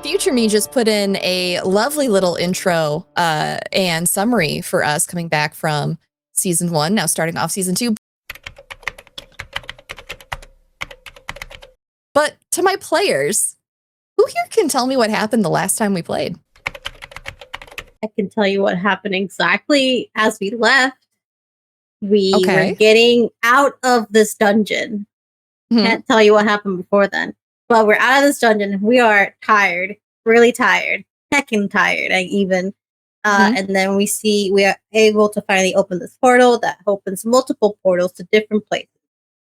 future me just put in a lovely little intro and summary for us coming back from season 1, now starting off season 2. But to my players, who here can tell me what happened the last time we played? I can tell you what happened exactly as we left. We were getting out of this dungeon. Can't tell you what happened before then. But we're out of this dungeon. We are tired, really tired, heckin' tired, even. And then we are able to finally open this portal that opens multiple portals to different places.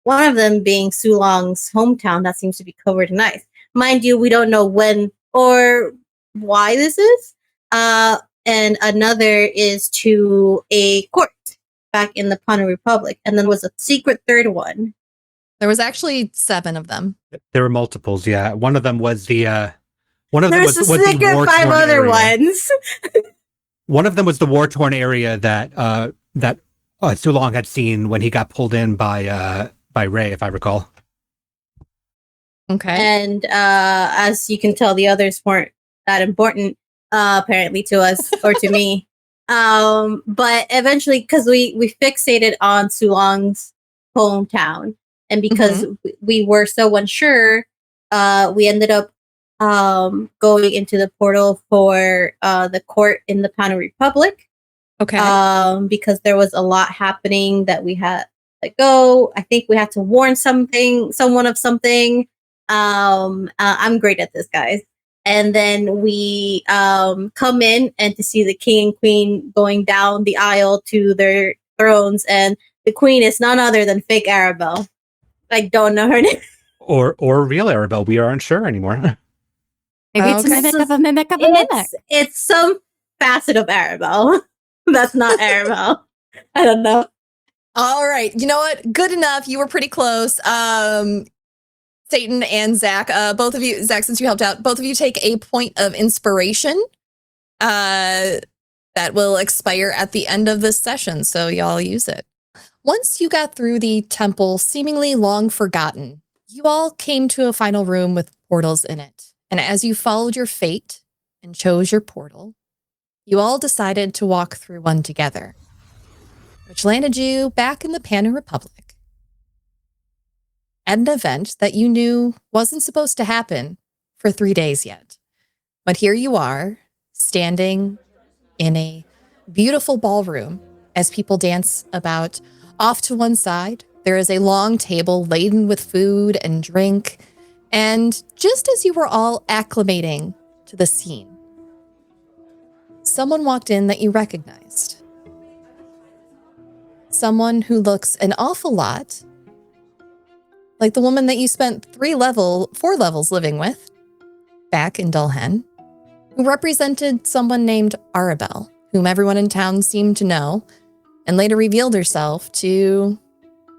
One of them being Sulong's hometown that seems to be covered in ice. Mind you, we don't know when or why this is. And another is to a court back in the Panu Republic. And then was a secret third one. There was actually 7 of them. There were multiples, yeah. One of them was the was the secret 5 other ones. One of them was the war-torn area that Sulong had seen when he got pulled in by Ray, if I recall. Okay. And as you can tell, the others weren't that important, apparently, to us or to me. But eventually, because we fixated on Sulong's hometown, and because we were so unsure, we ended up going into the portal for the court in the Panu Republic. Okay. Because there was a lot happening that we had to go. I think we had to warn someone of something. I'm great at this, guys. And then we come in and to see the king and queen going down the aisle to their thrones, and the queen is none other than fake Arabelle. I don't know her name. Or real Arabelle. We aren't sure anymore. Maybe it's a mimic of a mimic of a mimic. It's some facet of Arabelle. That's not Arabelle. I don't know. All right. You know what? Good enough. You were pretty close. Satan and Zach, both of you, Zach, since you helped out, both of you take a point of inspiration that will expire at the end of this session. So y'all use it. Once you got through the temple, seemingly long forgotten, you all came to a final room with portals in it. And as you followed your fate and chose your portal, you all decided to walk through one together, which landed you back in the Panu Republic. At an event that you knew wasn't supposed to happen for 3 days yet. But here you are, standing in a beautiful ballroom as people dance about. Off to one side, there is a long table laden with food and drink. And just as you were all acclimating to the scene, someone walked in that you recognized. Someone who looks an awful lot like the woman that you spent 4 levels living with back in Dulhen, who represented someone named Arabelle, whom everyone in town seemed to know, and later revealed herself to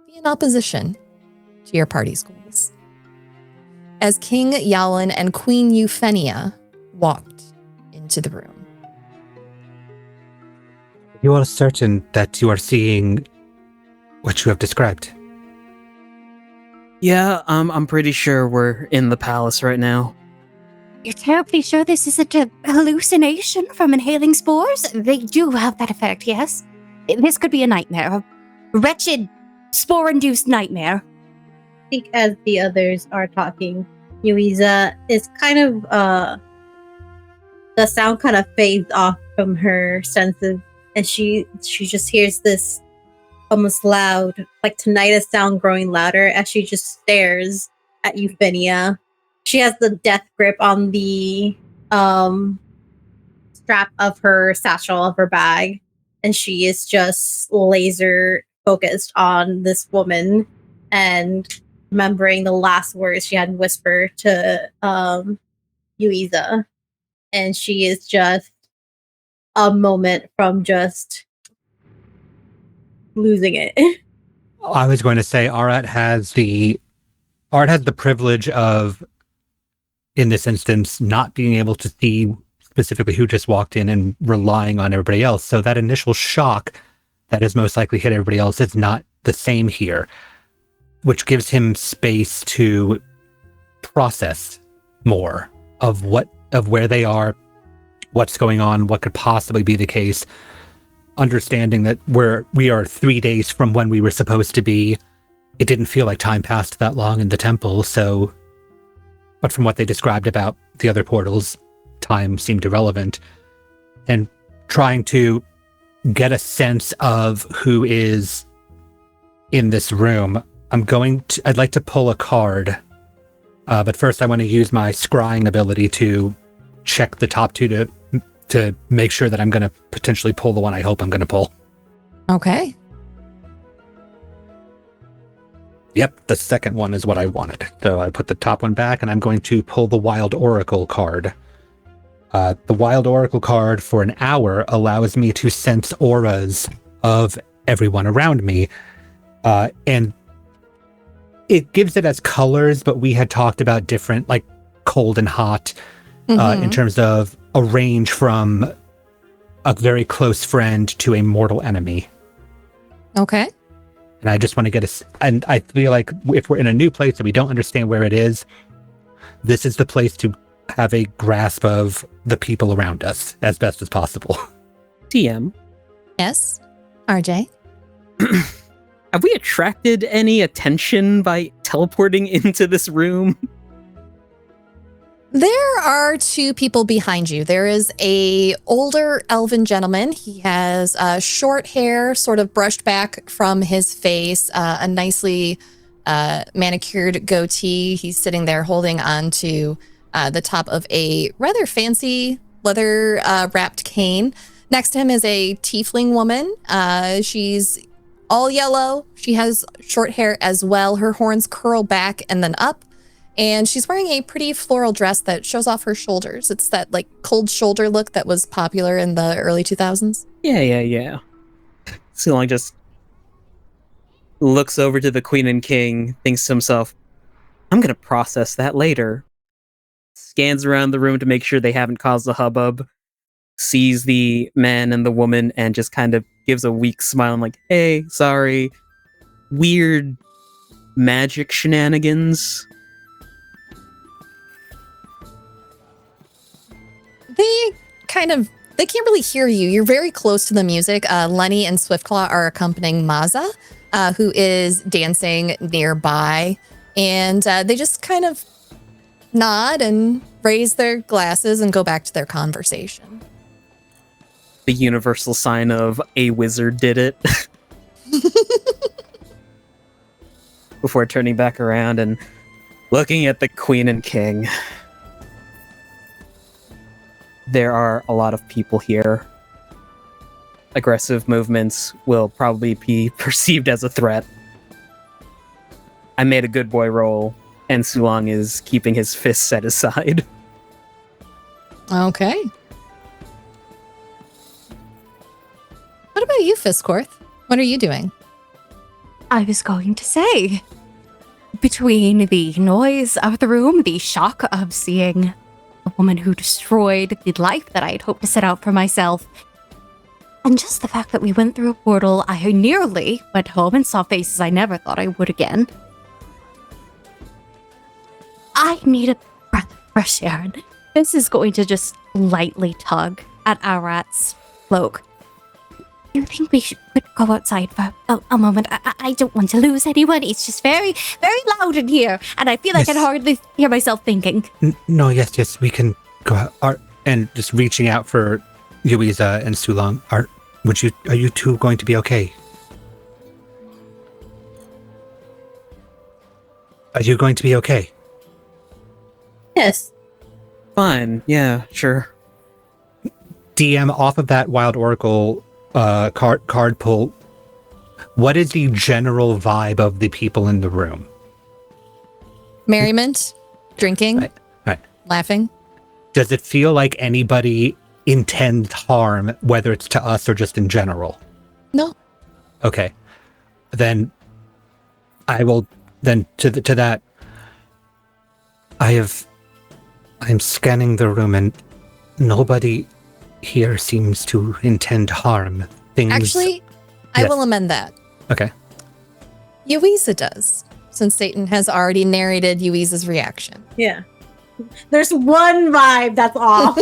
be in opposition to your party's goals. As King Yalan and Queen Euphenia walked into the room. You are certain that you are seeing what you have described? Yeah, I'm pretty sure we're in the palace right now. You're terribly sure this isn't a hallucination from inhaling spores? They do have that effect, yes? This could be a nightmare. A wretched, spore-induced nightmare. I think as the others are talking, Yuiza is kind of, the sound kind of fades off from her senses, and she just hears this almost loud, like tinnitus sound growing louder as she just stares at Euphenia. She has the death grip on the strap of her satchel of her bag, and she is just laser focused on this woman and remembering the last words she had whispered to Yuiza. And she is just a moment from just losing it. I was going to say Arat has the privilege of, in this instance, not being able to see specifically who just walked in and relying on everybody else. So that initial shock that has most likely hit everybody else is not the same here, which gives him space to process more of what of where they are, what's going on, what could possibly be the case, understanding that we are 3 days from when we were supposed to be. It didn't feel like time passed that long in the temple, but from what they described about the other portals, time seemed irrelevant. And trying to get a sense of who is in this room, I'd like to pull a card. But first I want to use my scrying ability to check the top two to make sure that I'm going to potentially pull the one I hope I'm going to pull. Okay. Yep, the second one is what I wanted. So I put the top one back, and I'm going to pull the Wild Oracle card. The Wild Oracle card for an hour allows me to sense auras of everyone around me. And it gives it as colors, but we had talked about different, like cold and hot, in terms of a range from a very close friend to a mortal enemy. Okay. And I just want to and I feel like if we're in a new place and we don't understand where it is, this is the place to have a grasp of the people around us as best as possible. TM. Yes. RJ. Have we attracted any attention by teleporting into this room? There are two people behind you. There is a older elven gentleman. He has short hair, sort of brushed back from his face, a nicely manicured goatee. He's sitting there holding on to the top of a rather fancy leather wrapped cane. Next to him is a tiefling woman. She's all yellow. She has short hair as well. Her horns curl back and then up. And she's wearing a pretty floral dress that shows off her shoulders. It's that like cold shoulder look that was popular in the early 2000s. Yeah. Sulong just looks over to the Queen and King, thinks to himself, I'm going to process that later. Scans around the room to make sure they haven't caused a hubbub. Sees the man and the woman and just kind of gives a weak smile and like, hey, sorry. Weird magic shenanigans. They can't really hear you. You're very close to the music. Lenny and Swiftclaw are accompanying Maza, who is dancing nearby. And they just kind of nod and raise their glasses and go back to their conversation. The universal sign of a wizard did it. Before turning back around and looking at the Queen and King. There are a lot of people here. Aggressive movements will probably be perceived as a threat. I made a good boy roll, and Sulong is keeping his fists set aside. Okay. What about you, Fisscourth? What are you doing? I was going to say, between the noise of the room, the shock of seeing a woman who destroyed the life that I had hoped to set out for myself, and just the fact that we went through a portal, I nearly went home and saw faces I never thought I would again. I need a breath of fresh air, and this is going to just lightly tug at Arat's cloak. Do you think we could go outside for a moment? I don't want to lose anyone. It's just very, very loud in here, and I feel like I can hardly hear myself thinking. No, yes, we can go out. And just reaching out for Yuiza and Sulong. Are you two going to be okay? Are you going to be okay? Yes. Fine, yeah, sure. DM, off of that Wild Oracle card pull, what is the general vibe of the people in the room? Merriment, drinking, right. Laughing. Does it feel like anybody intends harm, whether it's to us or just in general? No. Okay. Then I will to that. I'm scanning the room and nobody here seems to intend harm. Actually, I will amend that. Okay. Yuiza does, since Satan has already narrated Yuiza's reaction. Yeah. There's one vibe that's off.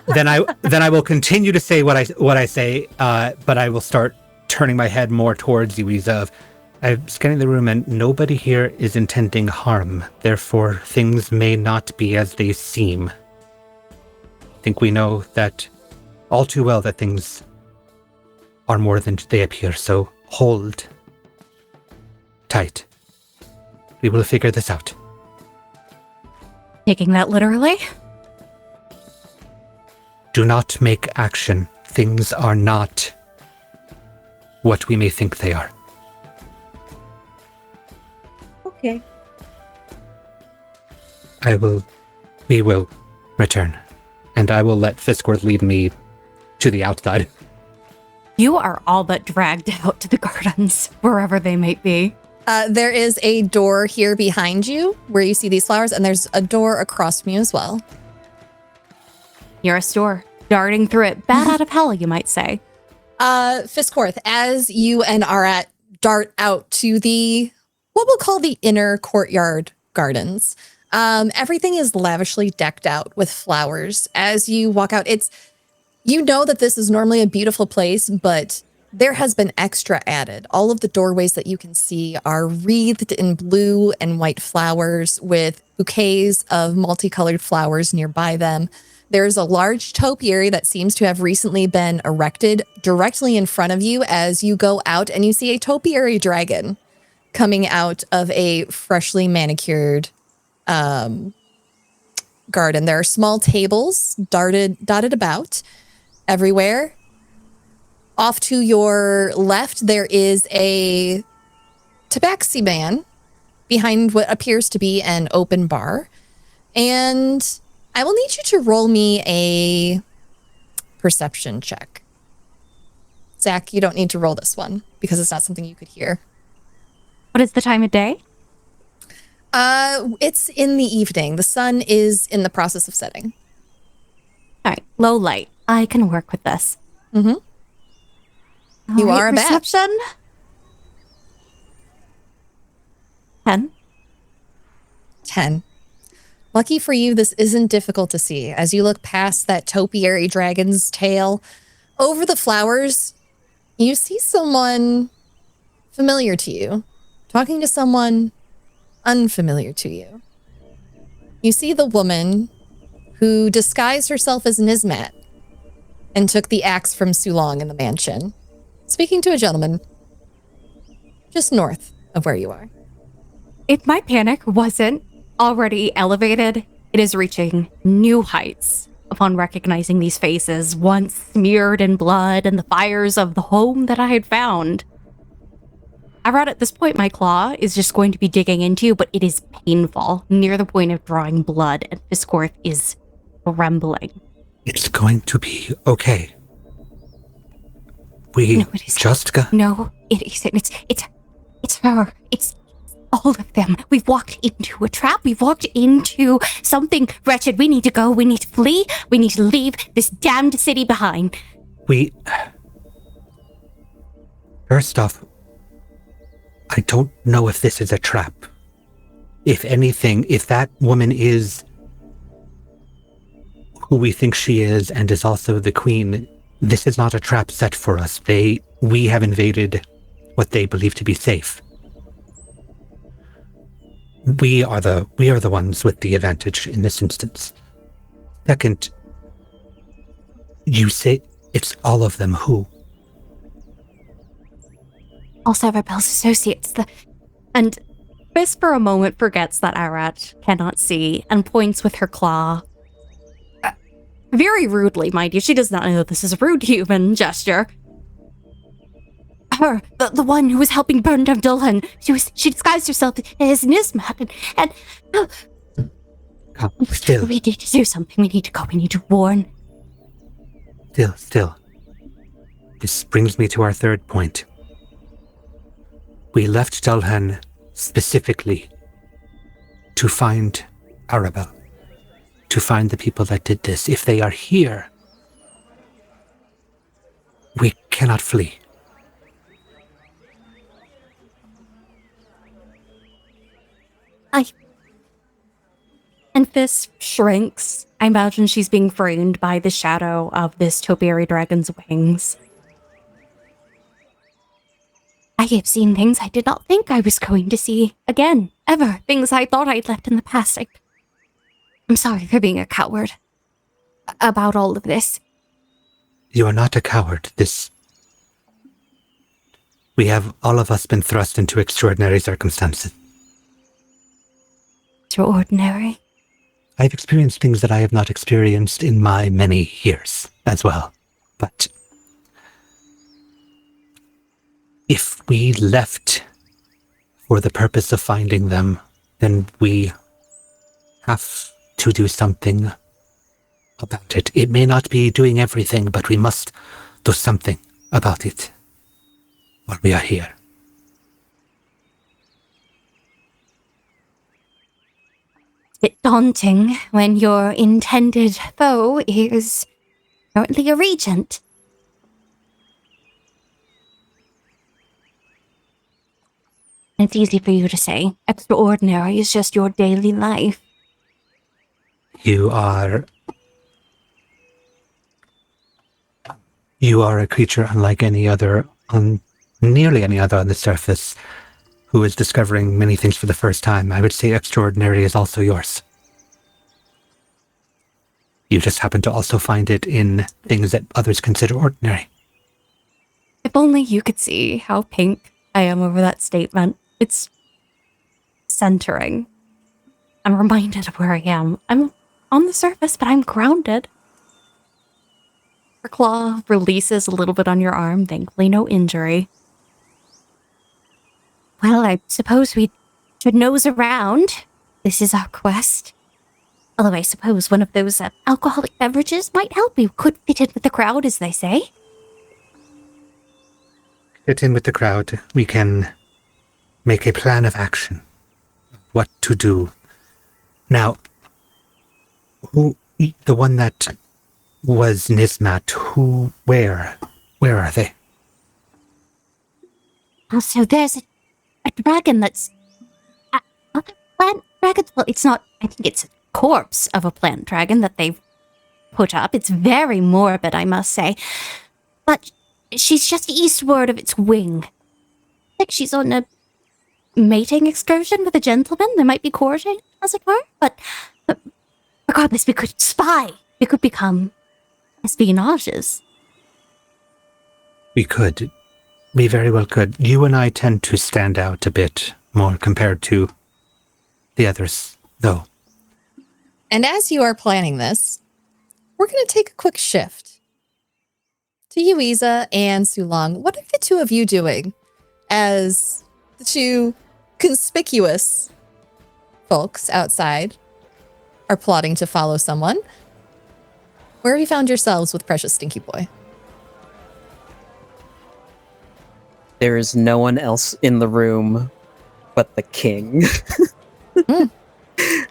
then I will continue to say what I say, but I will start turning my head more towards Yuiza. I'm scanning the room, and nobody here is intending harm. Therefore, things may not be as they seem. I think we know that all too well that things are more than they appear. So hold tight. We will figure this out. Taking that literally? Do not make action. Things are not what we may think they are. Okay. We will return. And I will let Fisscourth lead me to the outside. You are all but dragged out to the gardens, wherever they might be. There is a door here behind you where you see these flowers, and there's a door across from you as well. You're a store, darting through it, bat out of hell, you might say. Fisscourth, as you and Arat dart out to what we'll call the inner courtyard gardens, everything is lavishly decked out with flowers. As you walk out, you know that this is normally a beautiful place, but there has been extra added. All of the doorways that you can see are wreathed in blue and white flowers with bouquets of multicolored flowers nearby them. There's a large topiary that seems to have recently been erected directly in front of you as you go out, and you see a topiary dragon coming out of a freshly manicured garden. There are small tables dotted about everywhere. Off to your left, there is a tabaxi man behind what appears to be an open bar. And I will need you to roll me a perception check. Zach, you don't need to roll this one because it's not something you could hear. What is the time of day? It's in the evening. The sun is in the process of setting. All right, low light. I can work with this. Mm-hmm. You All right, are a bat. perception. 10. 10. Lucky for you, this isn't difficult to see. As you look past that topiary dragon's tail, over the flowers, you see someone familiar to you, talking to someone unfamiliar to you. You see the woman who disguised herself as Nismat and took the axe from Sulong in the mansion, speaking to a gentleman just north of where you are. If my panic wasn't already elevated, it is reaching new heights upon recognizing these faces, once smeared in blood and the fires of the home that I had found. Arat, at this point, my claw is just going to be digging into you, but it is painful, near the point of drawing blood, and Fisscourth is trembling. It's going to be okay. No, it isn't. No, it isn't. It's her. It's all of them. We've walked into a trap. We've walked into something wretched. We need to go. We need to flee. We need to leave this damned city behind. First off, I don't know if this is a trap. If anything, if that woman is who we think she is and is also the queen, this is not a trap set for us. We have invaded what they believe to be safe. We are the ones with the advantage in this instance. Second, you say it's all of them. Who? Also Rebel's associates. And Fiss for a moment forgets that Arat cannot see and points with her claw. Very rudely, mind you. She does not know this is a rude human gesture. Her, the one who was helping burn down Dulhan. She disguised herself as Nismat and Still. We need to do something. We need to go. We need to warn. Still. This brings me to our third point. We left Dulhan specifically to find Arabelle, to find the people that did this. If they are here, we cannot flee. And of this shrinks. I imagine she's being framed by the shadow of this topiary dragon's wings. I have seen things I did not think I was going to see again, ever. Things I thought I'd left in the past. I'm sorry for being a coward about all of this. You are not a coward. We have all of us been thrust into extraordinary circumstances. Extraordinary? I've experienced things that I have not experienced in my many years as well. But if we left for the purpose of finding them, then we have to do something about it. It may not be doing everything, but we must do something about it while we are here. It's a bit daunting when your intended foe is currently a regent. It's easy for you to say. Extraordinary is just your daily life. You are a creature unlike any other, nearly any other on the surface, who is discovering many things for the first time. I would say extraordinary is also yours. You just happen to also find it in things that others consider ordinary. If only you could see how pink I am over that statement. It's centering. I'm reminded of where I am. I'm on the surface, but I'm grounded. Her claw releases a little bit on your arm, thankfully no injury. Well, I suppose we should nose around. This is our quest. Although I suppose one of those alcoholic beverages might help. We could fit in with the crowd, as they say. Fit in with the crowd. We can make a plan of action. What to do. Now, the one that was Nismat, where are they? Also, there's a dragon that's... a plant dragon? Well, it's not... I think it's a corpse of a plant dragon that they've put up. It's very morbid, I must say. But she's just eastward of its wing. I think she's on a mating excursion with a gentleman. They might be courting, as it were. But regardless, we could spy. We could become espionages. We could. We very well could. You and I tend to stand out a bit more compared to the others, though. And as you are planning this, we're going to take a quick shift to Yuiza and Sulong. What are the two of you doing as the two conspicuous folks outside are plotting to follow someone? Where have you found yourselves with Precious Stinky Boy? There is no one else in the room but the king.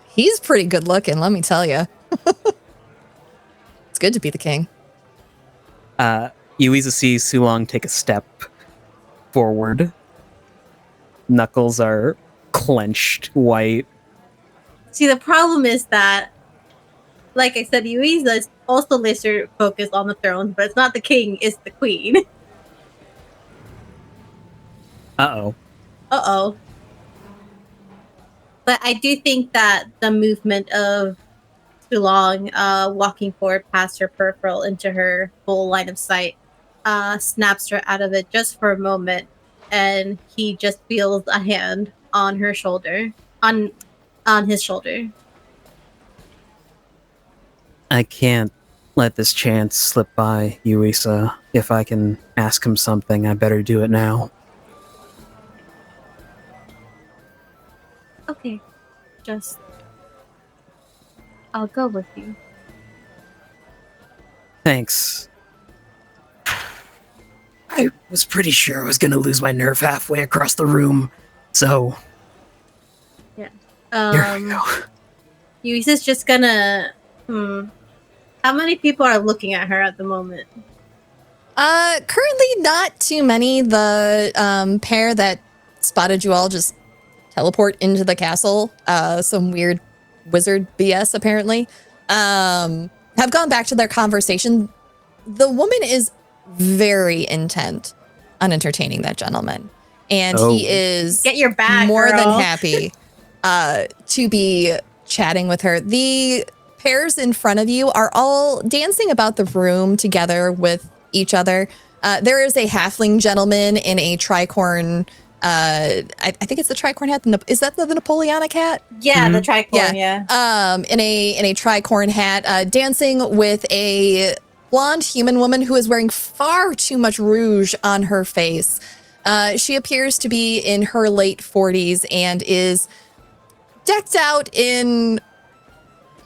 He's pretty good looking, let me tell you. It's good to be the king. Yuiza sees Sulong take a step forward. Knuckles are clenched white. See, the problem is that, like I said, Yuiza is also laser focused on the throne, but it's not the king, it's the queen. Uh-oh. Uh-oh. But I do think that the movement of Sulong walking forward past her peripheral into her full line of sight snaps her out of it just for a moment, and he just feels a hand on her shoulder, on his shoulder. I can't let this chance slip by, Yuiza. If I can ask him something, I better do it now. Okay, I'll go with you. Thanks. I was pretty sure I was gonna lose my nerve halfway across the room, so... Yeah. Here we go. Yuiza's just gonna... How many people are looking at her at the moment? Currently not too many. The pair that spotted you all just teleport into the castle. Some weird wizard BS apparently, have gone back to their conversation. The woman is very intent on entertaining that gentleman. And he is get your bag, more girl. than happy to be chatting with her. The pairs in front of you are all dancing about the room together with each other. There is a halfling gentleman in a tricorn. I think it's the tricorn hat. Is that the Napoleonic hat? Yeah, the tricorn. Yeah. In a tricorn hat, dancing with a blonde human woman who is wearing far too much rouge on her face. She appears to be in her late 40s and is decked out in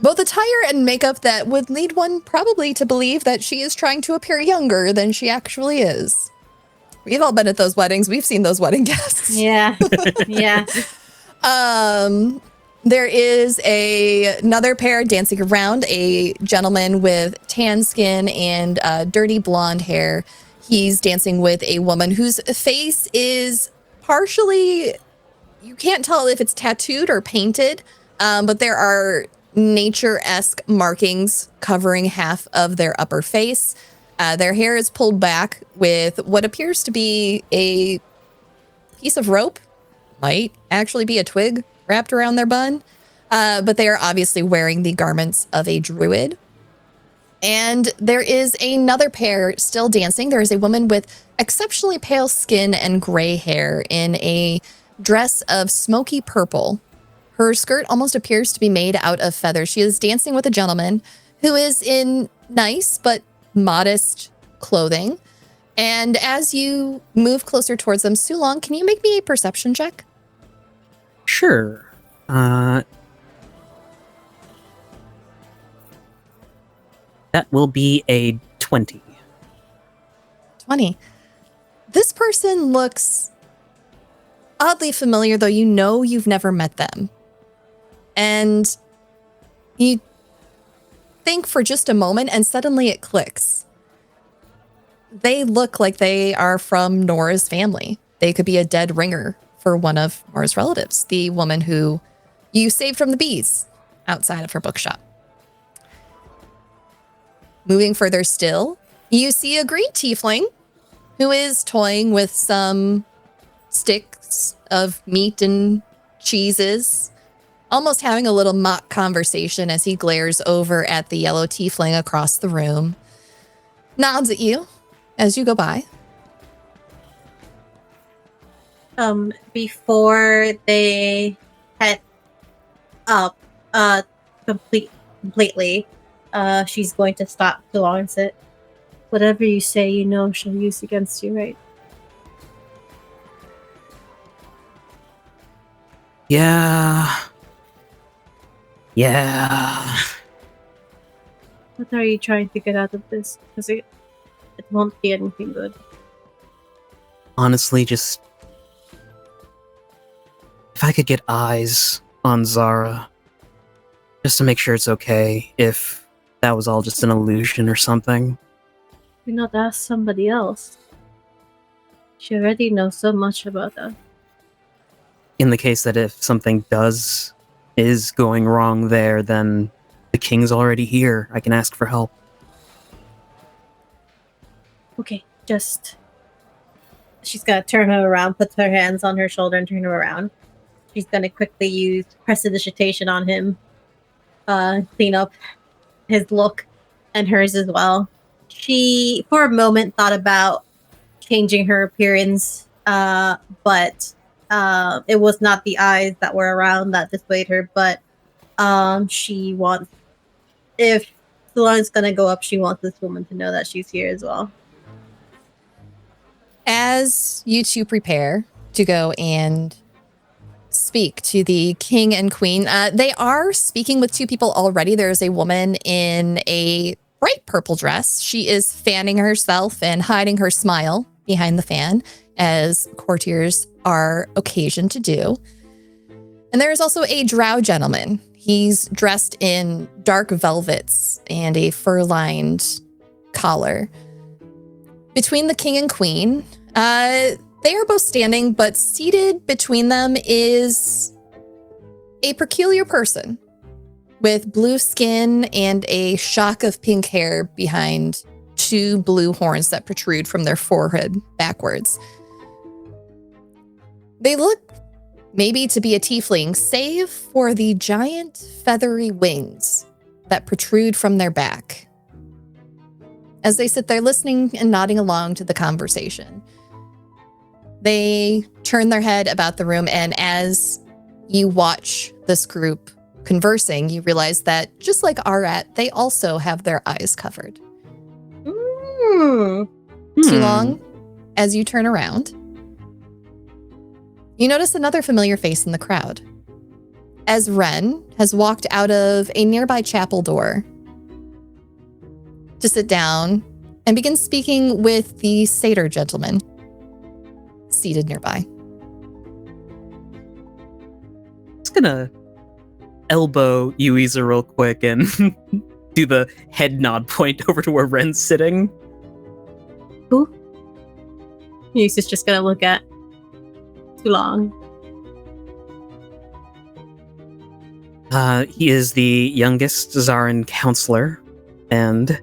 both attire and makeup that would lead one probably to believe that she is trying to appear younger than she actually is. We've all been at those weddings. We've seen those wedding guests. Yeah. Yeah. There is another pair dancing around, a gentleman with tan skin and dirty blonde hair. He's dancing with a woman whose face is partially, you can't tell if it's tattooed or painted, but there are nature-esque markings covering half of their upper face. Their hair is pulled back with what appears to be a piece of rope, might actually be a twig wrapped around their bun, but they are obviously wearing the garments of a druid. And there is another pair still dancing. There is a woman with exceptionally pale skin and gray hair in a dress of smoky purple. Her skirt almost appears to be made out of feathers. She is dancing with a gentleman who is in nice but modest clothing. And as you move closer towards them, Sulong, can you make me a perception check? Sure. That will be a 20. 20. This person looks oddly familiar, though you know you've never met them. And you think for just a moment, and suddenly it clicks. They look like they are from Nora's family. They could be a dead ringer for one of Nora's relatives, the woman who you saved from the bees outside of her bookshop. Moving further still, you see a green tiefling who is toying with some sticks of meat and cheeses, almost having a little mock conversation as he glares over at the yellow tiefling across the room, nods at you as you go by. Before they head up, completely, she's going to stop Sulong and say, "Whatever you say, you know she'll use against you, right?" Yeah. What are you trying to get out of this? Because it won't be anything good. Honestly, just if I could get eyes on Zara, just to make sure it's okay, if that was all just an illusion or something. Why not ask somebody else? She already knows so much about that. In the case that if something is going wrong there, then the king's already here. I can ask for help. Okay, just... She's gonna turn her around, put her hands on her shoulder and turn her around. She's gonna quickly use prestidigitation on him. Clean up his look and hers as well. She, for a moment, thought about changing her appearance, but it was not the eyes that were around that dissuade her, but she wants... If Sulong's gonna go up, she wants this woman to know that she's here as well. As you two prepare to go and speak to the king and queen, they are speaking with two people already. There's a woman in a bright purple dress. She is fanning herself and hiding her smile behind the fan, as courtiers are occasioned to do. And there is also a drow gentleman. He's dressed in dark velvets and a fur-lined collar. Between the king and queen, they are both standing, but seated between them is a peculiar person. with blue skin and a shock of pink hair behind 2 blue horns that protrude from their forehead backwards. They look maybe to be a tiefling, save for the giant feathery wings that protrude from their back. As they sit there listening and nodding along to the conversation, they turn their head about the room, and as you watch this group conversing, you realize that just like Arat, they also have their eyes covered. Too long, as you turn around, you notice another familiar face in the crowd, as Ren has walked out of a nearby chapel door to sit down and begin speaking with the satyr gentleman seated nearby. Just gonna elbow Yuiza real quick and do the head nod point over to where Ren's sitting. Who? Yuiza's just gonna look at Too Long. He is the youngest Zarin counselor, and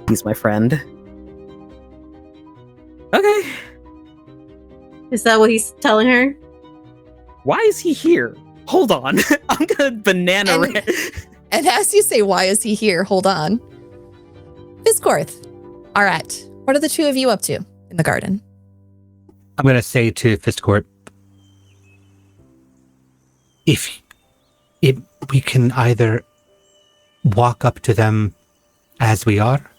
he's my friend. Okay. Is that what he's telling her? Why is he here? Hold on. I'm gonna banana Ren. And as you say, why is he here? Hold on. Fisscourth, Arat, what are the two of you up to in the garden? I'm going to say to Fisscourth, if we can either walk up to them as we are,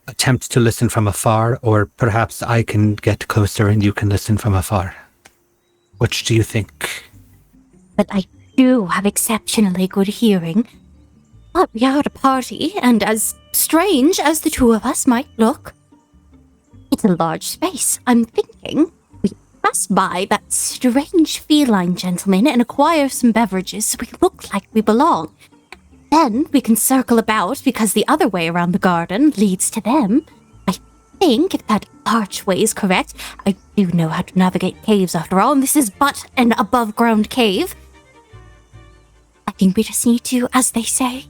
attempt to listen from afar, or perhaps I can get closer and you can listen from afar. Which do you think? But I do have exceptionally good hearing. But we are at a party, and as strange as the two of us might look, it's a large space. I'm thinking we pass by that strange feline gentleman and acquire some beverages so we look like we belong. Then we can circle about, because the other way around the garden leads to them. I think, if that archway is correct, I do know how to navigate caves after all, and this is but an above-ground cave. I think we just need to, as they say,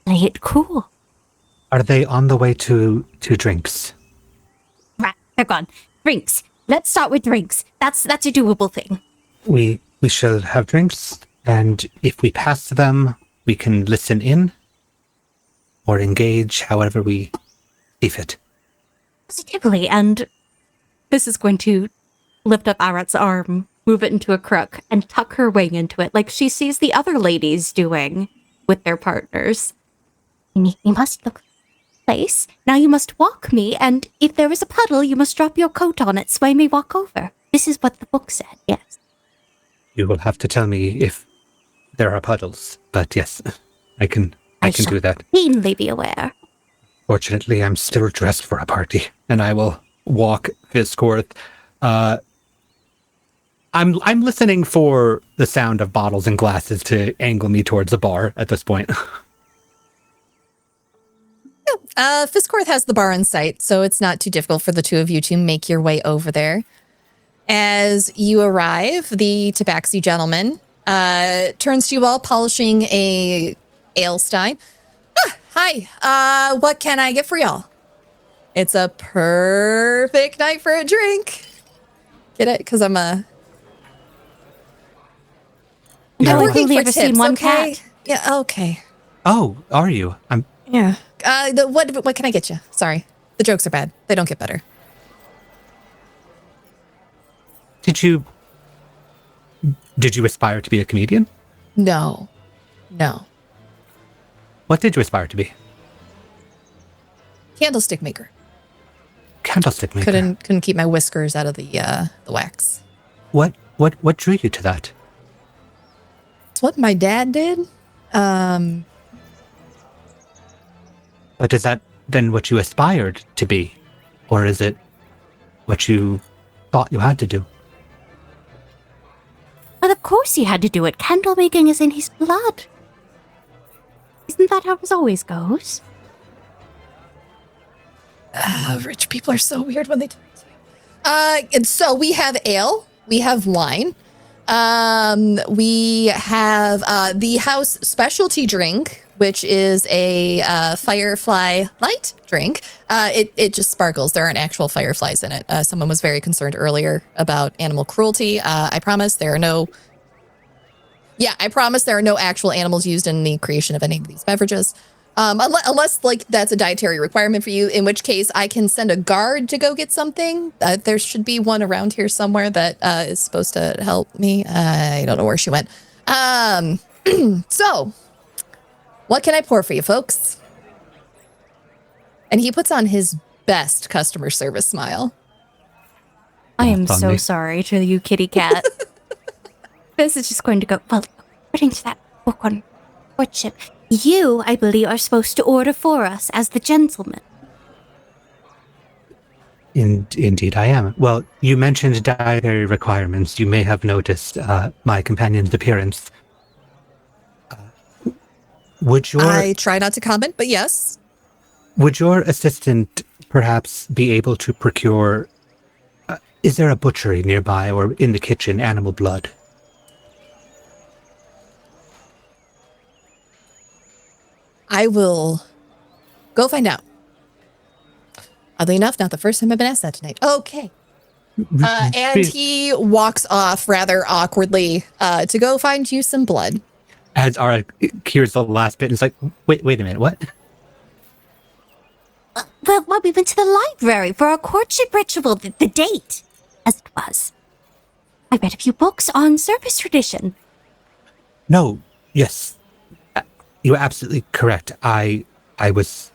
play it cool. Are they on the way to drinks? Right, they're gone. Drinks. Let's start with drinks. That's a doable thing. We shall have drinks, and if we pass them, we can listen in or engage however we see fit. Positively, and this is going to lift up Arat's arm, move it into a crook, and tuck her wing into it like she sees the other ladies doing with their partners. You must look place. Now you must walk me, and if there is a puddle, you must drop your coat on it so I may walk over. This is what the book said, yes. You will have to tell me if there are puddles, but yes, I can do that. Keenly be aware. Fortunately, I'm still dressed for a party, and I will walk Fisscourth. I'm listening for the sound of bottles and glasses to angle me towards the bar at this point. Fisscourth has the bar in sight, so it's not too difficult for the two of you to make your way over there. As you arrive, the tabaxi gentleman turns to you all, polishing a ale stein. Hi, what can I get for y'all? It's a perfect night for a drink. Get it? Because I'm No, I've only ever seen one cat. Yeah, okay. Oh, are you? Yeah. What can I get you? Sorry. The jokes are bad. They don't get better. Did you aspire to be a comedian? No. What did you aspire to be? Candlestick maker. Candlestick maker. Couldn't keep my whiskers out of the wax. What drew you to that? It's what my dad did. But is that then what you aspired to be? Or is it what you thought you had to do? Well, of course he had to do it. Candle making is in his blood. Isn't that how it always goes? Rich people are so weird when they talk to you. And so we have ale, we have wine. We have the house specialty drink, which is a firefly light drink. It just sparkles. There aren't actual fireflies in it. Someone was very concerned earlier about animal cruelty. I promise there are no actual animals used in the creation of any of these beverages. Unless like that's a dietary requirement for you, in which case I can send a guard to go get something. There should be one around here somewhere that is supposed to help me. I don't know where she went. So what can I pour for you folks? And he puts on his best customer service smile. I am so sorry to you, kitty cat. This is just going to go, well, according to that book on courtship, you, I believe, are supposed to order for us as the gentleman. Indeed, I am. Well, you mentioned dietary requirements. You may have noticed my companion's appearance. I try not to comment, but yes. Would your assistant perhaps be able to procure... is there a butchery nearby or in the kitchen, animal blood? I will go find out. Oddly enough, not the first time I've been asked that tonight. Okay. And he walks off rather awkwardly to go find you some blood. As Arat hears the last bit and is like, wait a minute, what? Well, we went to the library for our courtship ritual, the date, as it was. I read a few books on service tradition. No, yes. You're absolutely correct. I was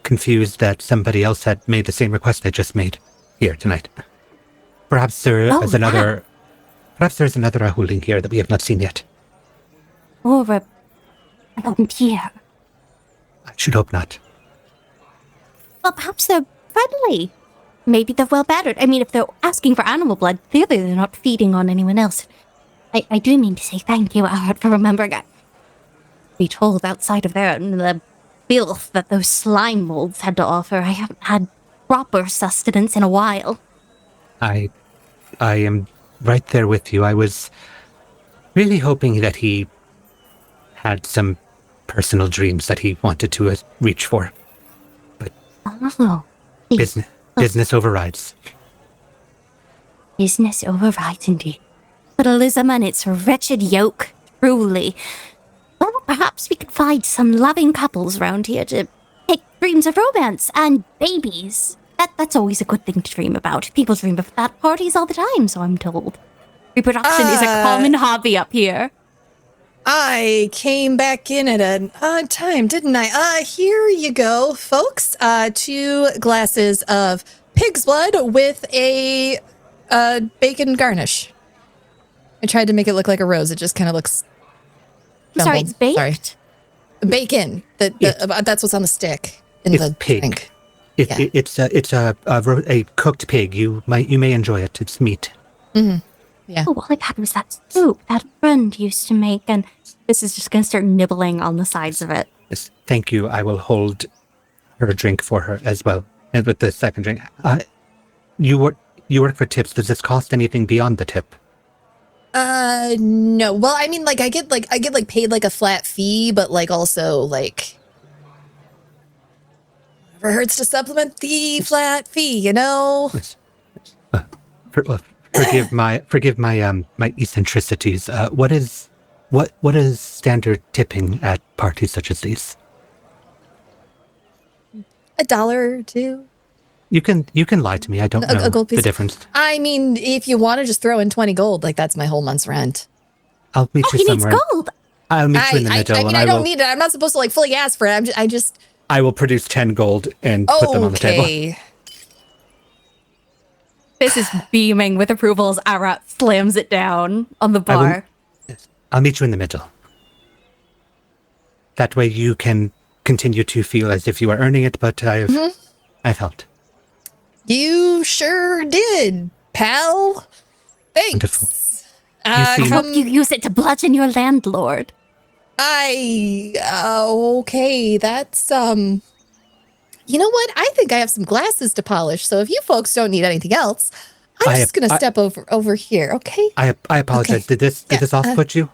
confused that somebody else had made the same request I just made here tonight. Perhaps there's another Ahuling here that we have not seen yet. Or a volunteer. I should hope not. Well, perhaps they're friendly. Maybe they're well battered. I mean, if they're asking for animal blood, clearly they're not feeding on anyone else. I do mean to say thank you, Arat, for remembering. Be told outside of there and the filth that those slime molds had to offer. I haven't had proper sustenance in a while. I am right there with you. I was really hoping that he had some personal dreams that he wanted to reach for. But business overrides. Business overrides indeed. But Elism and its wretched yoke, truly. Well, perhaps we could find some loving couples around here to take dreams of romance and babies. That's always a good thing to dream about. People dream of that parties all the time, so I'm told. Reproduction is a common hobby up here. I came back in at an odd time, didn't I? Here you go, folks. 2 glasses of pig's blood with a bacon garnish. I tried to make it look like a rose. It just kind of looks... Sorry, it's baked? Sorry. Bacon. That's what's on the stick in the pig. drink. It's a cooked pig. You may enjoy it. It's meat. Mm-hmm. Yeah. Oh, all I had was that soup that friend used to make, and this is just going to start nibbling on the sides of it. Yes, thank you. I will hold her drink for her as well. And with the second drink, you work for tips. Does this cost anything beyond the tip? No. Well, I mean, like I get paid like a flat fee, but like also like never hurts to supplement the flat fee, you know. Yes. Forgive my eccentricities. What is standard tipping at parties such as these? $1 or $2. You can lie to me. I don't know a gold piece. The difference. I mean, if you want to just throw in 20 gold, like that's my whole month's rent. I'll meet you somewhere. He needs gold. I'll meet you in the middle. I mean, I don't need it. I'm not supposed to like fully ask for it. I will produce 10 gold and put them on the table. This is beaming with approval as Arat slams it down on the bar. I'll meet you in the middle. That way you can continue to feel as if you are earning it, but I've helped. You sure did, pal. Thanks. I hope you use it to bludgeon your landlord. Okay, that's, you know what? I think I have some glasses to polish, so if you folks don't need anything else, I'm just gonna step over here, okay? I apologize. Okay. Did this off-put you?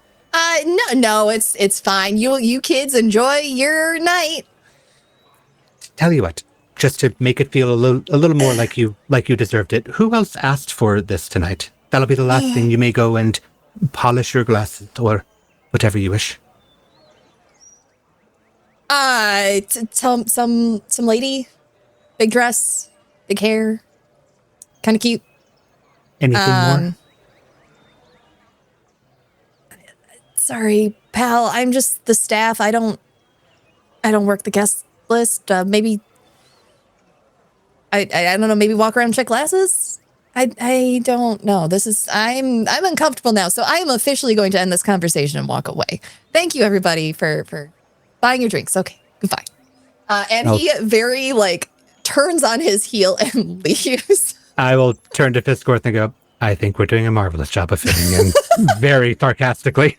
No, it's fine. You kids enjoy your night. Tell you what, just to make it feel a little more like you deserved it. Who else asked for this tonight? That'll be the last thing. You may go and polish your glasses or whatever you wish. Some lady, big dress, big hair, kind of cute. Anything more? Sorry, pal. I'm just the staff. I don't work the guest list. Maybe I don't know. Maybe walk around and check glasses. I don't know. I'm uncomfortable now. So I am officially going to end this conversation and walk away. Thank you, everybody, for buying your drinks. Okay, goodbye. And he very turns on his heel and leaves. I will turn to Fisscourth and go, I think we're doing a marvelous job of fitting in. Very sarcastically.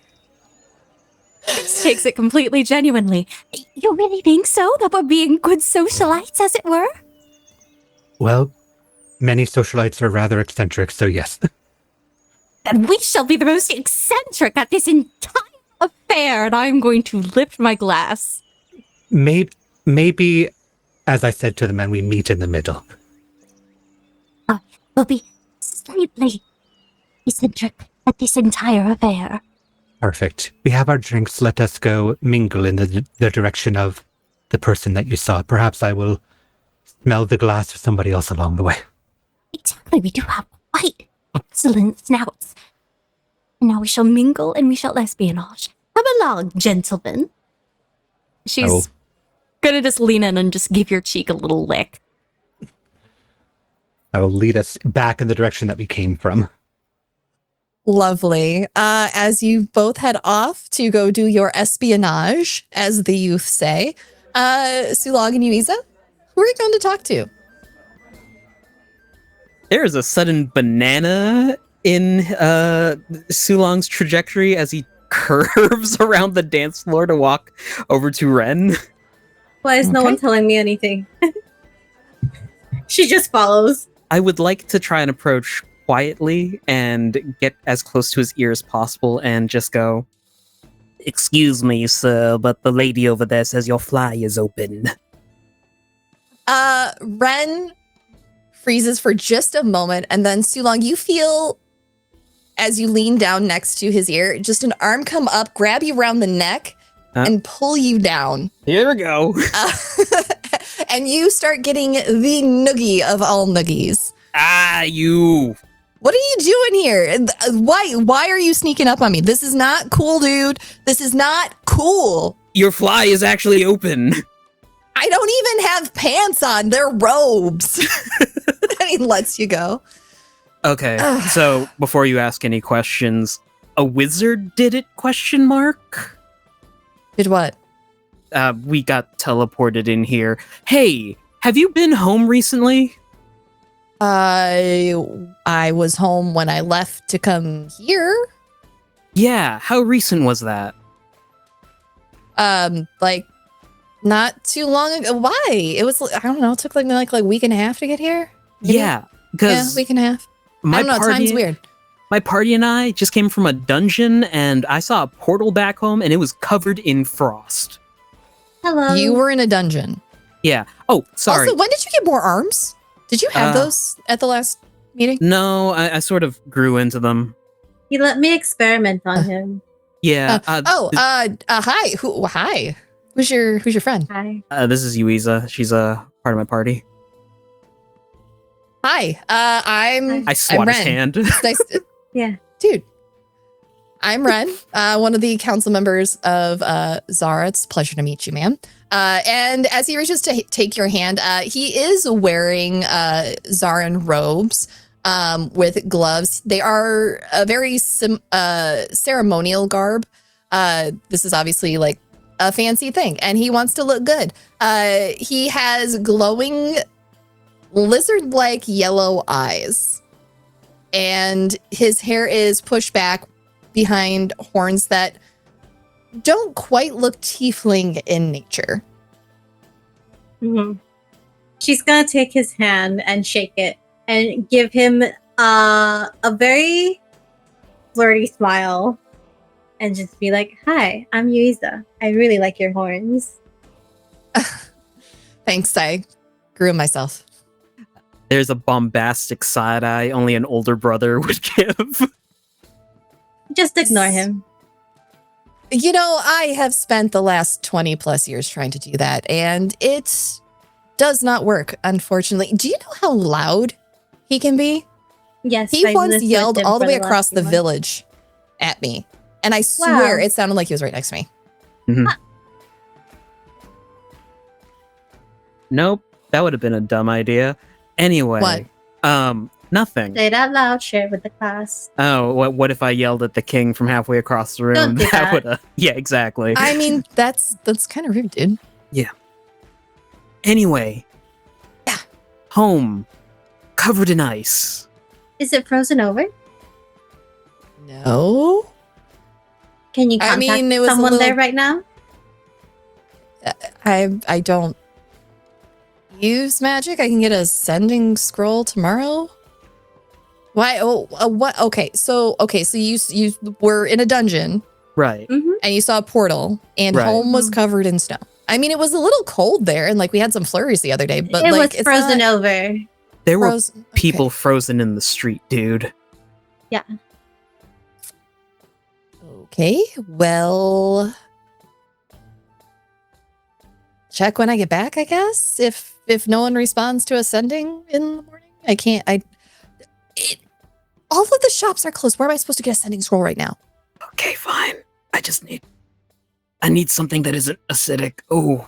Takes it completely genuinely. You really think so? That we're being good socialites, as it were? Well, many socialites are rather eccentric, so yes. Then we shall be the most eccentric at this entire affair, and I'm going to lift my glass. Maybe, as I said to the men, we meet in the middle. We'll be slightly eccentric at this entire affair. Perfect. We have our drinks. Let us go mingle in the direction of the person that you saw. Perhaps I will smell the glass of somebody else along the way. Exactly. We do have quite excellent snouts. And now we shall mingle and we shall espionage. Come along, gentlemen. She's gonna just lean in and just give your cheek a little lick. I will lead us back in the direction that we came from. Lovely. As you both head off to go do your espionage, as the youth say, Sulong and Yuiza, who are you going to talk to? There is a sudden banana in Sulong's trajectory as he curves around the dance floor to walk over to Ren. Why is no one telling me anything? She just follows. I would like to try and approach quietly and get as close to his ear as possible and just go, "Excuse me, sir, but the lady over there says your fly is open." Ren freezes for just a moment, and then Sulong, you feel, as you lean down next to his ear, just an arm come up, grab you around the neck, and pull you down. Here we go. And you start getting the noogie of all noogies. You. What are you doing here? Why are you sneaking up on me? This is not cool, dude. This is not cool. Your fly is actually open. I don't even have pants on. They're robes. And he lets you go. Okay, so before you ask any questions, a wizard did it, ? Did what? We got teleported in here. Hey, have you been home recently? I was home when I left to come here. Yeah, how recent was that? Not too long ago. Why? It was, I don't know, it took like a week and a half to get here. Maybe? Yeah, because week and a half. I don't know, time's weird. My party and I just came from a dungeon, and I saw a portal back home, and it was covered in frost. Hello. You were in a dungeon. Yeah. Oh, sorry. Also, when did you get more arms? Did you have those at the last meeting? No, I sort of grew into them. You let me experiment on him. Yeah. Hi. Hi. Who's your friend? Hi. This is Yuiza. She's a part of my party. Hi. I swat his hand. Nice. Yeah. Dude. I'm Ren, one of the council members of Zara. It's a pleasure to meet you, ma'am. And as he reaches to take your hand, he is wearing Zaran robes with gloves. They are a very ceremonial garb. This is obviously like a fancy thing, and he wants to look good. He has glowing lizard-like yellow eyes, and his hair is pushed back behind horns that don't quite look tiefling in nature. Mm-hmm. She's gonna take his hand and shake it and give him a very flirty smile and just be like, "Hi, I'm Yuiza. I really like your horns." Thanks, I grew 'em myself. There's a bombastic side eye only an older brother would give. Just ignore him. You know, I have spent the last 20 plus years trying to do that, and it does not work, unfortunately. Do you know how loud he can be? Yes. He I've once lived with yelled him all the for way last across few the months. village at me. And I swear Wow. it sounded like he was right next to me. Nope, that would have been a dumb idea. Anyway, What? Nothing. Say it out loud, share it with the class. Oh, what if I yelled at the king from halfway across the room? Don't do that. would have. Yeah, exactly. I mean, that's kind of rude, dude. Anyway. Yeah. Home. Covered in ice. Is it frozen over? No. Can you I contact mean, it was a someone there little- right now? I don't use magic. I can get a sending scroll tomorrow. Why? Oh, what? Okay, so you were in a dungeon Right. Mm-hmm. and you saw a portal, and Right. home was covered in snow. I mean, it was a little cold there, and like we had some flurries the other day, but It like was frozen over. There were frozen. people frozen in the street, dude. Okay, well, check when I get back, I guess. If no one responds to a sending in the morning, I can't. All of the shops are closed. Where am I supposed to get a sending scroll right now? Okay, fine. I need something that isn't acidic. Ooh,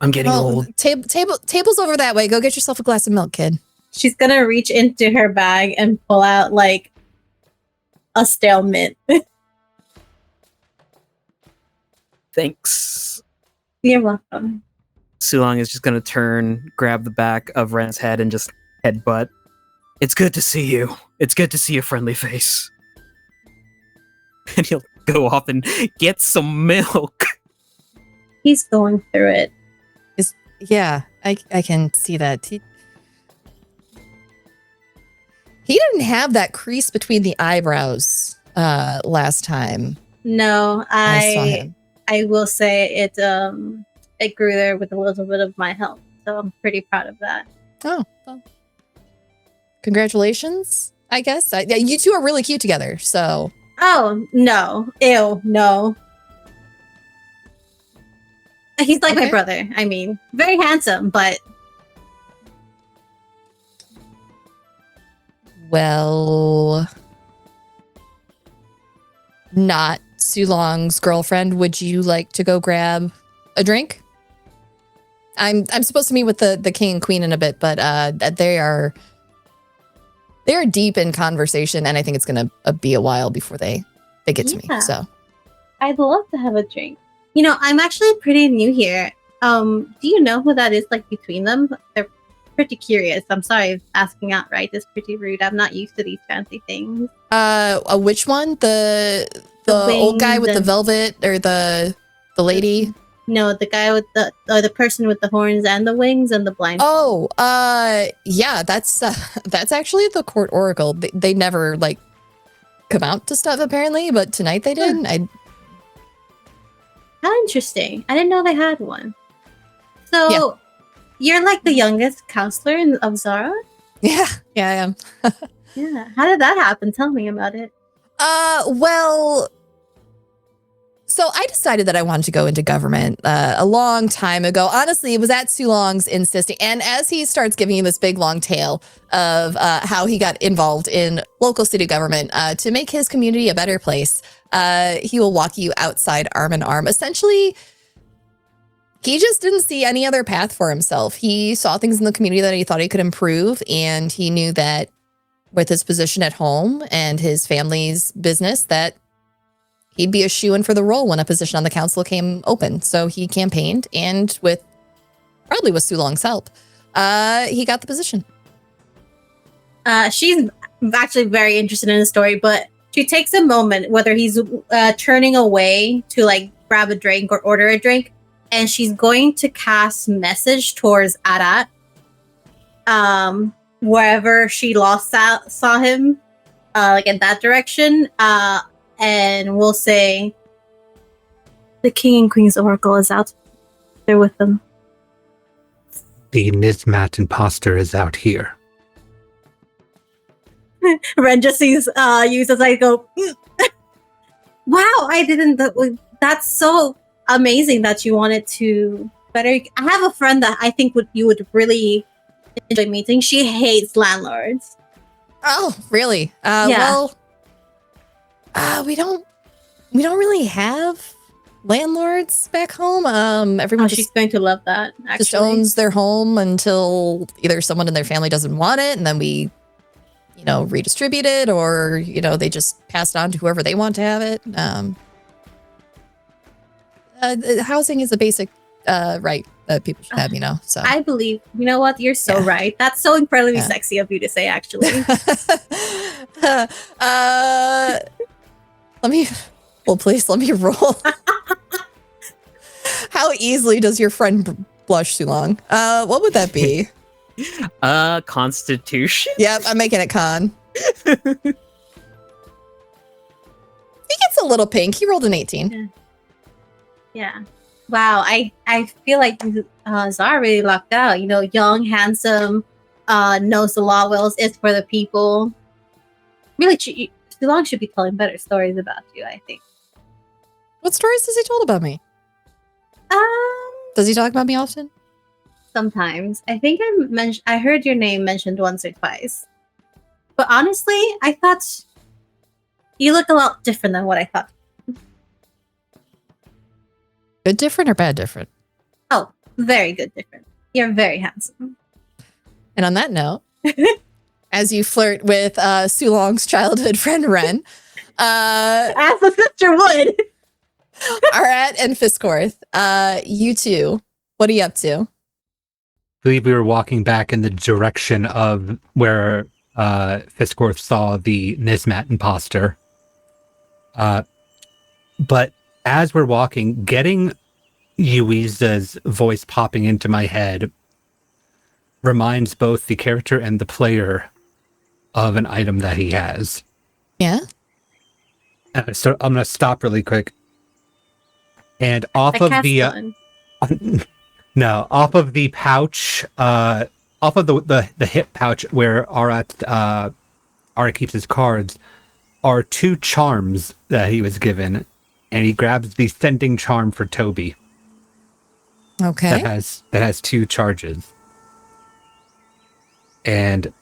I'm getting old. Table's over that way. Go get yourself a glass of milk, kid. She's gonna reach into her bag and pull out like a stale mint. Thanks. You're welcome. Sulong is just gonna turn, grab the back of Ren's head, and just headbutt. It's good to see you. It's good to see a friendly face. And he'll go off and get some milk. He's going through it. Yeah, I can see that. He didn't have that crease between the eyebrows last time No, I saw him. I will say it grew there with a little bit of my help. So I'm pretty proud of that. Oh, well. Congratulations, I guess. Yeah, you two are really cute together, so. Oh, no. Ew, no. He's like my Okay. brother. I mean, very handsome, but Well, not Sulong's girlfriend. Would you like to go grab a drink? I'm supposed to meet with the king and queen in a bit, but they're deep in conversation, and I think it's gonna be a while before they get to me. Yeah. So I'd love to have a drink. You know, I'm actually pretty new here. Do you know who that is, like, between them? They're pretty curious. I'm sorry, asking outright is pretty rude. I'm not used to these fancy things. which one? The The old guy wings with the and- velvet, or the lady? No, the guy with the person with the horns and the wings and the blind. Oh, yeah, that's actually the court oracle. They never like come out to stuff apparently, but tonight they did. How interesting. I didn't know they had one. So, Yeah. you're like the youngest counselor of Zara? Yeah, I am. Yeah. How did that happen? Tell me about it. Well, so I decided that I wanted to go into government a long time ago. Honestly, it was at Sulong's insisting. And as he starts giving you this big long tale of how he got involved in local city government to make his community a better place, he will walk you outside arm in arm. Essentially, he just didn't see any other path for himself. He saw things in the community that he thought he could improve, and he knew that with his position at home and his family's business, that he'd be a shoo-in for the role when a position on the council came open. So he campaigned, and probably with Sulong's help, he got the position. She's actually very interested in the story, but she takes a moment, whether he's turning away to like grab a drink or order a drink, and she's going to cast message towards Arat. wherever she saw him, like in that direction, and we'll say, the King and Queen's Oracle is out. They're with them. The Nismat imposter is out here. Ren just sees Yuiza like go, wow, I didn't. That's so amazing that you wanted to better. I have a friend that I think you would really enjoy meeting. She hates landlords. Oh, really? Well, we don't really have landlords back home. Everyone she's going to love that. Actually. Just owns their home until either someone in their family doesn't want it, and then we, redistribute it, or they just pass it on to whoever they want to have it. Housing is a basic right that people should have, So I believe, you know what? You're so right. That's so incredibly sexy of you to say, actually. Please let me roll. How easily does your friend blush too long? What would that be? Constitution? Yep, I'm making it con. He gets a little pink. He rolled an 18. Yeah. Wow, I feel like Zara really lucked out. Young, handsome, knows the law well, is for the people. Really, Long should be telling better stories about you, I think. What stories has he told about me? Does he talk about me often? Sometimes. I think I heard your name mentioned once or twice. But honestly, I thought you look a lot different than what I thought. Good different or bad different? Oh, very good different. You're very handsome. And on that note, as you flirt with Sulong's childhood friend Ren, as a sister would, Arat and Fisscourth, you two, what are you up to? I believe we were walking back in the direction of where Fisscourth saw the Nismat imposter. But as we're walking, getting Yuiza's voice popping into my head reminds both the character and the player of an item that he has. Yeah? So I'm going to stop really quick. And off of the pouch, off of the hip pouch where Arat keeps his cards, are 2 charms that he was given, and he grabs the sending charm for Toby. Okay. That has 2 charges. And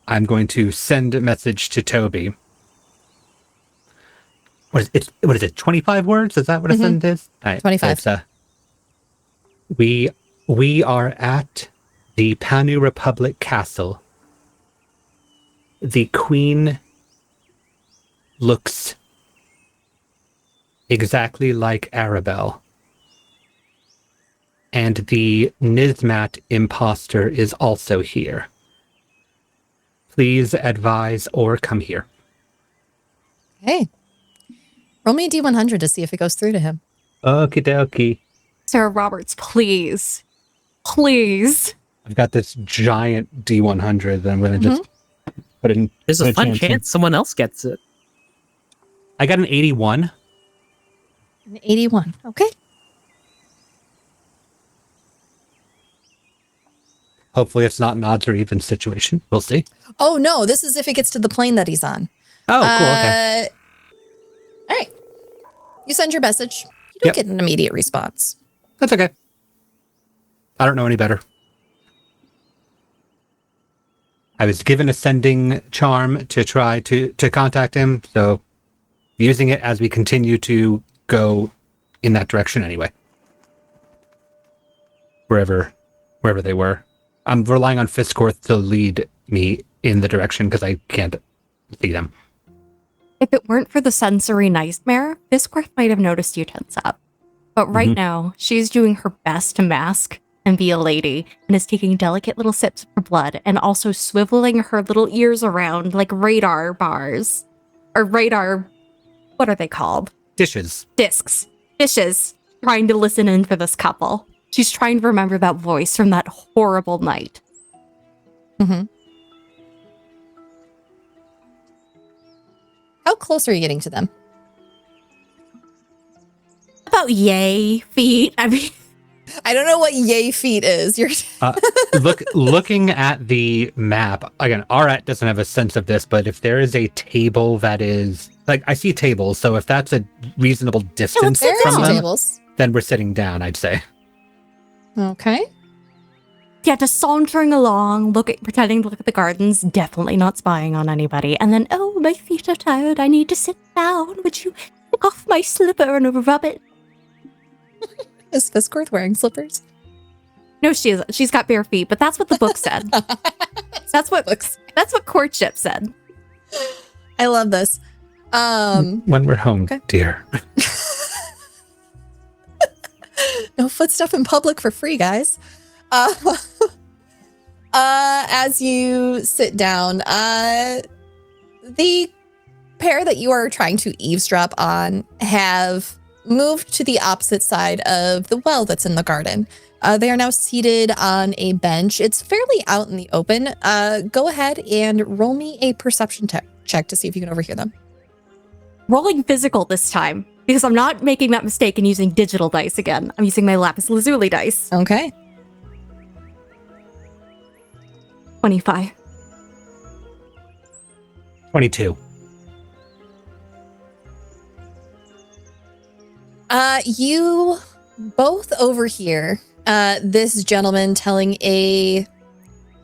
I'm going to send a message to Toby. What is it? 25 words? Is that what a send is? All right, 25. We are at the Panu Republic castle. The queen looks exactly like Arabelle. And the Nismat imposter is also here. Please advise or come here. Hey. Roll me a D100 to see if it goes through to him. Okie dokie. Sarah Roberts, please. Please. I've got this giant D100 that I'm going to just put in. There's a fun chance someone else gets it. I got an 81. An 81. Okay. Hopefully it's not an odds or even situation. We'll see. Oh, no. This is if it gets to the plane that he's on. Oh, cool. Okay. All right. You send your message. You don't get an immediate response. That's okay. I don't know any better. I was given a sending charm to try to contact him, so using it as we continue to go in that direction anyway. Wherever they were. I'm relying on Fisscourth to lead me in the direction because I can't see them. If it weren't for the sensory nightmare, Fisscourth might have noticed you tense up. But right now, she's doing her best to mask and be a lady, and is taking delicate little sips of her blood, and also swiveling her little ears around like radar bars. Or radar, what are they called? Dishes. Dishes, trying to listen in for this couple. She's trying to remember that voice from that horrible night. Mm-hmm. How close are you getting to them? About yay feet. I mean, I don't know what yay feet is. You're looking at the map again. Arat doesn't have a sense of this, but if there is a table that is like I see tables, so if that's a reasonable distance there from are them, tables. then we're sitting down. I'd say. Okay. yeah, just sauntering along, pretending to look at the gardens, definitely not spying on anybody. And then, oh, my feet are tired. I need to sit down. Would you take off my slipper and rub it? Is Fisscourth wearing slippers? No, she isn't. She's got bare feet, but that's what the book said. That's what courtship said. I love this. When we're home, okay. Dear. No foot stuff in public for free, guys. As you sit down, the pair that you are trying to eavesdrop on have moved to the opposite side of the well that's in the garden. They are now seated on a bench. It's fairly out in the open. Go ahead and roll me a perception check to see if you can overhear them. Rolling physical this time, because I'm not making that mistake and using digital dice again. I'm using my lapis lazuli dice. Okay. 25. 22. You both overhear this gentleman telling a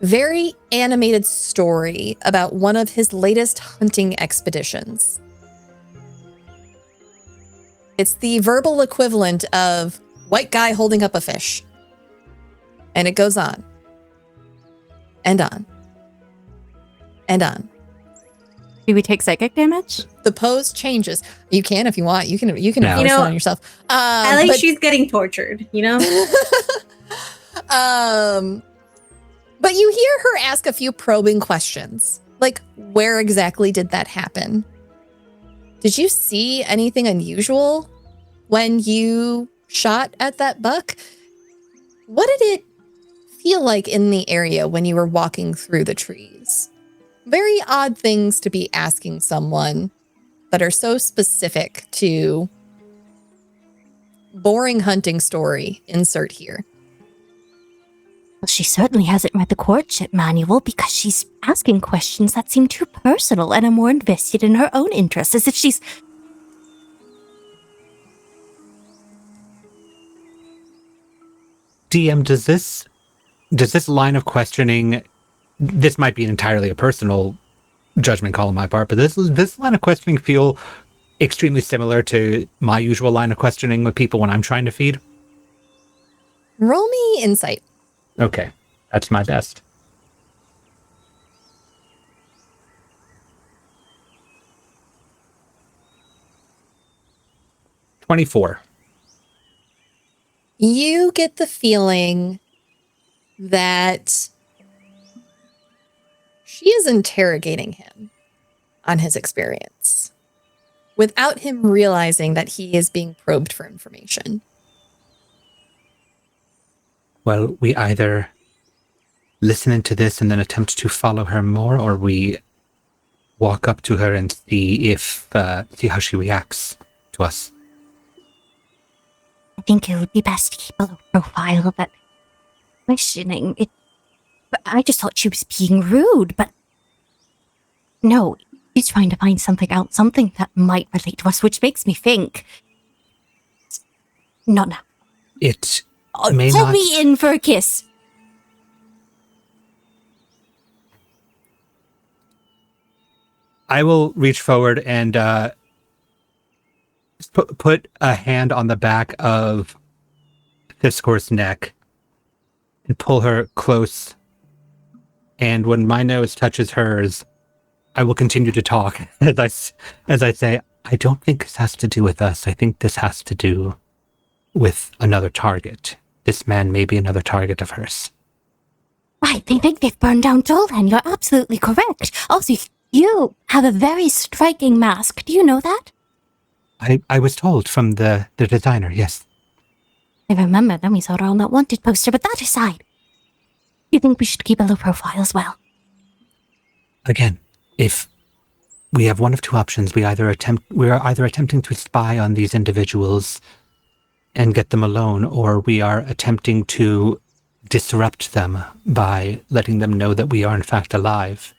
very animated story about one of his latest hunting expeditions. It's the verbal equivalent of white guy holding up a fish. And it goes on. And on. And on. Do we take psychic damage? The pose changes. You can if you want. You can No. force it on yourself. I like she's getting tortured, you know? But you hear her ask a few probing questions. Like, where exactly did that happen? Did you see anything unusual when you shot at that buck? What did it feel like in the area when you were walking through the trees? Very odd things to be asking someone that are so specific to boring hunting story. Insert here. Well, she certainly hasn't read the courtship manual because she's asking questions that seem too personal and are more invested in her own interests, as if she's... DM, does this line of questioning, this might be entirely a personal judgment call on my part, but this line of questioning feel extremely similar to my usual line of questioning with people when I'm trying to feed? Roll me insight. Okay, that's my best. $24. You get the feeling that she is interrogating him on his experience without him realizing that he is being probed for information. Well, we either listen into this and then attempt to follow her more, or we walk up to her and see how she reacts to us. I think it would be best to keep a low profile, but questioning it. I just thought she was being rude, but no, she's trying to find something out, something that might relate to us, which makes me think. Not now. It may pull not... me in for a kiss. I will reach forward and put a hand on the back of Fisscourth's neck and pull her close. And when my nose touches hers, I will continue to talk as I say, I don't think this has to do with us. I think this has to do with another target. This man may be another target of hers. Right, they think they've burned down Dolan. You're absolutely correct. Also, you have a very striking mask. Do you know that? I was told from the designer, yes. I remember then we saw her on that wanted poster, but that aside, you think we should keep a low profile as well? Again, if we have one of two options, we are either attempting to spy on these individuals and get them alone, or we are attempting to disrupt them by letting them know that we are in fact alive.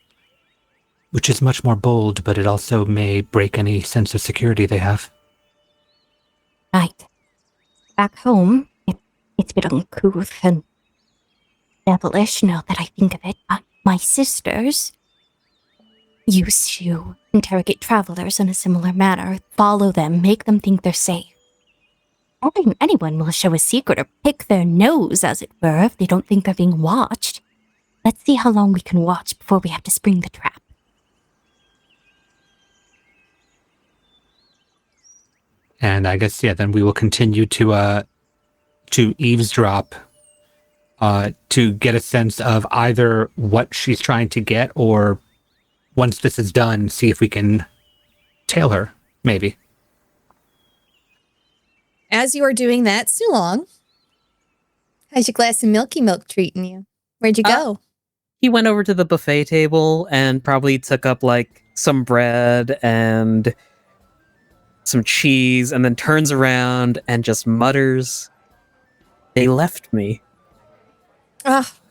Which is much more bold, but it also may break any sense of security they have. Right. Back home, it's a bit uncouth and devilish now that I think of it, but my sisters used to interrogate travelers in a similar manner, follow them, make them think they're safe. I don't think anyone will show a secret or pick their nose, as it were, if they don't think they're being watched. Let's see how long we can watch before we have to spring the trap. And I guess, then we will continue to eavesdrop to get a sense of either what she's trying to get, or once this is done, see if we can tail her, maybe. As you are doing that, Sulong, how's your glass of milky milk treating you? Where'd you go? He went over to the buffet table and probably took up like some bread and some cheese, and then turns around and just mutters, "They left me."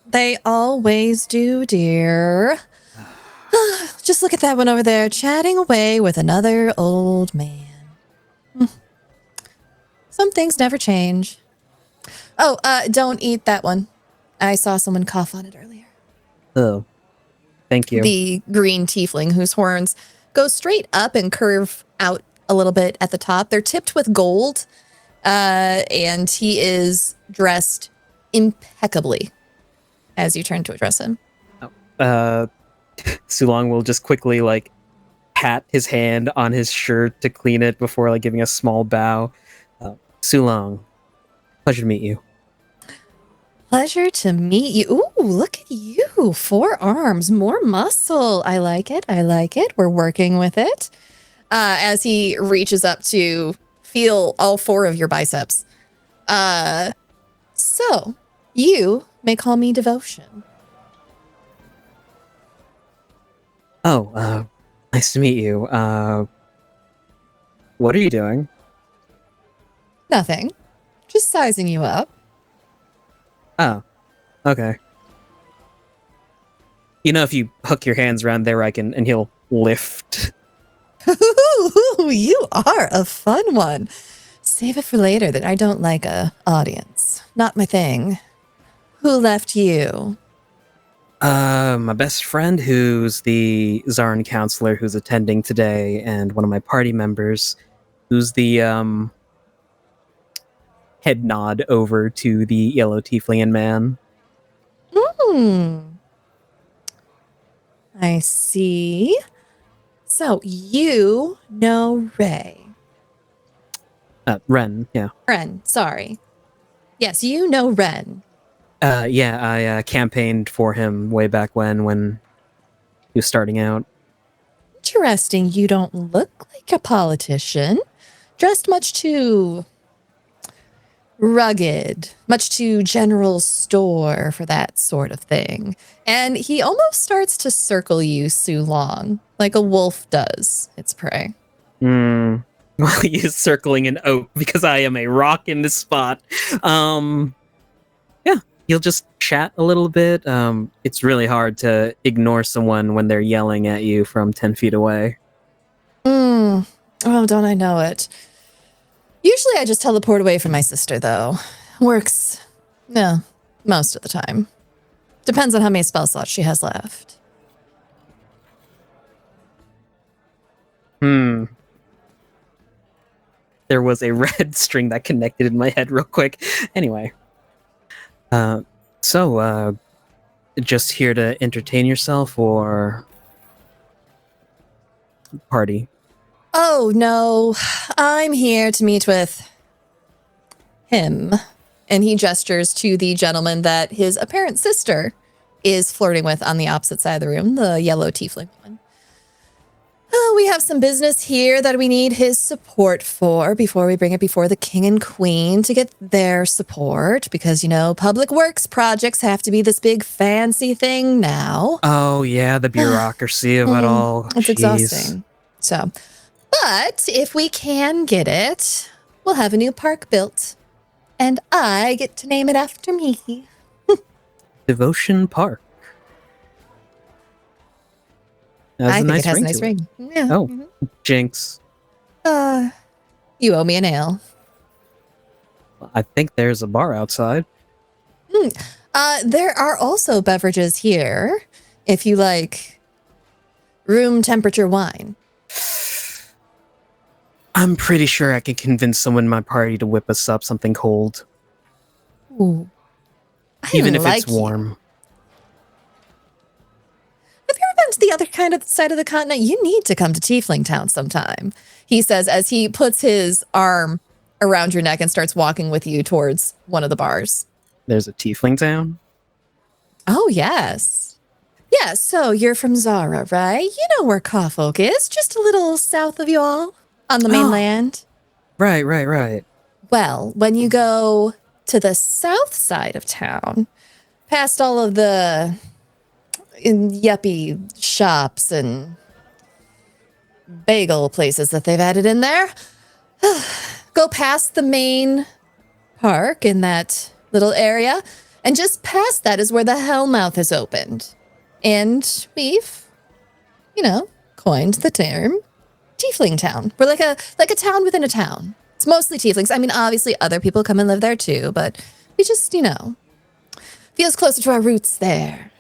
They always do, dear. Just look at that one over there, chatting away with another old man. Some things never change. Oh, don't eat that one. I saw someone cough on it earlier. Oh, thank you. The green tiefling whose horns go straight up and curve out a little bit at the top. They're tipped with gold, and he is dressed impeccably as you turn to address him. Sulong will just quickly like pat his hand on his shirt to clean it before like giving a small bow. Sulong, pleasure to meet you. Pleasure to meet you. Ooh, look at you. 4 arms, more muscle. I like it. We're working with it. As he reaches up to feel all 4 of your biceps. So, you may call me Devotion. Oh, nice to meet you. What are you doing? Nothing. Just sizing you up. Oh, okay. You know, if you hook your hands around there, and he'll lift. You are a fun one. Save it for later. That I don't like a audience. Not my thing. Who left you? My best friend, who's the Zarin counselor who's attending today, and one of my party members, who's the head nod over to the yellow tiefling man. I see. So you know Ray. Ren, yeah. Ren, sorry. Yes, you know Ren. Yeah, I campaigned for him way back when he was starting out. Interesting. You don't look like a politician. Dressed much too rugged, much too general store for that sort of thing. And he almost starts to circle you, Sulong, like a wolf does its prey. Well, he is circling an oak because I am a rock in this spot. Yeah, you'll just chat a little bit. It's really hard to ignore someone when they're yelling at you from 10 feet away. Oh, don't I know it. Usually I just teleport away from my sister, though. Works, most of the time. Depends on how many spell slots she has left. There was a red string that connected in my head real quick. Anyway. So, just here to entertain yourself or party? Oh, no. I'm here to meet with him. And he gestures to the gentleman that his apparent sister is flirting with on the opposite side of the room, the yellow tiefling one. Oh, we have some business here that we need his support for before we bring it before the king and queen to get their support. Because, you know, public works projects have to be this big fancy thing now. Oh, yeah, the bureaucracy of it all. It's Jeez. exhausting. So, but if we can get it, we'll have a new park built. And I get to name it after me. Devotion Park. I think it has a nice ring. Yeah. Oh, jinx. You owe me an ale. I think there's a bar outside. There are also beverages here if you like room temperature wine. I'm pretty sure I can convince someone in my party to whip us up something cold. Ooh. Even if it's warm. Have you ever been to the other kind of side of the continent? You need to come to Tiefling Town sometime, he says as he puts his arm around your neck and starts walking with you towards one of the bars. There's a Tiefling Town? Oh, yes. Yeah, so you're from Zara, right? You know where Kawfolk is, just a little south of you all on the mainland. Right. Well, when you go to the south side of town, past all of the yuppie shops and bagel places that they've added in there, go past the main park in that little area, and just past that is where the Hellmouth is opened. And we've, coined the term Tiefling Town. We're like a town within a town. It's mostly tieflings. I mean, obviously other people come and live there too, but we just, feels closer to our roots there.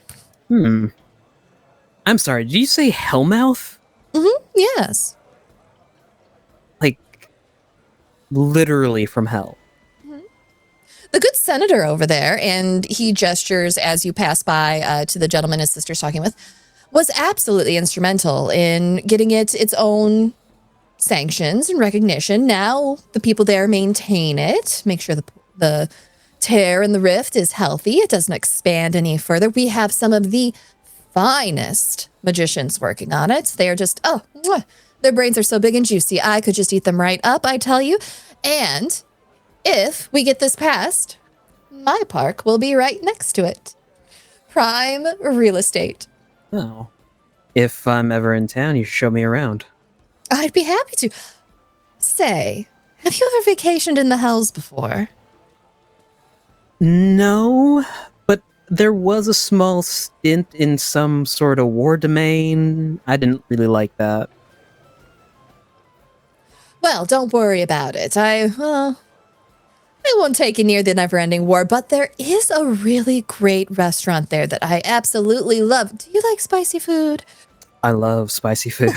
I'm sorry, did you say Hellmouth? Yes. Like, literally from hell. The good senator over there, and he gestures as you pass by to the gentleman his sister's talking with, was absolutely instrumental in getting it its own sanctions and recognition. Now the people there maintain it, make sure the tear in the rift is healthy. It doesn't expand any further. We have some of the finest magicians working on it. They are just, their brains are so big and juicy. I could just eat them right up, I tell you. And if we get this passed, my park will be right next to it. Prime real estate. Oh. If I'm ever in town, you should show me around. I'd be happy to. Say, have you ever vacationed in the Hells before? No, but there was a small stint in some sort of war domain. I didn't really like that. Well, don't worry about it. I won't take you near the never-ending war, but there is a really great restaurant there that I absolutely love. Do you like spicy food? I love spicy food.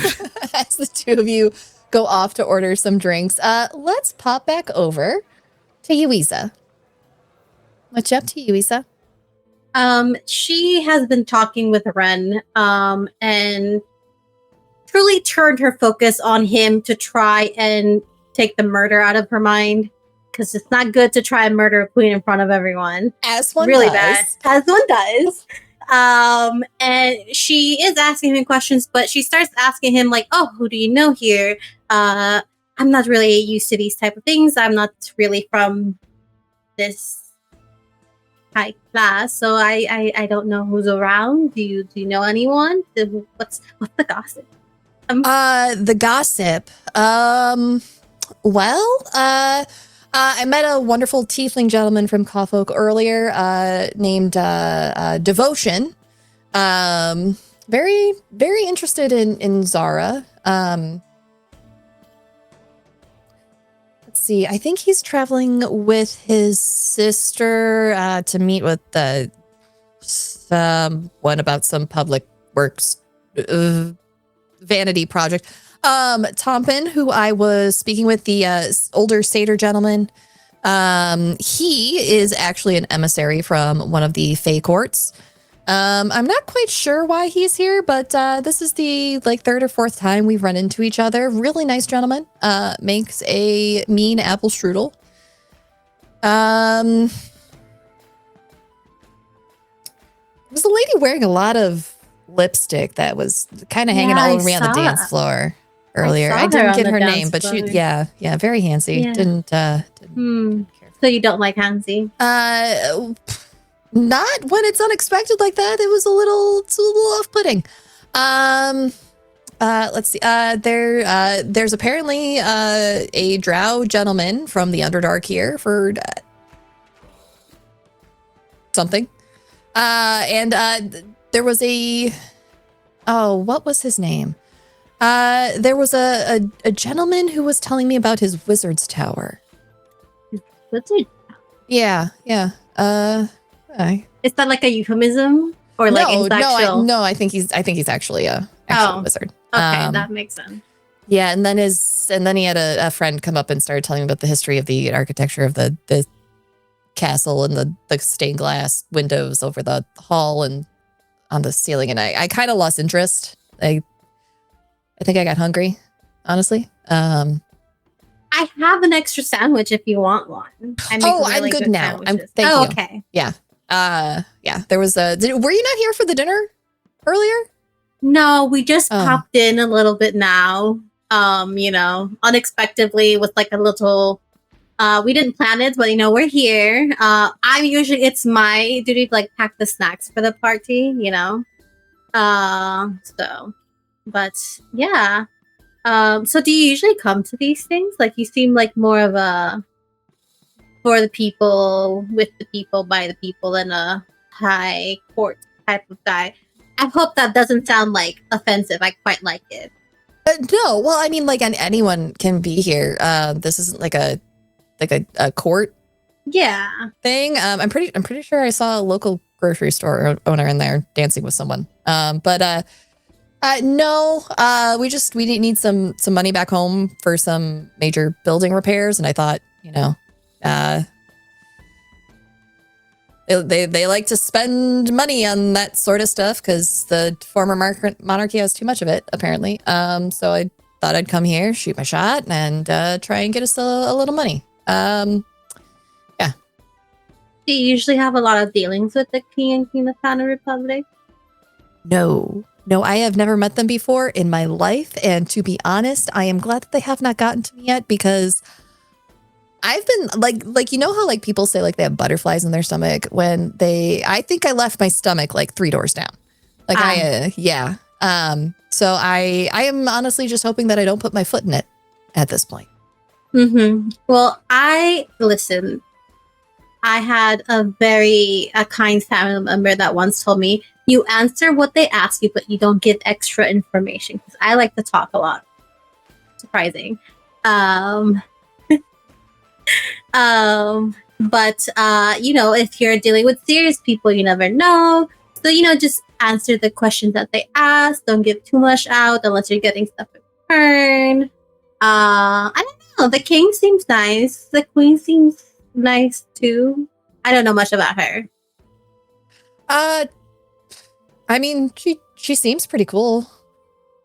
As the two of you go off to order some drinks, let's pop back over to Yuiza. What's up to Yuiza? She has been talking with Ren, and truly turned her focus on him to try and take the murder out of her mind. Because it's not good to try and murder a queen in front of everyone. As one really does. Bad. As one does. And she is asking him questions, but she starts asking him like, "Oh, who do you know here? I'm not really used to these type of things. I'm not really from this high class, so I don't know who's around. Do you know anyone? What's the gossip?" The gossip. I met a wonderful tiefling gentleman from Kawfolk earlier, named Devotion. Very, very interested in Zara. Let's see. I think he's traveling with his sister to meet with one about some public works vanity project. Tompin, who I was speaking with, the older satyr gentleman, he is actually an emissary from one of the Fey courts. I'm not quite sure why he's here, but this is the third or fourth time we've run into each other. Really nice gentleman. Makes a mean apple strudel. There's a lady wearing a lot of lipstick that was kind of hanging all over me on the dance floor earlier. I didn't get her name, but she, yeah, very handsy. Yeah. Didn't care. So you don't like Hansi? Not when it's unexpected like that. It's a little off-putting. Let's see. There's apparently a drow gentleman from the Underdark here for something. And there was what was his name? There was a gentleman who was telling me about his wizard's tower. Wizard? Yeah. Is that like a euphemism or like actual? No, I think he's actually a wizard. Okay, that makes sense. Yeah, and then he had a friend come up and started telling me about the history of the architecture of the castle and the stained glass windows over the hall and on the ceiling. And I kind of lost interest. I think I got hungry, honestly. I have an extra sandwich if you want one. I'm good now. Thank you. Okay. Yeah. There was were you not here for the dinner earlier? No, we just popped in a little bit now. Unexpectedly with like a little we didn't plan it, but we're here. It's my duty to like pack the snacks for the party, but yeah. So do you usually come to these things? Like you seem like more of a for the people, with the people, by the people than a high court type of guy. I hope that doesn't sound like offensive. I quite like it. No, well, I mean, like anyone can be here. This isn't like a court thing. I'm pretty sure I saw a local grocery store owner in there dancing with someone. No, we need some money back home for some major building repairs, and I thought, they like to spend money on that sort of stuff because the former monarchy has too much of it, apparently. So I thought I'd come here, shoot my shot, and try and get us a little money. Yeah. Do you usually have a lot of dealings with the king and queen of Panu Republic? No, I have never met them before in my life. And to be honest, I am glad that they have not gotten to me yet, because I've been like, how like people say like they have butterflies in their stomach when I think I left my stomach like 3 doors down. Like so I am honestly just hoping that I don't put my foot in it at this point. Mm-hmm. Well, I had a kind family member that once told me, you answer what they ask you, but you don't give extra information, because I like to talk a lot. Surprising. But if you're dealing with serious people, you never know. So, just answer the questions that they ask. Don't give too much out unless you're getting stuff in return. I don't know. The king seems nice. The queen seems nice too. I don't know much about her. I mean, she seems pretty cool.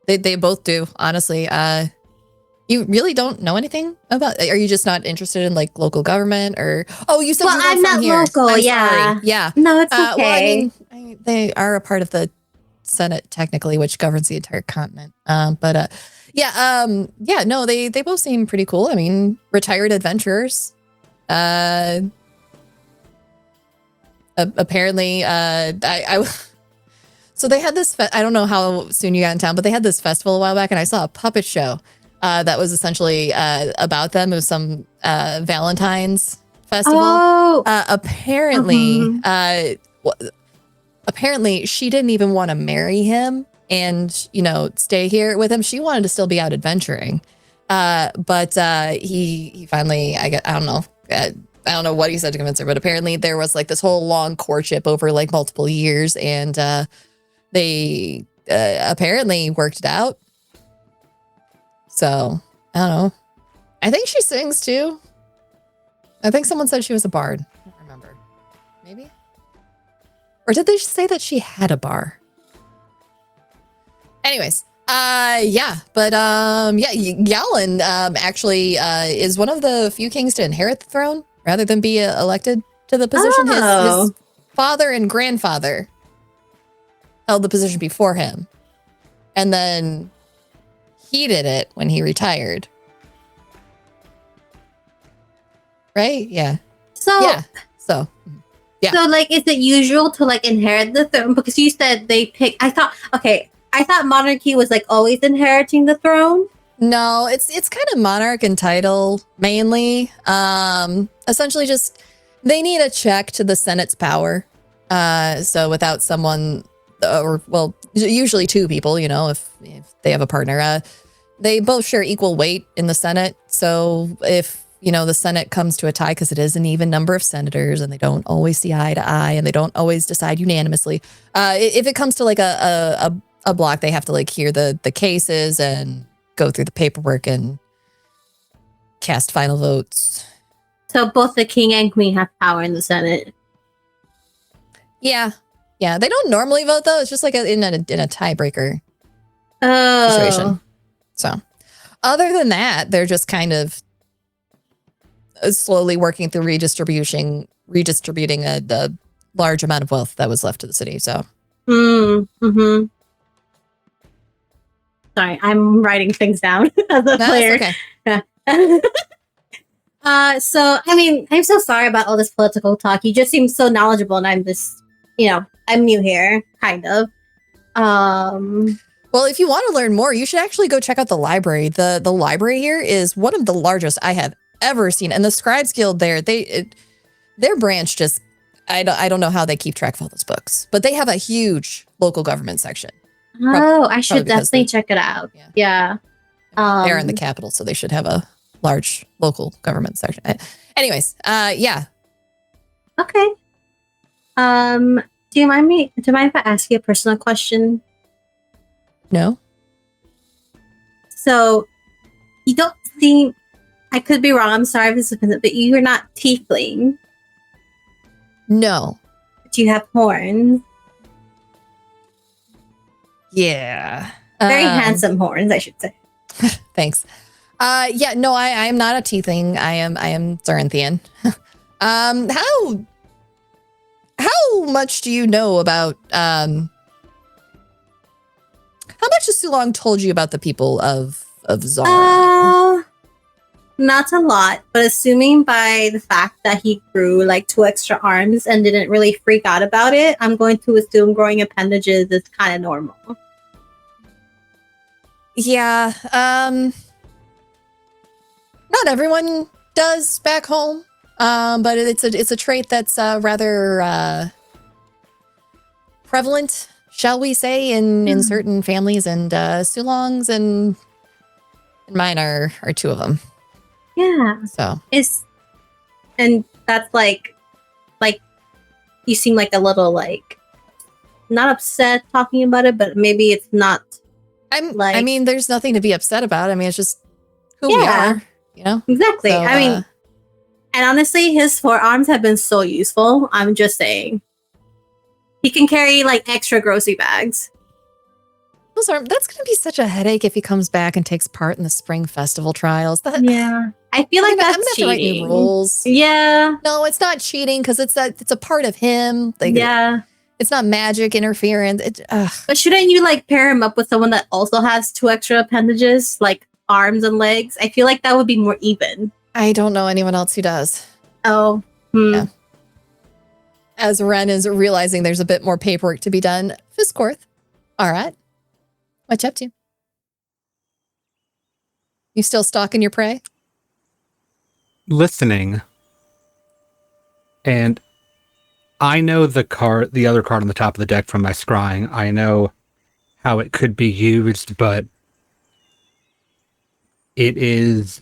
They both do, honestly. You really don't know anything about? Are you just not interested in like local government, or? Oh, you said I'm not here. local. I'm yeah, sorry. Yeah. No, it's okay. Well, I mean, they are a part of the Senate technically, which governs the entire continent. No, they both seem pretty cool. I mean, retired adventurers. Apparently, so they had this. I don't know how soon you got in town, but they had this festival a while back, and I saw a puppet show. That was essentially about them. It was some Valentine's festival. Oh. Apparently she didn't even want to marry him and, stay here with him. She wanted to still be out adventuring. But he finally, I don't know. I don't know what he said to convince her, but apparently there was like this whole long courtship over like multiple years, and they apparently worked it out. So, I don't know. I think she sings too. I think someone said she was a bard. I don't remember. Maybe? Or did they say that she had a bar? Anyways, Yalin actually is one of the few kings to inherit the throne rather than be elected to the position. His father and grandfather held the position before him. And then he did it when he retired. Right? Yeah. So, So, yeah. So, like, is it usual to, like, inherit the throne? Because you said they pick... I thought monarchy was, like, always inheriting the throne. No, it's kind of monarch and title, mainly. Essentially just, they need a check to the Senate's power. So without someone, usually two people, if they have a partner, they both share equal weight in the Senate. So if, the Senate comes to a tie, because it is an even number of senators and they don't always see eye to eye and they don't always decide unanimously. If it comes to like a block, they have to like hear the cases and go through the paperwork and cast final votes. So both the king and queen have power in the Senate. Yeah. They don't normally vote though. It's just like in a tiebreaker situation. So other than that, they're just kind of slowly working through redistributing a large amount of wealth that was left to the city. So. Mm-hmm. Sorry, I'm writing things down as a player. Okay. So, I mean, I'm so sorry about all this political talk. You just seem so knowledgeable, and I'm just, I'm new here, kind of. Well, if you want to learn more, you should actually go check out the library. The library here is one of the largest I have ever seen, and the Scribes Guild there, their branch just, I don't know how they keep track of all those books, but they have a huge local government section. I should definitely check it out. Yeah. They're in the capital, so they should have a large local government section. Anyways, yeah. Okay. Do you mind if I ask you a personal question? No. So, you don't seem... I could be wrong. I'm sorry if this is offensive, but you're not tiefling. No. But you have horns. Yeah. Very handsome horns, I should say. Thanks. Yeah, no, I am not a tiefling. I am Zoranthian. How much do you know about how much has Sulong told you about the people of Zara? Not a lot, but assuming by the fact that he grew like 2 extra arms and didn't really freak out about it, I'm going to assume growing appendages is kind of normal. Yeah, not everyone does back home, but it's a trait that's rather prevalent, shall we say, in certain families, and Sulong's and mine are 2 of them. Yeah. So and that's like you seem like a little like not upset talking about it, but maybe it's not. I mean, there's nothing to be upset about. I mean, it's just who we are, Exactly. So, I mean, and honestly, his forearms have been so useful. I'm just saying, he can carry like extra grocery bags. That's going to be such a headache if he comes back and takes part in the spring festival trials. Yeah, I feel like that's cheating. I'm gonna have to write new rules. Yeah. No, it's not cheating because it's a part of him. Like, yeah. It's not magic interference. But shouldn't you like pair him up with someone that also has 2 extra appendages, like arms and legs? I feel like that would be more even. I don't know anyone else who does. Oh. Yeah. As Ren is realizing there's a bit more paperwork to be done, Fisscourth, Arat, what you up to? You still stalking your prey? Listening. And I know the other card on the top of the deck from my scrying. I know how it could be used, but it is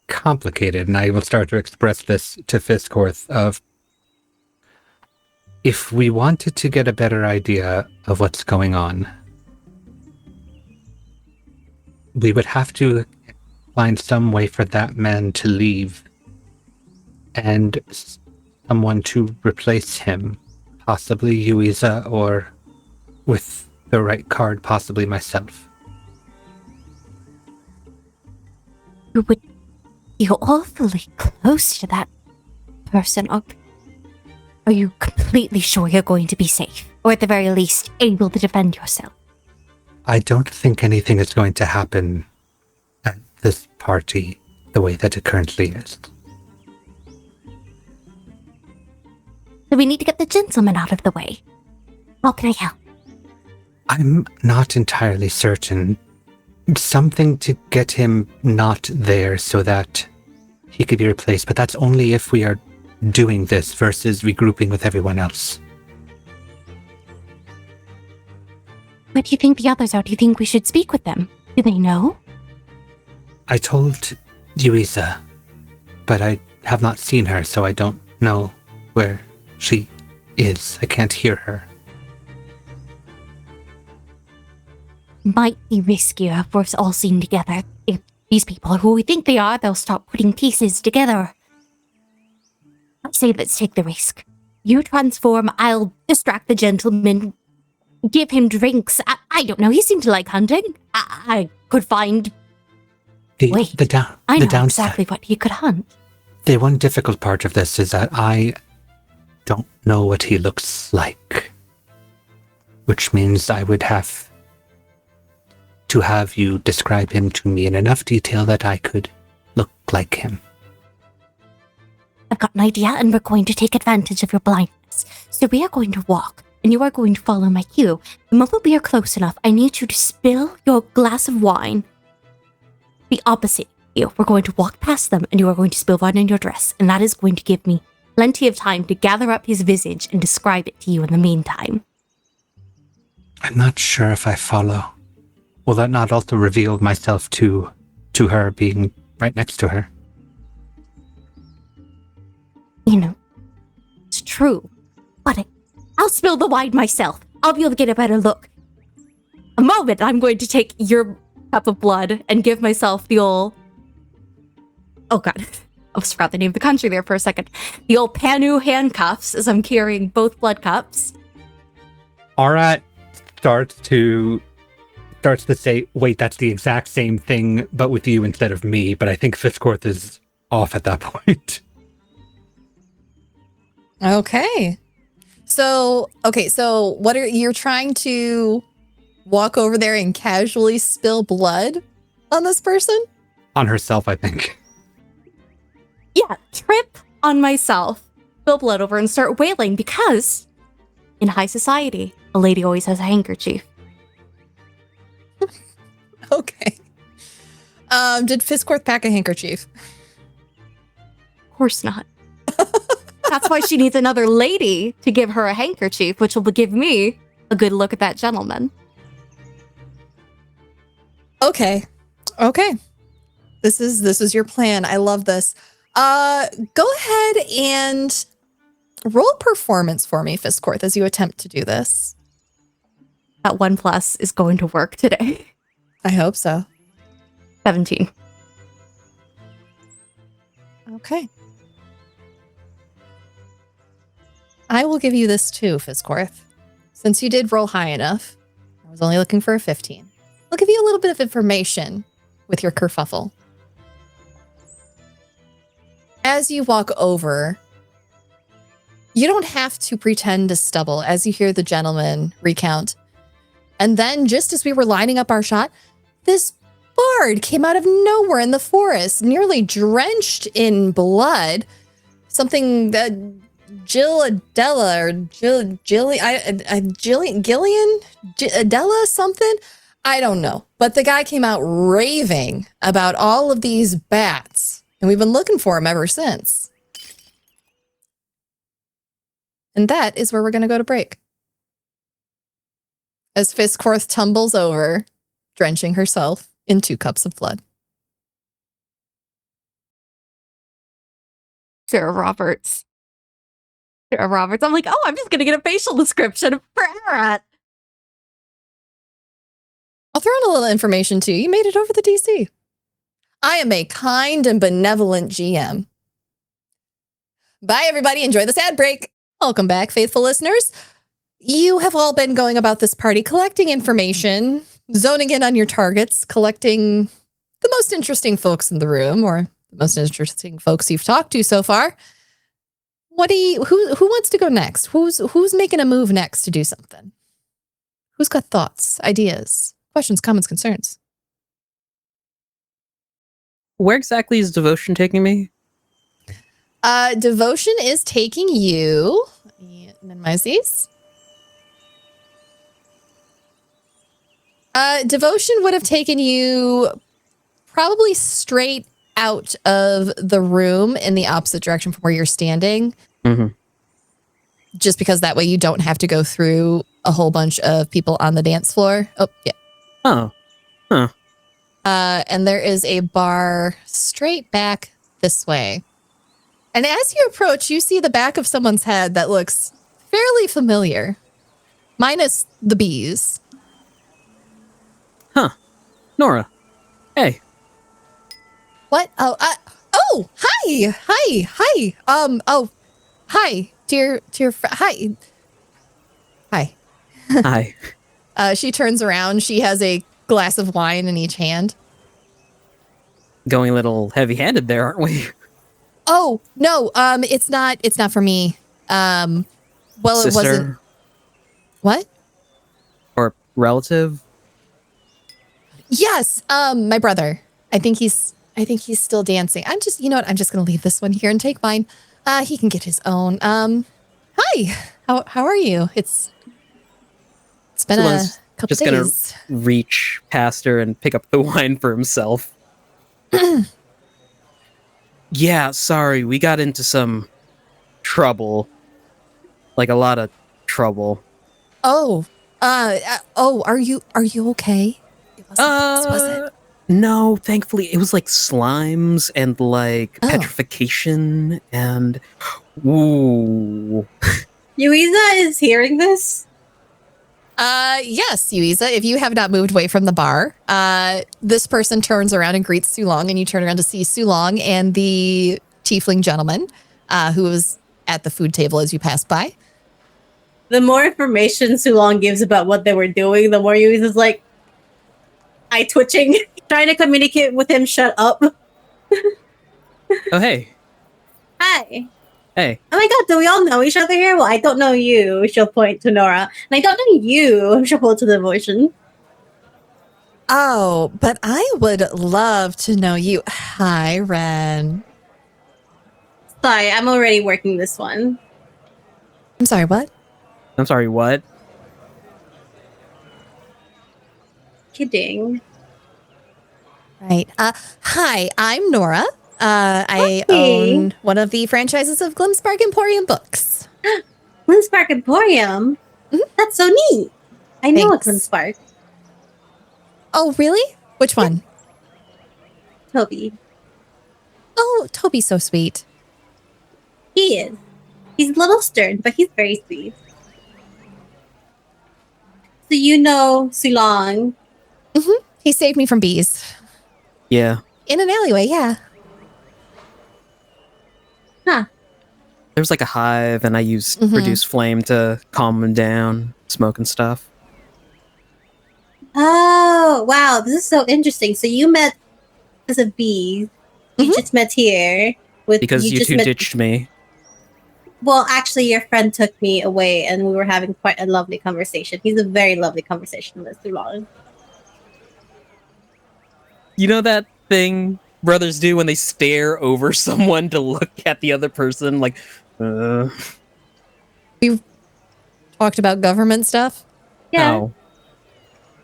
complicated, and I will start to express this to Fisscourth of if we wanted to get a better idea of what's going on, we would have to find some way for that man to leave and someone to replace him, possibly Yuiza, or with the right card, possibly myself. You would be awfully close to that person. Are you completely sure you're going to be safe? Or at the very least, able to defend yourself. I don't think anything is going to happen at this party the way that it currently is. So we need to get the gentleman out of the way. How can I help? I'm not entirely certain. Something to get him not there so that he could be replaced, but that's only if we are doing this versus regrouping with everyone else. What do you think the others are? Do you think we should speak with them? Do they know? I told Yuiza, but I have not seen her, so I don't know where she is. I can't hear her. Might be riskier for us all seen together. If these people are who we think they are, they'll start putting pieces together. I say let's take the risk. You transform, I'll distract the gentleman, give him drinks. I don't know, he seemed to like hunting. I could find... I know downside. Exactly what he could hunt. The one difficult part of this is that I don't know what he looks like. Which means I would have to have you describe him to me in enough detail that I could look like him. I've got an idea, and we're going to take advantage of your blindness. So we are going to walk, and you are going to follow my cue. The moment we are close enough, I need you to spill your glass of wine the opposite you. We're going to walk past them, and you are going to spill wine in your dress, and that is going to give me plenty of time to gather up his visage and describe it to you in the meantime. I'm not sure if I follow. Will that not also reveal myself to her being right next to her? You know, it's true. But I'll spill the wine myself. I'll be able to get a better look. A moment, I'm going to take your cup of blood and give myself the old... Oh god, I almost forgot the name of the country there for a second. The old Panu handcuffs as I'm carrying both blood cups. Arat starts to say, wait, that's the exact same thing, but with you instead of me. But I think Fisscourth is off at that point. Okay. So what you're trying to walk over there and casually spill blood on this person? On herself, I think. Yeah, trip on myself, spill blood over and start wailing because in high society, a lady always has a handkerchief. Okay. Did Fisscourth pack a handkerchief? Of course not. That's why she needs another lady to give her a handkerchief, which will give me a good look at that gentleman. Okay. This is your plan. I love this. Go ahead and roll performance for me, Fisscourth, as you attempt to do this. That 1+ is going to work today. I hope so. 17. Okay. I will give you this too, Fisscourth. Since you did roll high enough, I was only looking for a 15. I'll give you a little bit of information with your kerfuffle. As you walk over, you don't have to pretend to stumble as you hear the gentleman recount. And then, just as we were lining up our shot, this bard came out of nowhere in the forest, nearly drenched in blood. Something that Gillian, Adela, something? I don't know. But the guy came out raving about all of these bats, and we've been looking for him ever since. And that is where we're going to go to break. As Fisscourth tumbles over, drenching herself in 2 cups of blood. Sarah Roberts. I'm like, oh, I'm just going to get a facial description for Arat. I'll throw in a little information too. You made it over the DC. I am a kind and benevolent GM. Bye, everybody. Enjoy this ad break. Welcome back, faithful listeners. You have all been going about this party, collecting information, zoning in on your targets, collecting the most interesting folks in the room, or the most interesting folks you've talked to so far. Who wants to go next? Who's making a move next to do something? Who's got thoughts, ideas, questions, comments, concerns? Where exactly is devotion taking me? Devotion is taking you. Let me minimize these. Devotion would have taken you probably straight out of the room in the opposite direction from where you're standing. Mm-hmm. Just because that way you don't have to go through a whole bunch of people on the dance floor. Oh, yeah. Oh. Huh. And there is a bar straight back this way. And as you approach, you see the back of someone's head that looks fairly familiar. Minus the bees. Huh. Nora. Hey. What? Oh, hi. Hi, dear, hi. Hi. Hi. She turns around. She has a glass of wine in each hand. Going a little heavy-handed there, aren't we? Oh, no, it's not for me. Well, Sister? It wasn't. What? Or relative? Yes, my brother. I think he's still dancing. I'm just gonna leave this one here and take mine. He can get his own. Hi. How are you? It's been a couple just days. Gonna reach past her and pick up the wine for himself. Yeah, sorry, we got into some trouble. Like a lot of trouble. Oh, are you okay? It wasn't, was it? No, thankfully it was like slimes and like petrification and ooh. Yuiza is hearing this. Yes, Yuiza, if you have not moved away from the bar, this person turns around and greets Sulong, and you turn around to see Sulong and the tiefling gentleman, who was at the food table as you passed by. The more information Sulong gives about what they were doing, the more Yuiza's like, eye twitching, trying to communicate with him, shut up. Oh, hey. Hi. Hey. Oh my god, do we all know each other here? Well, I don't know you, she'll point to Nora. And I don't know you, she'll point to Devotion. Oh, but I would love to know you. Hi, Ren. Sorry, I'm already working this one. I'm sorry, what? I'm sorry, what? Kidding. Right. Hi, I'm Nora. I Hi. own one of the franchises of Glimspark Emporium books. Glimspark Emporium? Mm-hmm. That's so neat. I know a Thanks. Glimspark. Oh, really? Which one? Toby. Oh, Toby's so sweet. He is. He's a little stern, but he's very sweet. So you know Sulong. Mm-hmm. He saved me from bees. Yeah. In an alleyway, yeah. Huh. There's like a hive, and I used reduce flame to calm them down, smoke and stuff. Oh, wow. This is so interesting. So you met as a bee. You just met here. Because you two ditched me. Well, actually, your friend took me away, and we were having quite a lovely conversation. He's a very lovely conversationalist, Sulong. You know that thing brothers do when they stare over someone to look at the other person? Like, We talked about government stuff. Yeah. No.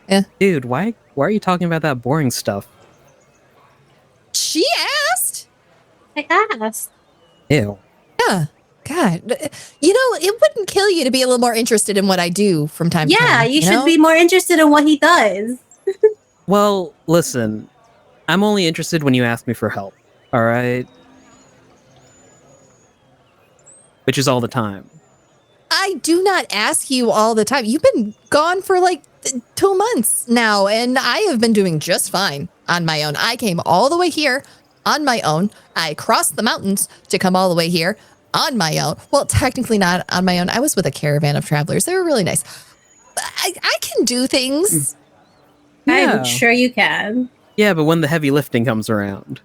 Yeah. Dude, why are you talking about that boring stuff? She asked. I asked. Ew. Yeah. God. It wouldn't kill you to be a little more interested in what I do from time to time. Yeah, you should be more interested in what he does. Well, listen. I'm only interested when you ask me for help. All right? Which is all the time. I do not ask you all the time. You've been gone for like 2 months now, and I have been doing just fine on my own. I came all the way here on my own. I crossed the mountains to come all the way here on my own. Well, technically not on my own. I was with a caravan of travelers. They were really nice. I can do things. I'm sure you can. Yeah, but when the heavy lifting comes around.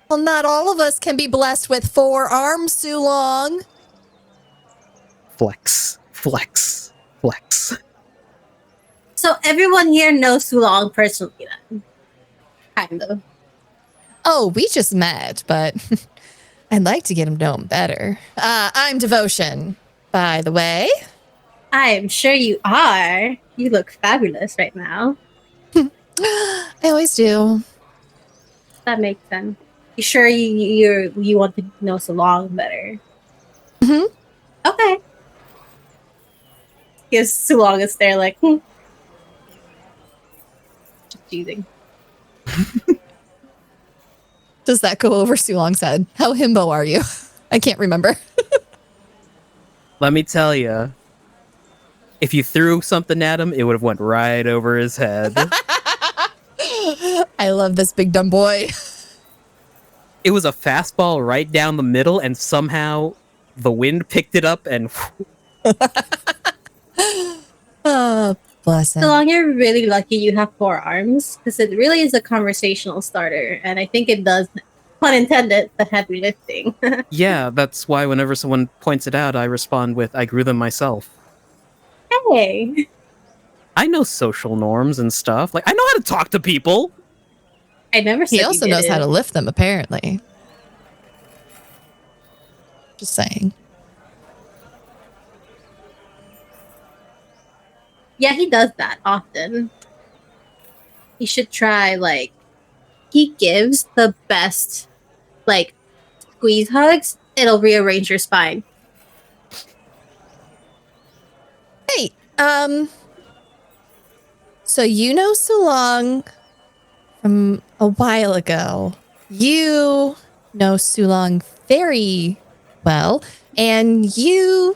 Well, not all of us can be blessed with 4 arms, Sulong. Flex, flex, flex. So everyone here knows Sulong personally then. Kind of. Oh, we just met, but I'd like to get him know him better. I'm Devotion, by the way. I am sure you are. You look fabulous right now. I always do. That makes sense. You sure you want to know Sulong better? Mm-hmm. Okay. Gives Sulong a stare like, Just teasing. Does that go over Sulong's head? How himbo are you? I can't remember. Let me tell you, if you threw something at him, it would have went right over his head. I love this big dumb boy. It was a fastball right down the middle, and somehow the wind picked it up and... Oh, bless him. Sulong, you're really lucky you have 4 arms, because it really is a conversational starter, and I think it does, pun intended, the heavy lifting. Yeah, that's why whenever someone points it out, I respond with, I grew them myself. Hey! I know social norms and stuff. Like, I know how to talk to people. I never said He also you knows how to didn't. lift them, apparently. Just saying. Yeah, he does that often. He should try, like, he gives the best, like, squeeze hugs. It'll rearrange your spine. Hey, so you know Sulong from a while ago. You know Sulong very well, and you...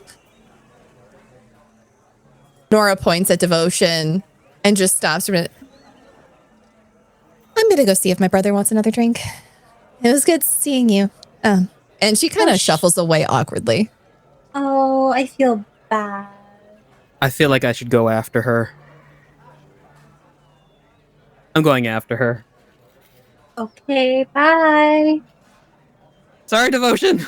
Nora points at Devotion and just stops for a minute. I'm gonna go see if my brother wants another drink. It was good seeing you. And she kind of shuffles away awkwardly. Oh, I feel bad. I feel like I should go after her. I'm going after her. Okay, bye. Sorry, Devotion.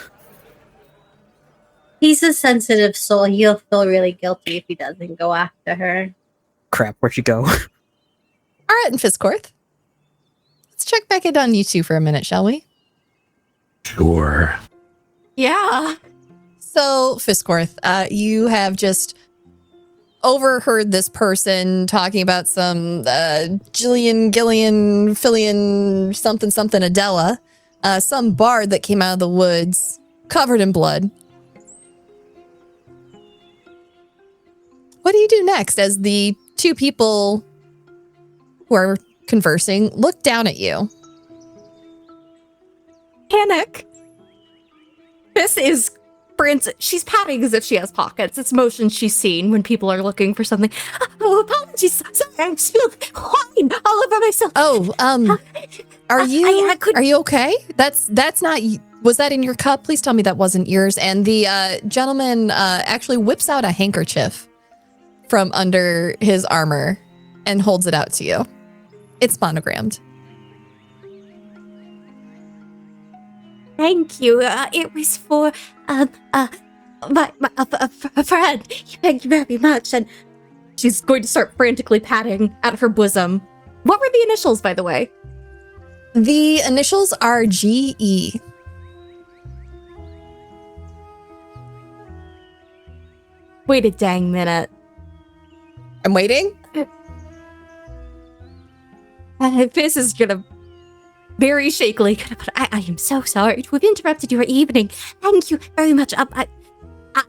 He's a sensitive soul. He'll feel really guilty if he doesn't go after her. Crap, where'd she go? Arat and Fisscourth. Let's check back in on you two for a minute, shall we? Sure. Yeah. So, Fisscourth, you have just overheard this person talking about some Gillian, Fillion, something, Adela, some bard that came out of the woods covered in blood. What do you do next as the 2 people who are conversing look down at you? Panic. This is she's patting as if she has pockets. It's motion she's seen when people are looking for something. Oh, apologies. Sorry, I spilled wine all over myself. Oh, are you okay? That's not. Was that in your cup? Please tell me that wasn't yours. And the gentleman actually whips out a handkerchief from under his armor and holds it out to you. It's monogrammed. Thank you. It was for my friend. Thank you very much. And she's going to start frantically patting at her bosom. What were the initials, by the way? The initials are GE. Wait a dang minute. I'm waiting. This is gonna very shakily. But I am so sorry to have interrupted your evening. Thank you very much. I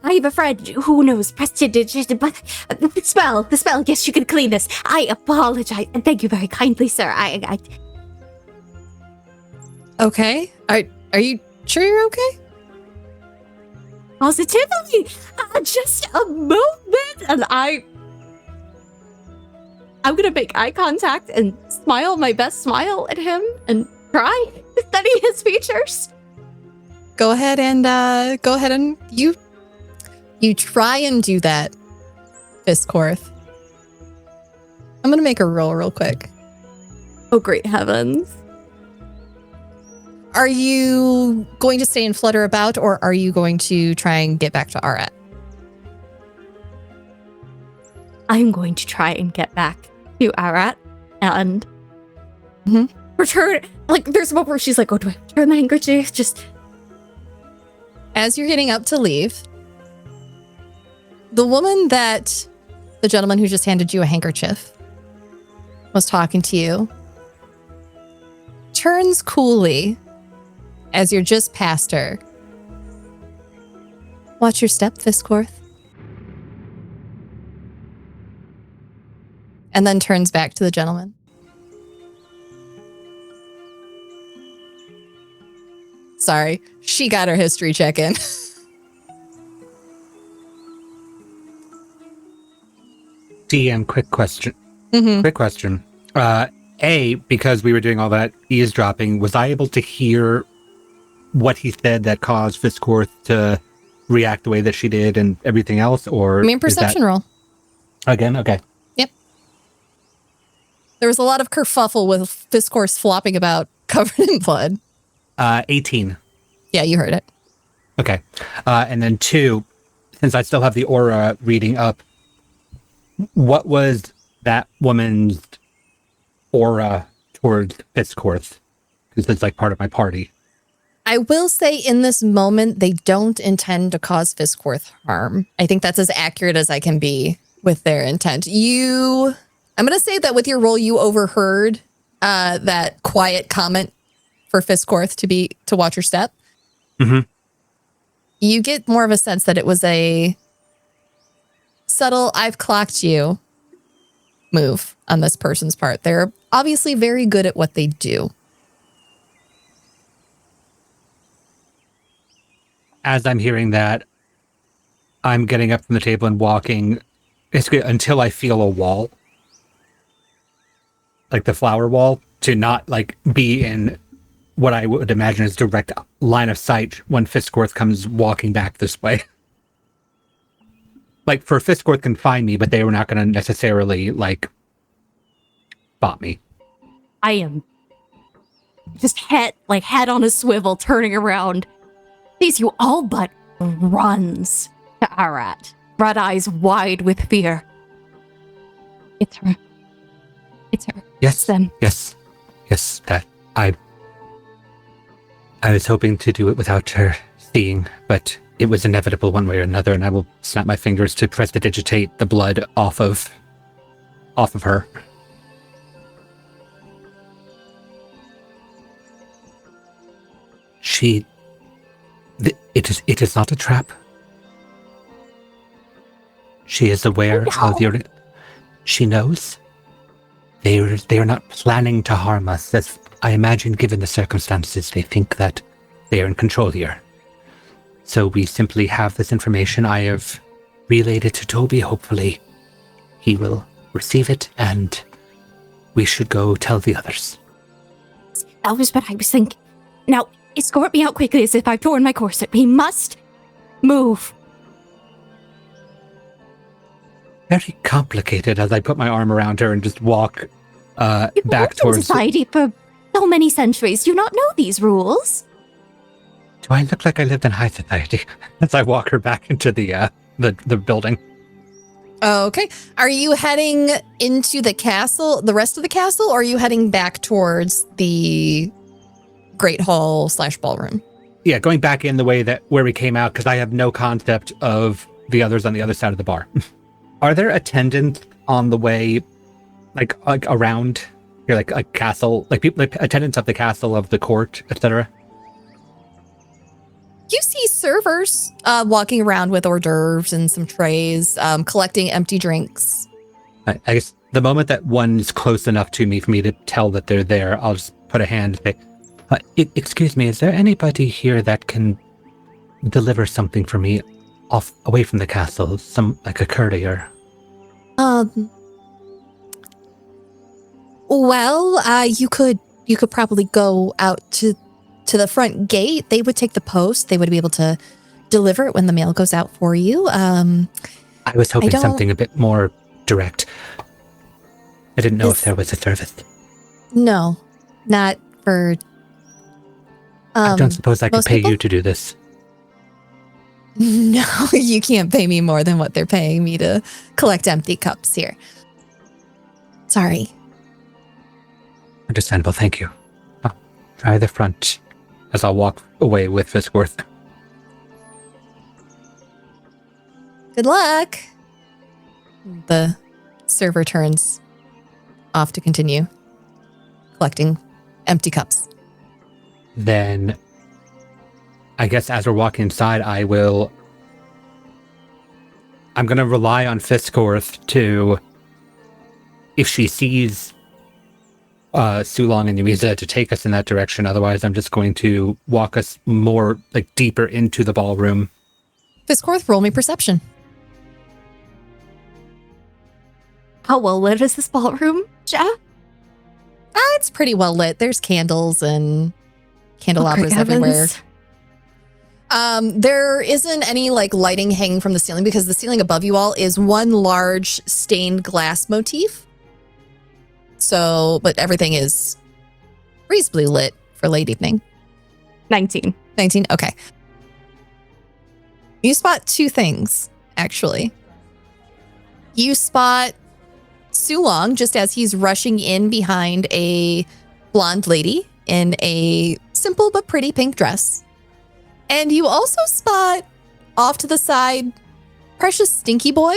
have a friend who knows prestidigitation, but the spell. Yes, you can clean this. I apologize, and thank you very kindly, sir. I Okay. Are you sure you're okay? Positively, just a moment, and I'm gonna make eye contact and smile my best smile at him and try to study his features. Go ahead and you try and do that, Fisscourth. I'm gonna make a roll real quick. Oh, great heavens. Are you going to stay and flutter about, or are you going to try and get back to Arat? I'm going to try and get back to Arat and return. Like, there's a moment where she's like, oh, do I return the handkerchief? Just. As you're getting up to leave, the woman that the gentleman who just handed you a handkerchief was talking to you turns coolly as you're just past her. Watch your step, Fisscourth. And then turns back to the gentleman. Sorry, she got her history check in. DM, quick question. Quick question. Because we were doing all that eavesdropping, was I able to hear what he said that caused Fisscourth to react the way that she did and everything else? Or I mean, perception roll. Again? Okay. Yep. There was a lot of kerfuffle with Fisscourth flopping about covered in blood. 18. Yeah, you heard it. Okay. And then 2, since I still have the aura reading up, what was that woman's aura towards Fisscourth? Because it's like part of my party. I will say in this moment, they don't intend to cause Fisscourth harm. I think that's as accurate as I can be with their intent. I'm going to say that with your roll, you overheard that quiet comment for Fisscourth to watch your step. Mm-hmm. You get more of a sense that it was a subtle, I've clocked you move on this person's part. They're obviously very good at what they do. As I'm hearing that, I'm getting up from the table and walking basically until I feel a wall. Like the flower wall, to not like be in what I would imagine is direct line of sight when Fisscourth comes walking back this way. Like, for Fisscourth can find me, but they were not going to necessarily, like, spot me. I am just head on a swivel, turning around. Sees you all but runs to Arat, red eyes wide with fear. It's her. It's her. Yes. It's them. Yes. Yes, that I was hoping to do it without her seeing, but it was inevitable one way or another, and I will snap my fingers to prestidigitate the blood off of her. It is not a trap. She is aware of your. She knows. They are not planning to harm us. As I imagine, given the circumstances, they think that they are in control here. So we simply have this information. I have relayed it to Toby. Hopefully, he will receive it, and we should go tell the others. That was what I was thinking. Now, escort me out quickly as if I've torn my corset. We must move. Very complicated as I put my arm around her and just walk You've back worked in towards... society for so many centuries. Do you not know these rules? Do I look like I lived in high society? As I walk her back into the building. Okay. Are you heading into the castle, the rest of the castle, or are you heading back towards the Great Hall / ballroom? Yeah, going back in the way where we came out, because I have no concept of the others on the other side of the bar. Are there attendants on the way, like around here, like a castle, like people, like attendants of the castle, of the court, etc.? You see servers walking around with hors d'oeuvres and some trays, collecting empty drinks. I guess the moment that one's close enough to me for me to tell that they're there, I'll just put a hand and say, excuse me, is there anybody here that can deliver something for me away from the castle? Like a courier? Well, you could probably go out to the front gate. They would take the post. They would be able to deliver it when the mail goes out for you. I was hoping something a bit more direct. I didn't know if there was a service. No, not for I don't suppose I could most pay people? you to do this. No, you can't pay me more than what they're paying me to collect empty cups here. Sorry. Understandable, thank you. I'll try the front as I'll walk away with Fisscourth. Good luck. The server turns off to continue collecting empty cups. Then, I guess as we're walking inside, I'm going to rely on Fisscourth to, if she sees Sulong and Yuiza, to take us in that direction. Otherwise, I'm just going to walk us more, deeper into the ballroom. Fisscourth, roll me perception. How well lit is this ballroom, Ja? It's pretty well lit. There's candles and candelabras great everywhere. heavens. There isn't any lighting hanging from the ceiling because the ceiling above you all is one large stained glass motif. So, but everything is reasonably lit for late evening. 19. 19? Okay. You spot two things, actually. You spot Sulong just as he's rushing in behind a blonde lady in a simple but pretty pink dress. And you also spot off to the side, Precious Stinky Boy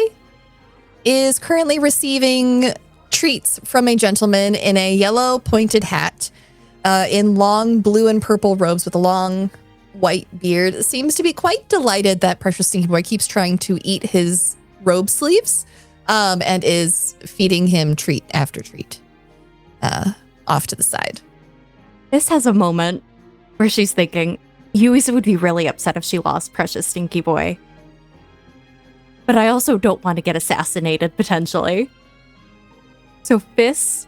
is currently receiving treats from a gentleman in a yellow pointed hat, in long blue and purple robes with a long white beard. Seems to be quite delighted that Precious Stinky Boy keeps trying to eat his robe sleeves, and is feeding him treat after treat, off to the side. This has a moment where she's thinking, Yuiza would be really upset if she lost Precious Stinky Boy. But I also don't want to get assassinated, potentially. So Fiss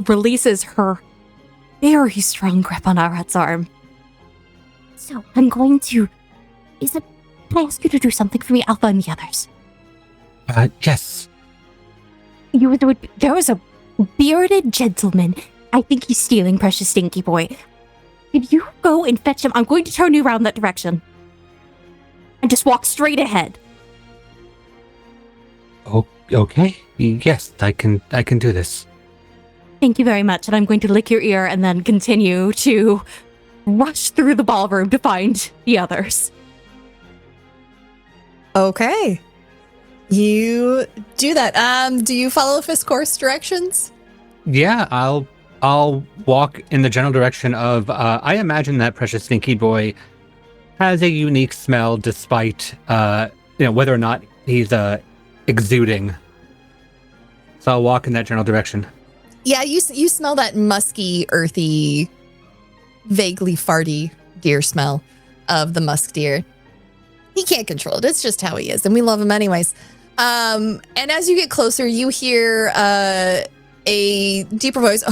releases her very strong grip on Arat's arm. So I'm going to... can I ask you to do something for me, Alpha and the others? Yes. There was a bearded gentleman. I think he's stealing Precious Stinky Boy. Could you go and fetch him? I'm going to turn you around that direction. And just walk straight ahead. Oh, okay. Yes, I can do this. Thank you very much. And I'm going to lick your ear and then continue to rush through the ballroom to find the others. Okay. You do that. Do you follow Fisscourth's directions? Yeah, I'll walk in the general direction of, I imagine that Precious Stinky Boy has a unique smell despite, whether or not he's exuding. So I'll walk in that general direction. Yeah, you smell that musky, earthy, vaguely farty deer smell of the musk deer. He can't control it. It's just how he is, and we love him anyways. And as you get closer, you hear a deeper voice.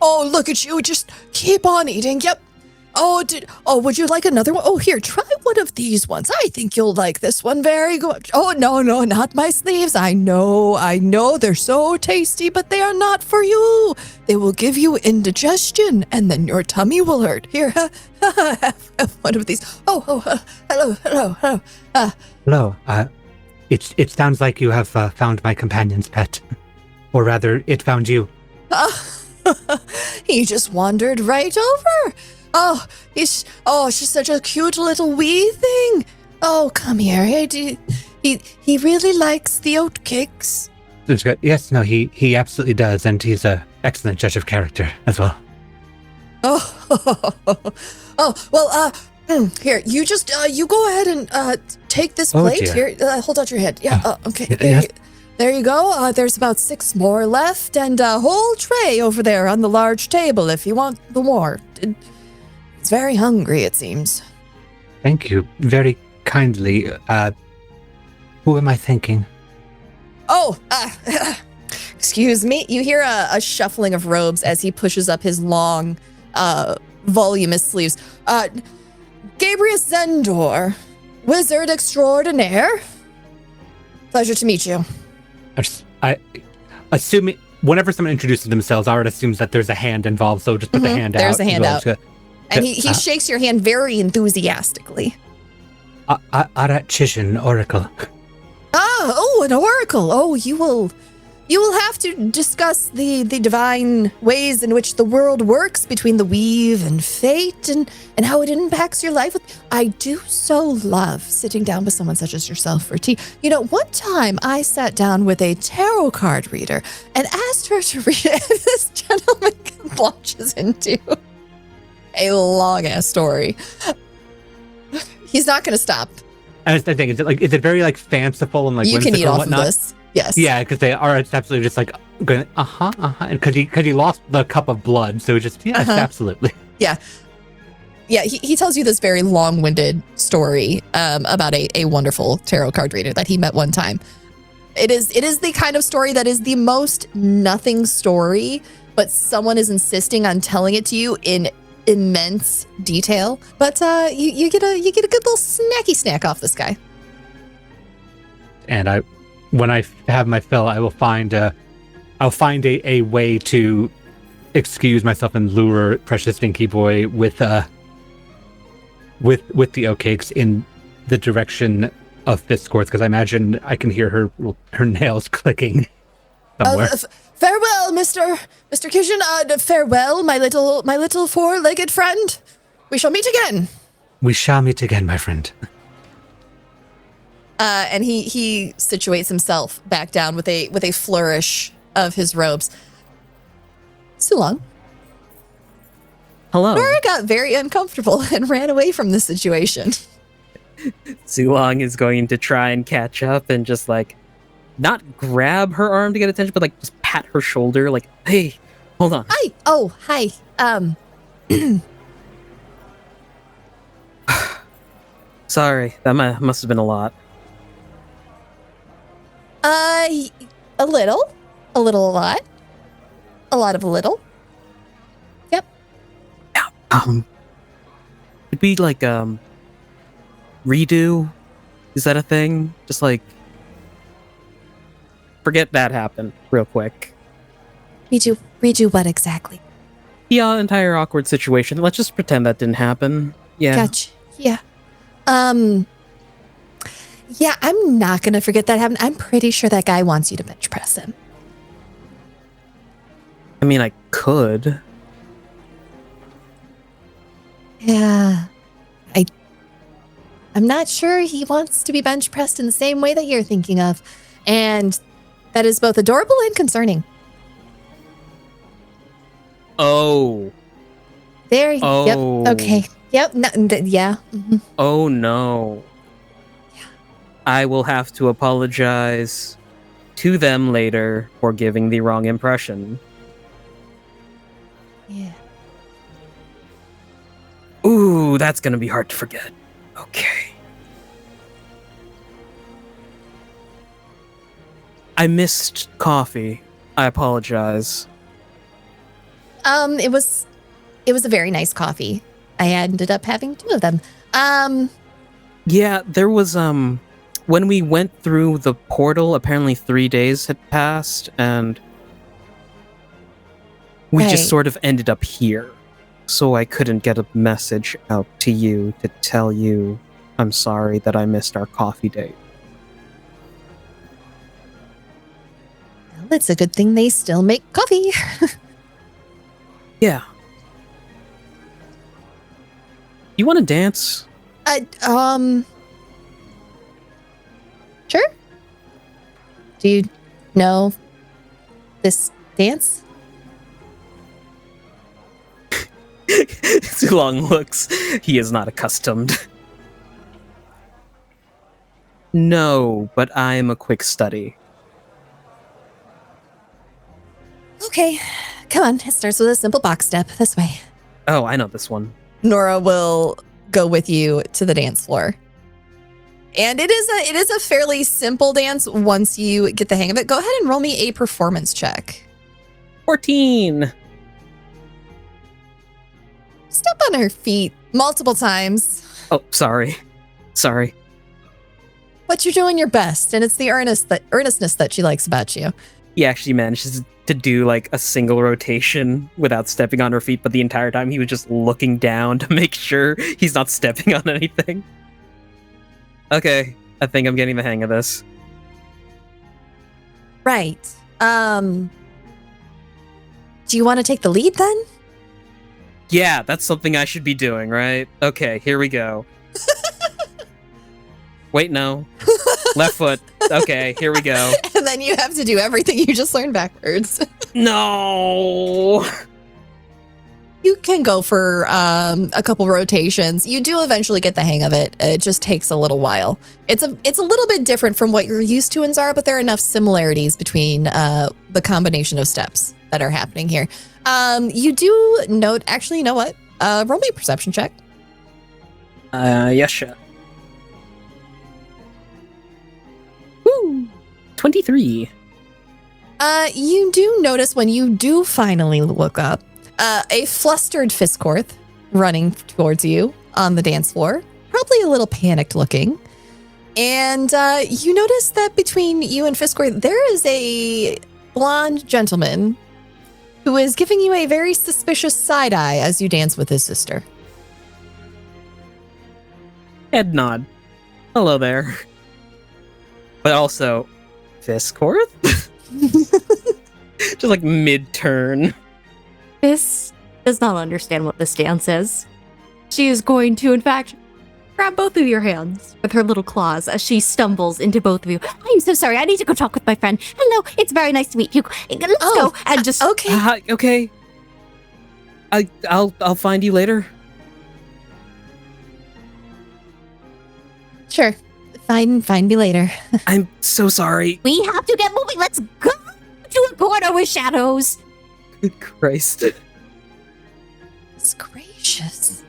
Look at you. Just keep on eating. Yep. Would you like another one? Oh, here, try one of these ones. I think you'll like this one very good. Oh, no, not my sleeves. I know, they're so tasty, but they are not for you. They will give you indigestion, and then your tummy will hurt. Here, have one of these. Hello. Hello. It sounds like you have found my companion's pet. Or rather, it found you. He just wandered right over. She's such a cute little wee thing. Oh, come here. He really likes the oatcakes. Yes, no, he absolutely does, and he's an excellent judge of character as well. Here, you just, you go ahead and take this plate. Dear. Here, hold out your head. Yeah, okay. Yes. There you go. There's about 6 more left, and a whole tray over there on the large table if you want the more. It's very hungry, it seems. Thank you very kindly. Who am I thanking? Excuse me. You hear a shuffling of robes as he pushes up his long, voluminous sleeves. Gabriel Zendor, wizard extraordinaire. Pleasure to meet you. Assuming whenever someone introduces themselves, Arat assumes that there's a hand involved, so just put the hand out. There's a hand out. And he to- shakes your hand very enthusiastically. Arat Kshizhin, Oracle. An oracle. Oh, you will have to discuss the divine ways in which the world works between the weave and fate and how it impacts your life. I do so love sitting down with someone such as yourself for tea. You know, one time I sat down with a tarot card reader and asked her to read it. This gentleman launches into a long-ass story. He's not going to stop. And the thing is, is it very fanciful and you whimsical can eat and off whatnot? of this. Yes. Yeah, because they are. It's absolutely just going and because he lost the cup of blood, so just yes, absolutely. Yeah. He tells you this very long-winded story about a wonderful tarot card reader that he met one time. It is the kind of story that is the most nothing story, but someone is insisting on telling it to you in immense detail. But you get a good little snacky snack off this guy. And when I have my fill, I will find a way to excuse myself and lure Precious Stinky Boy with the oatcakes in the direction of Fisscourth, because I imagine I can hear her nails clicking somewhere. Farewell, Mr. Kshizhin. Farewell, my little four-legged friend. We shall meet again. We shall meet again, my friend. And he situates himself back down with a flourish of his robes. So long. Hello. Nora got very uncomfortable and ran away from the situation. Zulong is going to try and catch up and just not grab her arm to get attention, but just pat her shoulder, hey, hold on. Hi. Oh, hi. Sorry, that must have been a lot. A little, a lot of a little. Yep. Yeah. It'd be redo. Is that a thing? Just forget that happened real quick. Redo what exactly? The entire awkward situation. Let's just pretend that didn't happen. Yeah. Gotcha. Yeah. Yeah, I'm not gonna forget that happened. I'm pretty sure that guy wants you to bench press him. I mean, I could. Yeah. I'm not sure he wants to be bench pressed in the same way that you're thinking of. And that is both adorable and concerning. Oh. There. Oh. Yep. Okay. Yep. Yeah. Mm-hmm. Oh, no. I will have to apologize to them later for giving the wrong impression. Yeah. Ooh, that's gonna be hard to forget. Okay. I missed coffee. I apologize. It was a very nice coffee. I ended up having 2 of them. Yeah, there was when we went through the portal, apparently 3 days had passed, and we just sort of ended up here. So I couldn't get a message out to you to tell you I'm sorry that I missed our coffee date. Well, it's a good thing they still make coffee. Yeah. You want to dance? Sure. Do you know this dance? Zulong looks. He is not accustomed. No, but I am a quick study. Okay, come on. It starts with a simple box step. This way. Oh, I know this one. Nora will go with you to the dance floor. And it is a fairly simple dance once you get the hang of it. Go ahead and roll me a performance check. 14. Step on her feet multiple times. Oh, sorry. But you're doing your best, and it's the earnestness that she likes about you. He actually manages to do like a single rotation without stepping on her feet, but the entire time he was just looking down to make sure he's not stepping on anything. Okay, I think I'm getting the hang of this. Right. Do you want to take the lead then? Yeah, that's something I should be doing, right? Okay, here we go. Wait, no. Left foot. Okay, here we go. And then you have to do everything you just learned backwards. No! You can go for a couple rotations. You do eventually get the hang of it. It just takes a little while. It's a little bit different from what you're used to in Zara, but there are enough similarities between the combination of steps that are happening here. You do note, actually, you know what? Roll me a perception check. Yes, sure. Woo! 23. You do notice when you do finally look up, a flustered Fisscourth running towards you on the dance floor, probably a little panicked looking. And you notice that between you and Fisscourth, there is a blonde gentleman who is giving you a very suspicious side eye as you dance with his sister. Head nod. Hello there. But also, Fisscourth? Just like mid-turn. Fiss does not understand what this dance is. She is going to, in fact, grab both of your hands with her little claws as she stumbles into both of you. I'm so sorry. I need to go talk with my friend. Hello, it's very nice to meet you. Let's go and just Okay. Okay. I'll find you later. Sure. Find me later. I'm so sorry. We have to get moving. Let's go to a corner with shadows. Good Christ. It's gracious.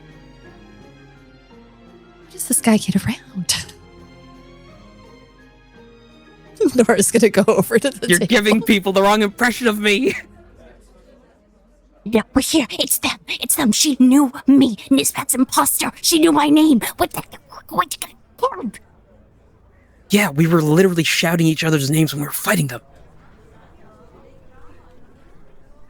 How does this guy get around? Nora's gonna go over to the You're table. giving people the wrong impression of me. Yeah, we're here. It's them. It's them. She knew me. Nisbet's imposter. She knew my name. What the? Yeah, we were literally shouting each other's names when we were fighting them.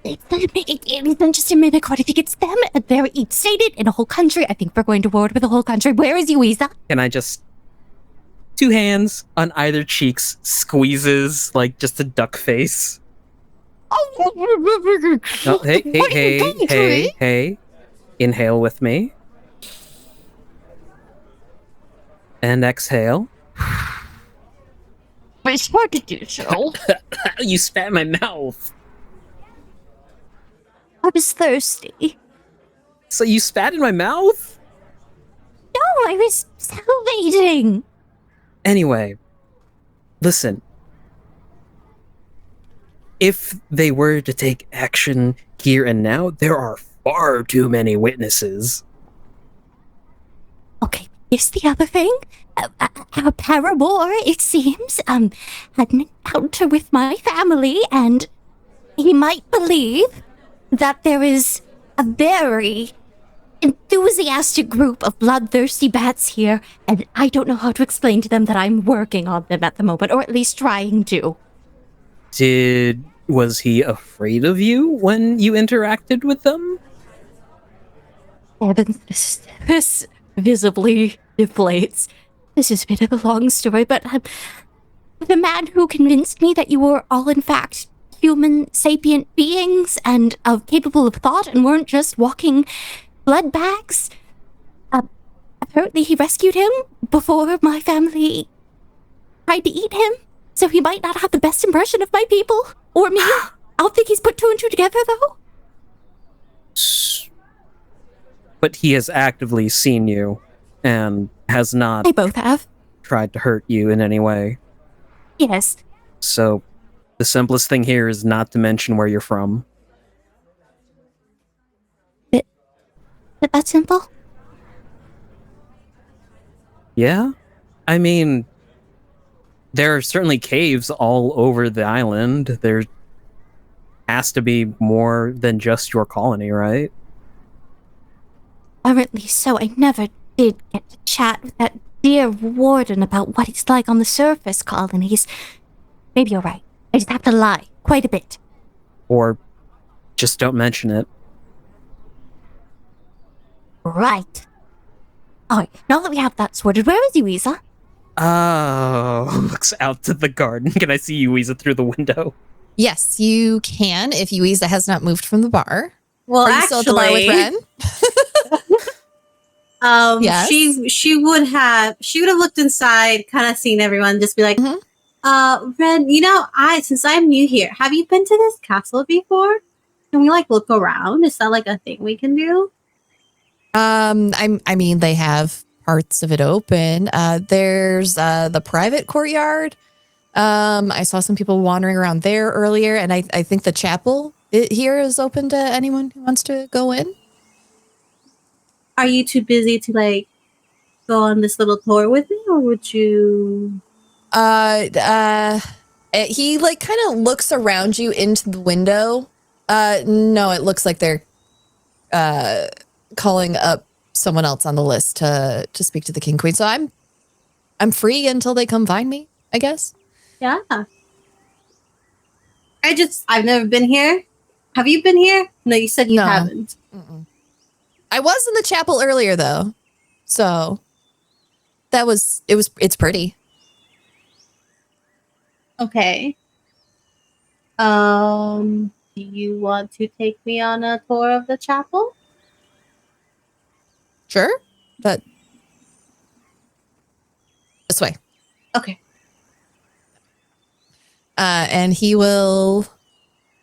It isn't just a mimic. What if it's them? They're each stated in a whole country. I think we're going to war with the whole country. Where is Yuiza? Can I just... 2 hands on either cheeks, squeezes like just a duck face. Oh, No, hey. Inhale with me. And exhale. It's hard to do so. You spat in my mouth. I was thirsty. So you spat in my mouth? No, I was salivating. Anyway, listen. If they were to take action here and now, there are far too many witnesses. Okay, here's the other thing. Our paramour, it seems, had an encounter with my family, and he might believe that there is a very enthusiastic group of bloodthirsty bats here, and I don't know how to explain to them that I'm working on them at the moment, or at least trying to. Was he afraid of you when you interacted with them? This visibly deflates. This is a bit of a long story, but the man who convinced me that you were all in fact human sapient beings and capable of thought and weren't just walking blood bags, apparently he rescued him before my family tried to eat him, so he might not have the best impression of my people or me. I don't think he's put 2 and 2 together, though. But he has actively seen you and has not They both have. tried to hurt you in any way. Yes. So the simplest thing here is not to mention where you're from. Is it that simple? Yeah? I mean, there are certainly caves all over the island. There has to be more than just your colony, right? Apparently so. I never did get to chat with that dear warden about what it's like on the surface colonies. Maybe you're right. I just have to lie quite a bit. Or just don't mention it. Right. Alright, now that we have that sorted, where is Yuiza? Oh, looks out to the garden. Can I see Yuiza through the window? Yes, you can if Yuiza has not moved from the bar. Well, Are you actually, still at the bar with Ren? Yes. she would have looked inside, kind of seen everyone, just be like, Ren, since I'm new here, have you been to this castle before? Can we look around? Is that a thing we can do? I mean, they have parts of it open. There's the private courtyard. I saw some people wandering around there earlier, and I think the chapel here is open to anyone who wants to go in. Are you too busy to go on this little tour with me, or would you? He kind of looks around you into the window. No, it looks like they're calling up someone else on the list to speak to the King Queen. So I'm free until they come find me, I guess. Yeah. I've never been here. Have you been here? No, you said you haven't. Mm-mm. I was in the chapel earlier though. So it's pretty. Okay. Do you want to take me on a tour of the chapel? Sure, but this way. Okay. And he will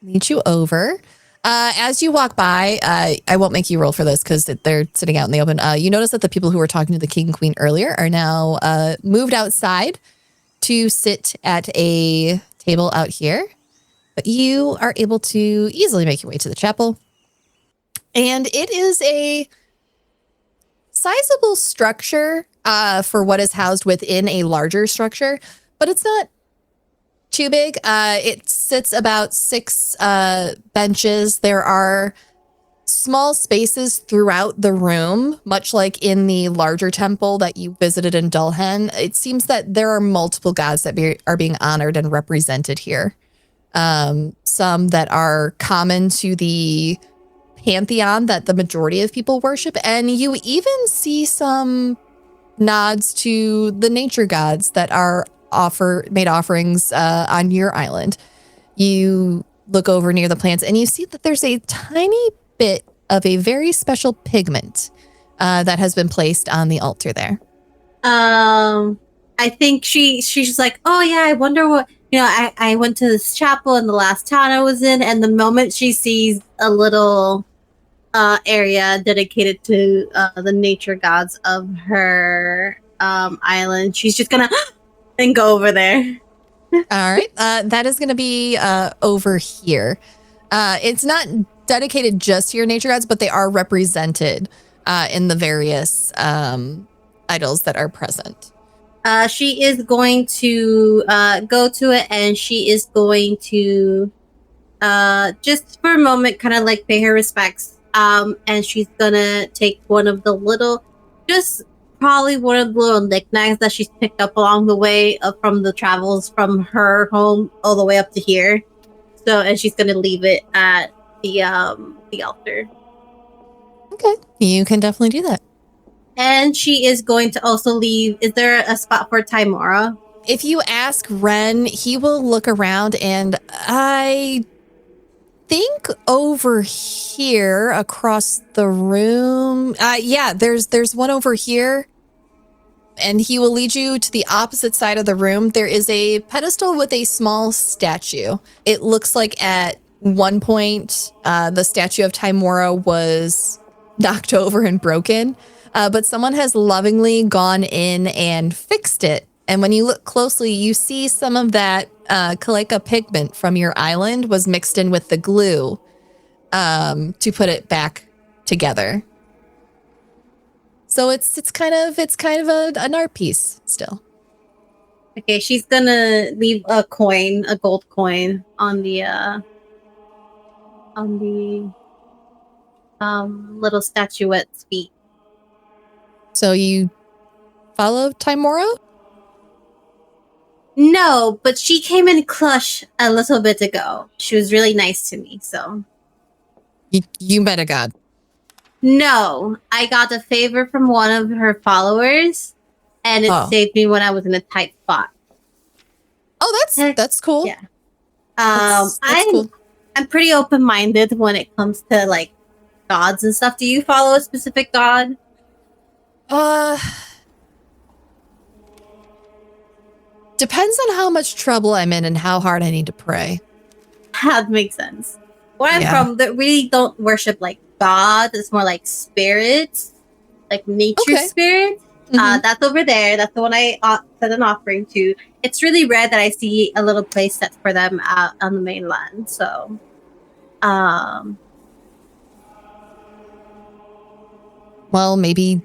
lead you over. As you walk by, I won't make you roll for this because they're sitting out in the open. You notice that the people who were talking to the King and Queen earlier are now moved outside to sit at a table out here. But you are able to easily make your way to the chapel. And it is a sizable structure for what is housed within a larger structure, but it's not too big. It sits about 6 benches. There are small spaces throughout the room, much like in the larger temple that you visited in Dulhen. It seems that there are multiple gods that are being honored and represented here. Some that are common to the pantheon that the majority of people worship. And you even see some nods to the nature gods that are made offerings on your island. You look over near the plants and you see that there's a tiny bit of a very special pigment that has been placed on the altar there. I think she's just like, oh yeah, I wonder what, I went to this chapel in the last town I was in, and the moment she sees a little area dedicated to the nature gods of her island, she's just gonna and go over there. All right. That is going to be over here. It's not dedicated just to your nature gods, but they are represented in the various idols that are present. She is going to go to it, and she is going to just for a moment kind of pay her respects. And she's gonna take one of the little, probably one of the little knickknacks that she's picked up along the way from the travels from her home all the way up to here. So, and she's gonna leave it at the altar. Okay, you can definitely do that. And she is going to also leave. Is there a spot for Timora? If you ask Ren, he will look around, and I think over here across the room. There's one over here. And he will lead you to the opposite side of the room. There is a pedestal with a small statue. It looks like at one point, the statue of Timora was knocked over and broken. But someone has lovingly gone in and fixed it. And when you look closely, you see some of that Kaleka pigment from your island was mixed in with the glue to put it back together. So it's kind of an art piece still. Okay, she's gonna leave a gold coin on the little statuette's feet. So you follow Timora? No, but she came in clutch a little bit ago. She was really nice to me, so. You met a god. No, I got a favor from one of her followers, and it saved me when I was in a tight spot. Oh, that's cool. Yeah. That's cool. I'm pretty open-minded when it comes to like gods and stuff. Do you follow a specific god? Depends on how much trouble I'm in and how hard I need to pray. That makes sense. Where I'm from, they really don't worship like God. It's more like spirits, like nature spirits. That's over there. That's the one I set an offering to. It's really rare that I see a little place set for them out on the mainland. So, well, maybe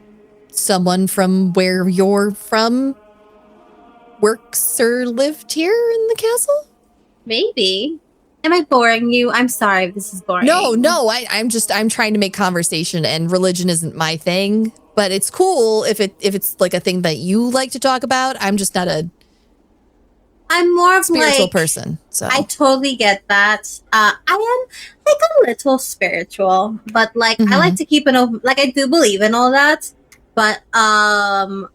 someone from where you're from works or lived here in the castle? Maybe. Am I boring you? I'm sorry if this is boring. No, I'm trying to make conversation, and religion isn't my thing, but it's cool if it's like a thing that you like to talk about. I'm just not I'm more of spiritual like, person. So I totally get that. I am like a little spiritual, but like I like to keep an open, like I do believe in all that, but I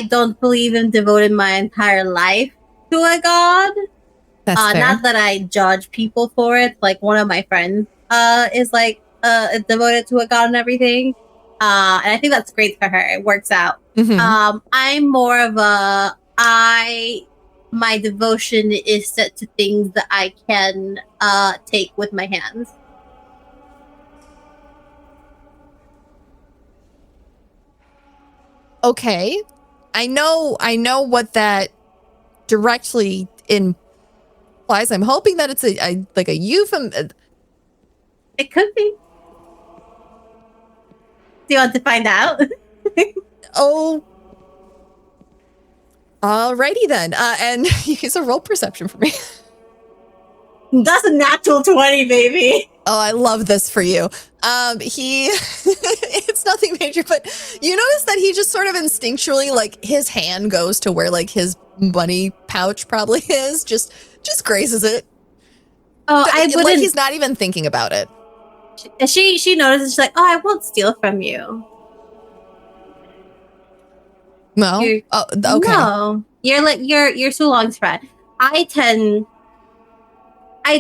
don't believe in devoting my entire life to a god. That's fair. Not that I judge people for it. Like one of my friends is like devoted to a god and everything. And I think that's great for her. It works out. I'm more of my devotion is set to things that I can take with my hands. Okay. I know what that directly implies. I'm hoping that it's a like a euphemism. It could be. Do you want to find out? Oh. Alrighty then. And use a roll perception for me. That's a natural 20, baby. Oh, I love this for you. It's nothing major, but you notice that he just sort of instinctually, like, his hand goes to where, like, his money pouch probably is, just grazes it. Oh, I wouldn't. Like, he's not even thinking about it. She notices, she's like, oh, I won't steal from you. No? Oh, okay. No. You're like, you're Sulong's friend. I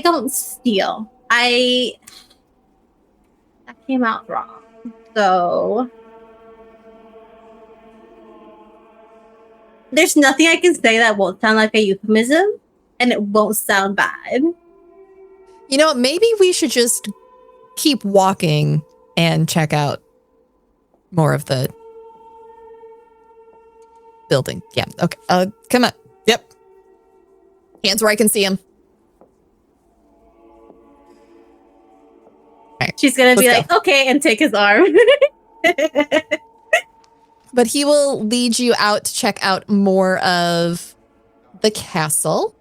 don't steal. That came out wrong. So there's nothing I can say that won't sound like a euphemism, and it won't sound bad. You know, maybe we should just keep walking and check out more of the building. Yeah. Okay. Come on. Yep. Hands where I can see him. Right, she's gonna be like, okay, and take his arm. But he will lead you out to check out more of the castle.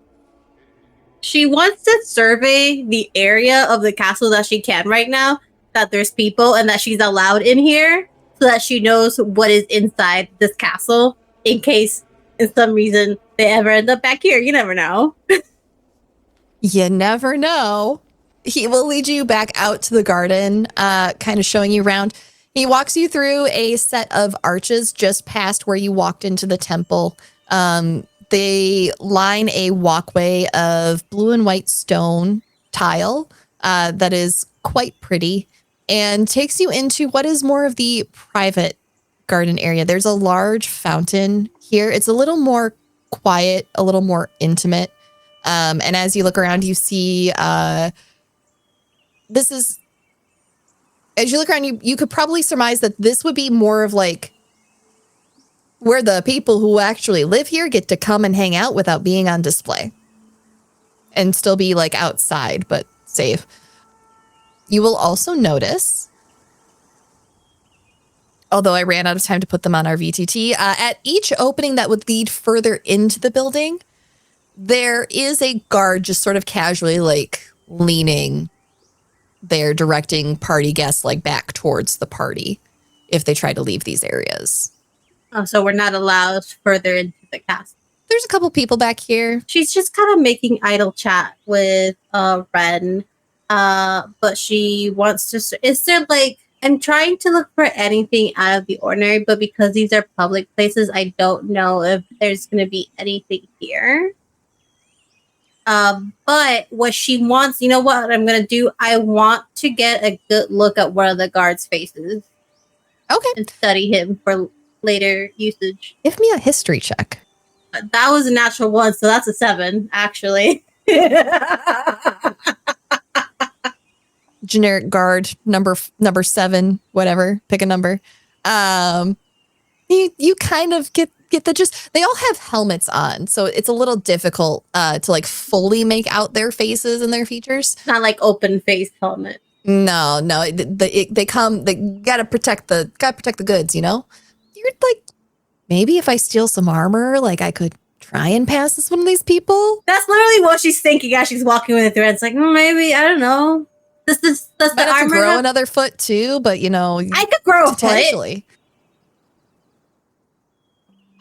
She wants to survey the area of the castle that she can right now, that there's people and that she's allowed in here, so that she knows what is inside this castle in case, in some reason, they ever end up back here. You never know. You never know. He will lead you back out to the garden, kind of showing you around. He walks you through a set of arches just past where you walked into the temple. They line a walkway of blue and white stone tile that is quite pretty and takes you into what is more of the private garden area. There's a large fountain here. It's a little more quiet, a little more intimate. And as you look around, you see... as you look around, you could probably surmise that this would be more of like where the people who actually live here get to come and hang out without being on display and still be like outside, but safe. You will also notice, although I ran out of time to put them on our VTT, at each opening that would lead further into the building, there is a guard just sort of casually like leaning there, directing party guests like back towards the party if they try to leave these areas. Oh, so we're not allowed further into the castle. there's a couple people back here. She's just kind of making idle chat with Ren. But she wants to. Is there like? I'm trying to look for anything out of the ordinary, but because these are public places, I don't know if there's going to be anything here. But what she wants, you know what I'm going to do? I want to get a good look at one of the guards' faces. Okay. And study him for later usage. Give me a history check. That was a natural 1, so that's a 7, actually. Generic guard, number 7, whatever. Pick a number. You kind of get the gist. They all have helmets on, so it's a little difficult to like fully make out their faces and their features. Not like open face helmet. No. They gotta protect the goods. You know. You're like, maybe if I steal some armor, like I could try and pass as one of these people. That's literally what she's thinking as she's walking with the thread. It's like, maybe, I don't know. Does the armor grow another foot too? But you know, I could grow a potentially. foot.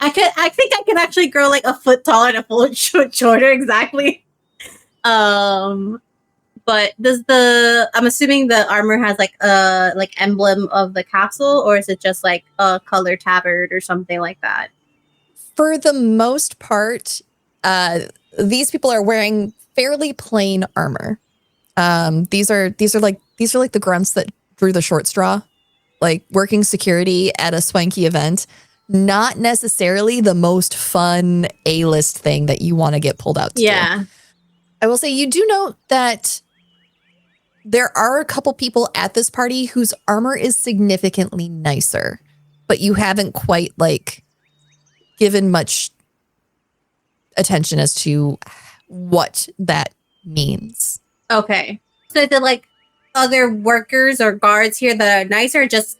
I think I could actually grow like a foot taller and a foot shorter, exactly. But I'm assuming the armor has like a emblem of the castle, or is it just like a color tabard or something like that? For the most part, these people are wearing fairly plain armor. These are like the grunts that drew the short straw, like working security at a swanky event. Not necessarily the most fun A-list thing that you want to get pulled out to. Yeah. I will say you do note that there are a couple people at this party whose armor is significantly nicer, but you haven't quite like given much attention as to what that means. Okay. So the like other workers or guards here that are nicer, just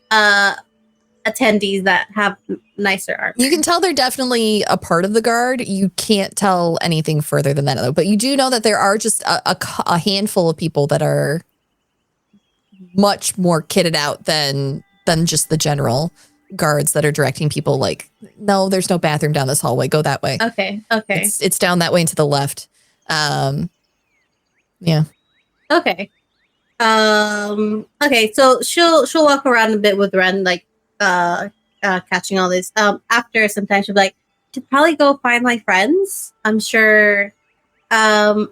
attendees that have nicer armor. You can tell they're definitely a part of the guard. You can't tell anything further than that, though. But you do know that there are just a handful of people that are much more kitted out than just the general guards that are directing people like, no, there's no bathroom down this hallway. Go that way. Okay. It's down that way and to the left. Yeah. Okay. Okay, so she'll walk around a bit with Ren, like catching all this. After some time, she'll be like, "Should probably go find my friends." I'm sure. I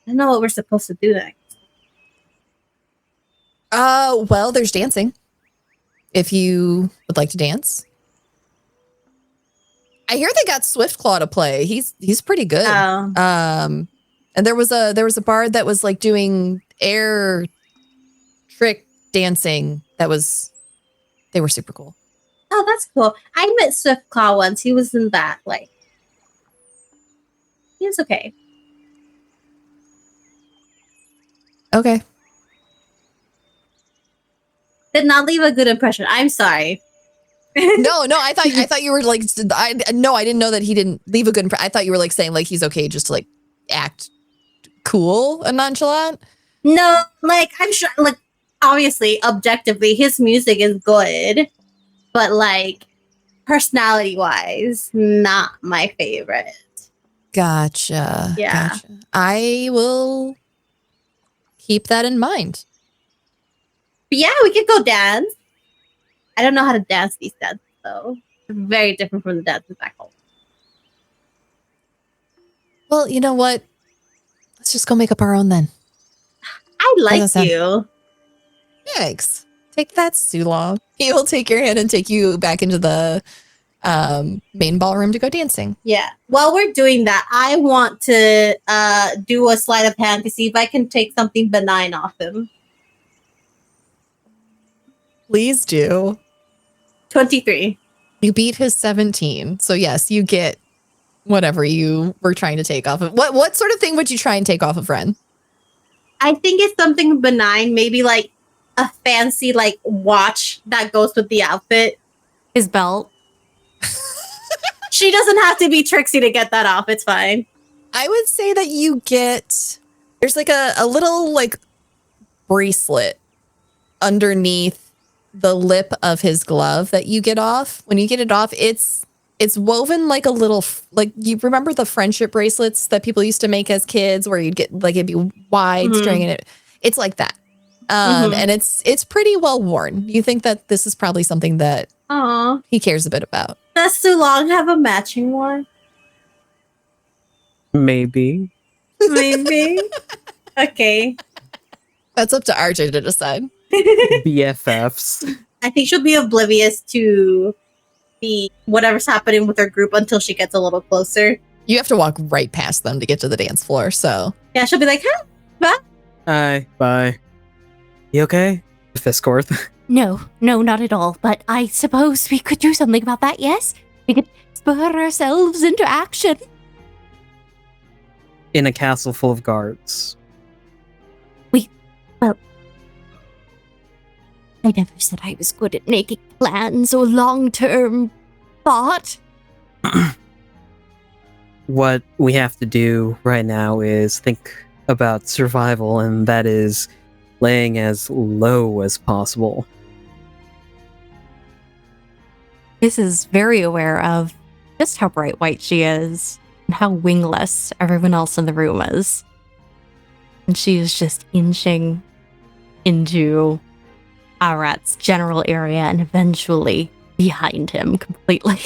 don't know what we're supposed to do next. Well, there's dancing. If you would like to dance. I hear they got Swiftclaw to play. He's pretty good. Oh. And there was a bard that was like doing air trick dancing. They were super cool. Oh, that's cool. I met Swiftclaw once. He was in that. Like, he was okay. Okay. Did not leave a good impression. I'm sorry. No, I thought you were like, I didn't know that he didn't leave a good impression. I thought you were like saying like he's okay just to like act cool and nonchalant. No, like I'm sure, like obviously, objectively, his music is good, but like personality-wise, not my favorite. Gotcha. Yeah. Gotcha. I will keep that in mind. But yeah, we could go dance. I don't know how to dance these dances, though. It's very different from the dances back home. Well, you know what? Let's just go make up our own then. I like you. Thanks. Take that, Sula. He will take your hand and take you back into the main ballroom to go dancing. Yeah. While we're doing that, I want to do a sleight of hand to see if I can take something benign off him. Please do. 23. You beat his 17. So yes, you get whatever you were trying to take off of. What sort of thing would you try and take off of Ren? I think it's something benign, maybe like a fancy like watch that goes with the outfit. His belt. She doesn't have to be tricksy to get that off. It's fine. I would say that you get, there's like a little like bracelet underneath the lip of his glove that you get off. When you get it off, it's It's woven like a little, like you remember the friendship bracelets that people used to make as kids where you'd get like, it'd be wide string and it's like that. And it's pretty well worn. You think that this is probably something that he cares a bit about. Does Sulong have a matching one? Maybe. Maybe. Okay. That's up to RJ to decide. BFFs. I think she'll be oblivious to the whatever's happening with her group until she gets a little closer. You have to walk right past them to get to the dance floor, so. Yeah, she'll be like, huh? Bye. Hi. Bye. You okay? Fisscourth. No, not at all. But I suppose we could do something about that, yes? We could spur ourselves into action. In a castle full of guards. I never said I was good at making plans or long-term thought. What we have to do right now is think about survival, and that is laying as low as possible. This is very aware of just how bright white she is and how wingless everyone else in the room is. And she is just inching into Arat's general area and eventually behind him completely.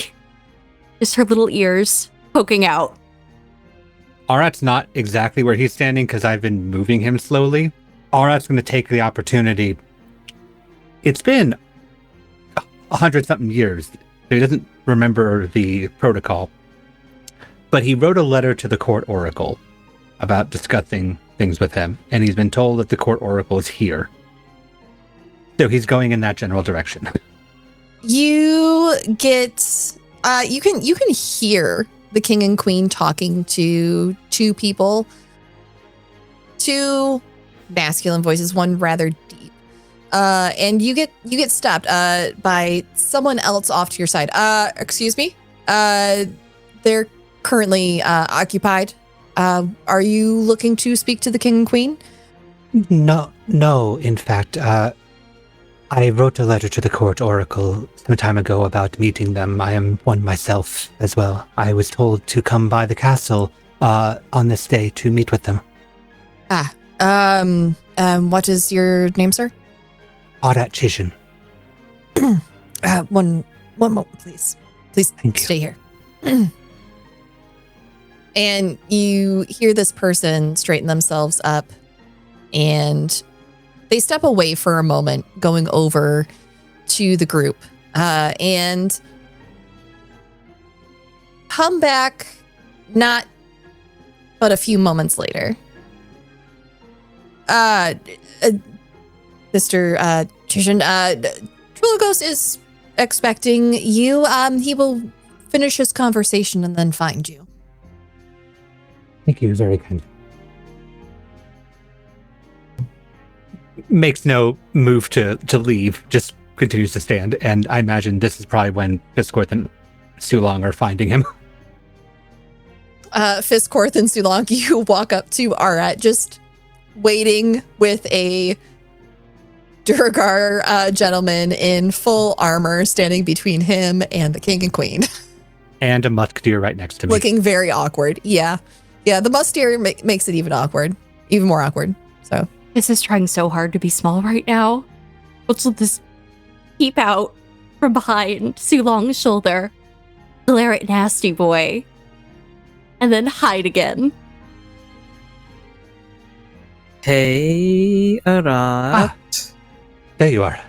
Just her little ears poking out. Arat's not exactly where he's standing because I've been moving him slowly. Arat's going to take the opportunity. It's been 100-something years, so he doesn't remember the protocol. But he wrote a letter to the court oracle about discussing things with him, and he's been told that the court oracle is here. So he's going in that general direction. You get, you can hear the king and queen talking to two people, two masculine voices, one rather deep. And you get stopped by someone else off to your side. Excuse me. They're currently occupied. Are you looking to speak to the king and queen? No. In fact, I wrote a letter to the court oracle some time ago about meeting them. I am one myself as well. I was told to come by the castle on this day to meet with them. What is your name, sir? Arat Kshizhin. One moment, please. Please Thank you. stay here. And you hear this person straighten themselves up, and they step away for a moment, going over to the group, and come back not but a few moments later. Mr. Kshizhin, Trulagos is expecting you. He will finish his conversation and then find you. Thank you, very kind. Makes no move to leave, just continues to stand, and I imagine this is probably when Fisscourth and Sulong are finding him. Fisscourth and Sulong, you walk up to Arat, just waiting with a Durgar gentleman in full armor standing between him and the king and queen. And a musk deer right next to me. Looking very awkward. Yeah, the musk deer makes it even more awkward. So This is trying so hard to be small right now. Let's let this peep out from behind Sulong's shoulder, glare at Nasty Boy, and then hide again. Hey, Arat. There you are.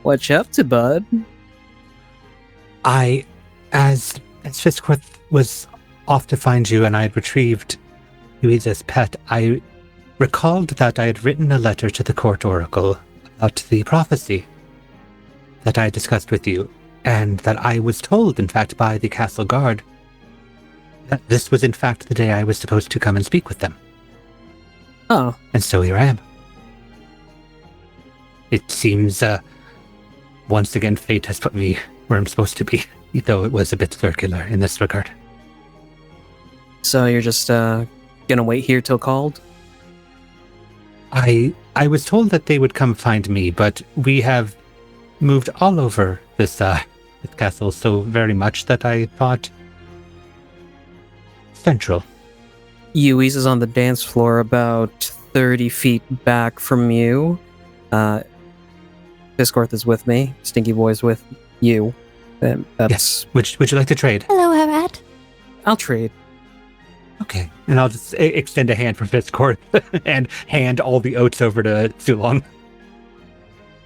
What you up to, bud? As Fisscourth was off to find you and I had retrieved Yuiza's pet, I recalled that I had written a letter to the court oracle about the prophecy that I discussed with you, and that I was told, in fact, by the castle guard that this was in fact the day I was supposed to come and speak with them. Oh. And so here I am. It seems, once again, fate has put me where I'm supposed to be, though it was a bit circular in this regard. So you're just, gonna wait here till called? I was told that they would come find me, but we have moved all over this this castle so very much that I thought central. Yuiza's on the dance floor about 30 feet back from you. Fisscourth is with me. Stinky Boy's with you. Yes. Would you like to trade? Hello, Arat. I'll trade. Okay. And I'll just extend a hand for Fisscourth and hand all the oats over to Sulong.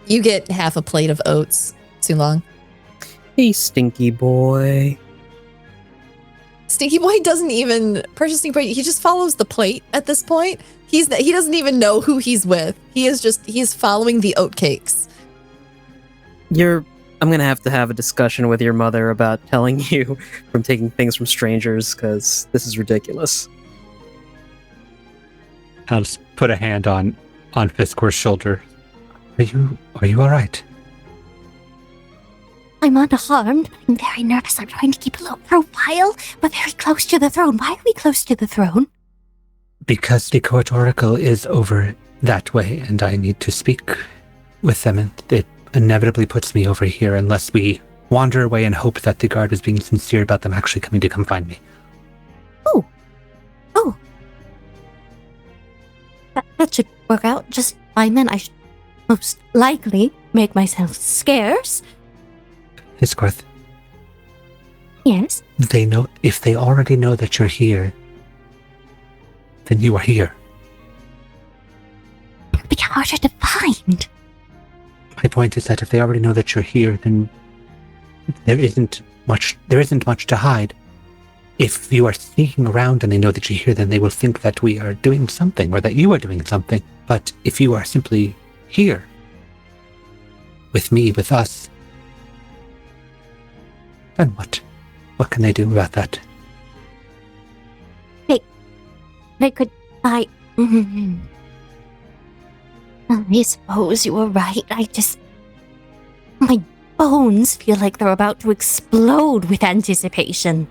You get half a plate of oats, Sulong. Hey, Stinky Boy. Stinky Boy doesn't even purchase Stinky Boy. He just follows the plate at this point. He doesn't even know who he's with. He's following the oat cakes. I'm gonna have to have a discussion with your mother about telling you from taking things from strangers, because this is ridiculous. I'll just put a hand on Fisscourth's shoulder. Are you all right? I'm unharmed, but I'm very nervous. I'm trying to keep a low profile, but very close to the throne. Why are we close to the throne? Because the court oracle is over that way, and I need to speak with them, and it inevitably puts me over here unless we wander away and hope that the guard is being sincere about them actually coming to come find me. Oh. That should work out just fine then. I should most likely make myself scarce. Fisscourth, Yes? if they already know that you're here, then you are here. It'll be harder to find. My point is that if they already know that you're here, then there isn't much to hide. If you are sneaking around and they know that you're here, then they will think that we are doing something or that you are doing something. But if you are simply here, with me, with us, then what? What can they do about that? I suppose you were right. My bones feel like they're about to explode with anticipation.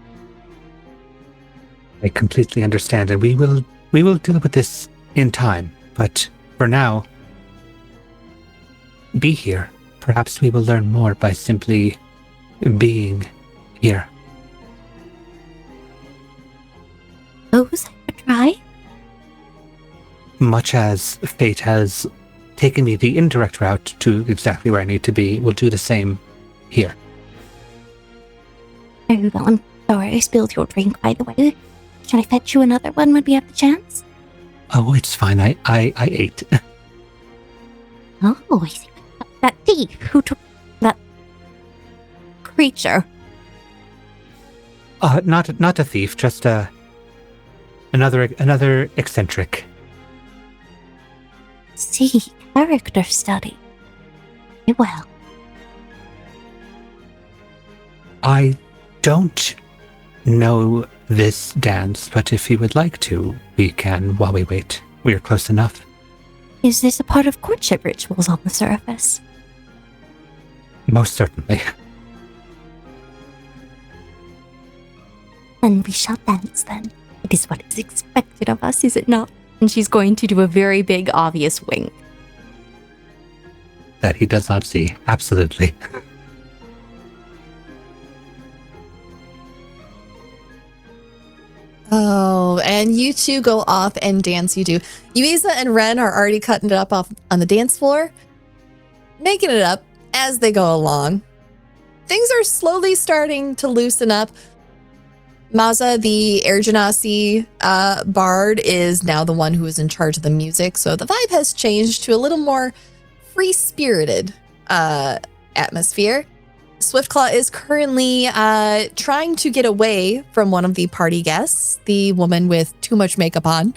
I completely understand, and we will deal with this in time. But for now, be here. Perhaps we will learn more by simply being here. Suppose I could try? Much as fate has taken me the indirect route to exactly where I need to be, will do the same here. Very well. I'm sorry I spilled your drink, by the way. Should I fetch you another one when we have the chance? Oh, it's fine. I ate. Oh, I see. That thief who took that creature. Not a thief, just another eccentric. See, character study. Well. I don't know this dance, but if you would like to, we can while we wait. We are close enough. Is this a part of courtship rituals on the surface? Most certainly. Then we shall dance then. It is what is expected of us, is it not? And she's going to do a very big, obvious wink. That he does not see. Absolutely. Oh, and you two go off and dance. You do. Yuiza and Ren are already cutting it up off on the dance floor, making it up as they go along. Things are slowly starting to loosen up. Maza, the Air Genasi bard, is now the one who is in charge of the music, so the vibe has changed to a little more free-spirited atmosphere. Swiftclaw is currently trying to get away from one of the party guests. The woman with too much makeup on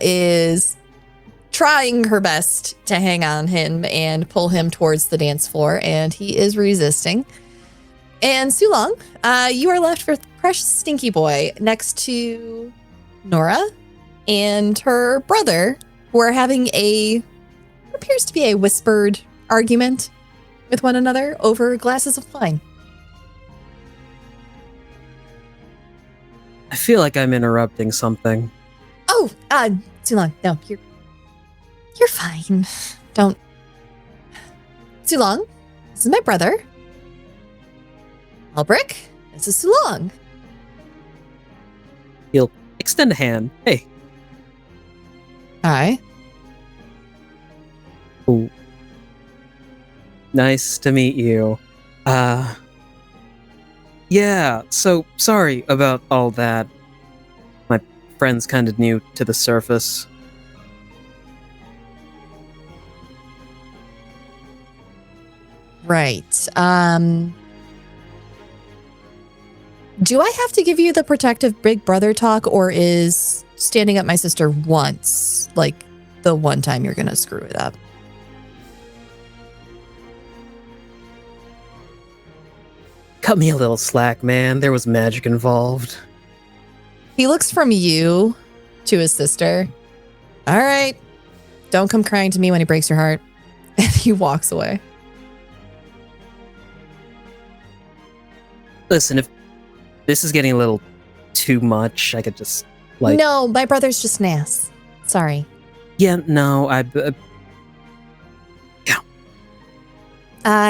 is trying her best to hang on him and pull him towards the dance floor, and he is resisting. And Sulong, you are left with Precious Stinky Boy next to Nora and her brother, who are having what appears to be a whispered argument with one another over glasses of wine. I feel like I'm interrupting something. Oh, Sulong, no, you're fine. Don't. Sulong, this is my brother. Albrick, this is Sulong. He'll extend a hand. Hey. Hi. Ooh. Nice to meet you. Yeah, so sorry about all that. My friend's kind of new to the surface. Right. Do I have to give you the protective big brother talk, or is standing up my sister once, like, the one time you're gonna screw it up? Cut me a little slack, man. There was magic involved. He looks from you to his sister. All right. Don't come crying to me when he breaks your heart. And he walks away. Listen, if this is getting a little too much, I could just, like... No, my brother's just an ass. Sorry. Yeah, no,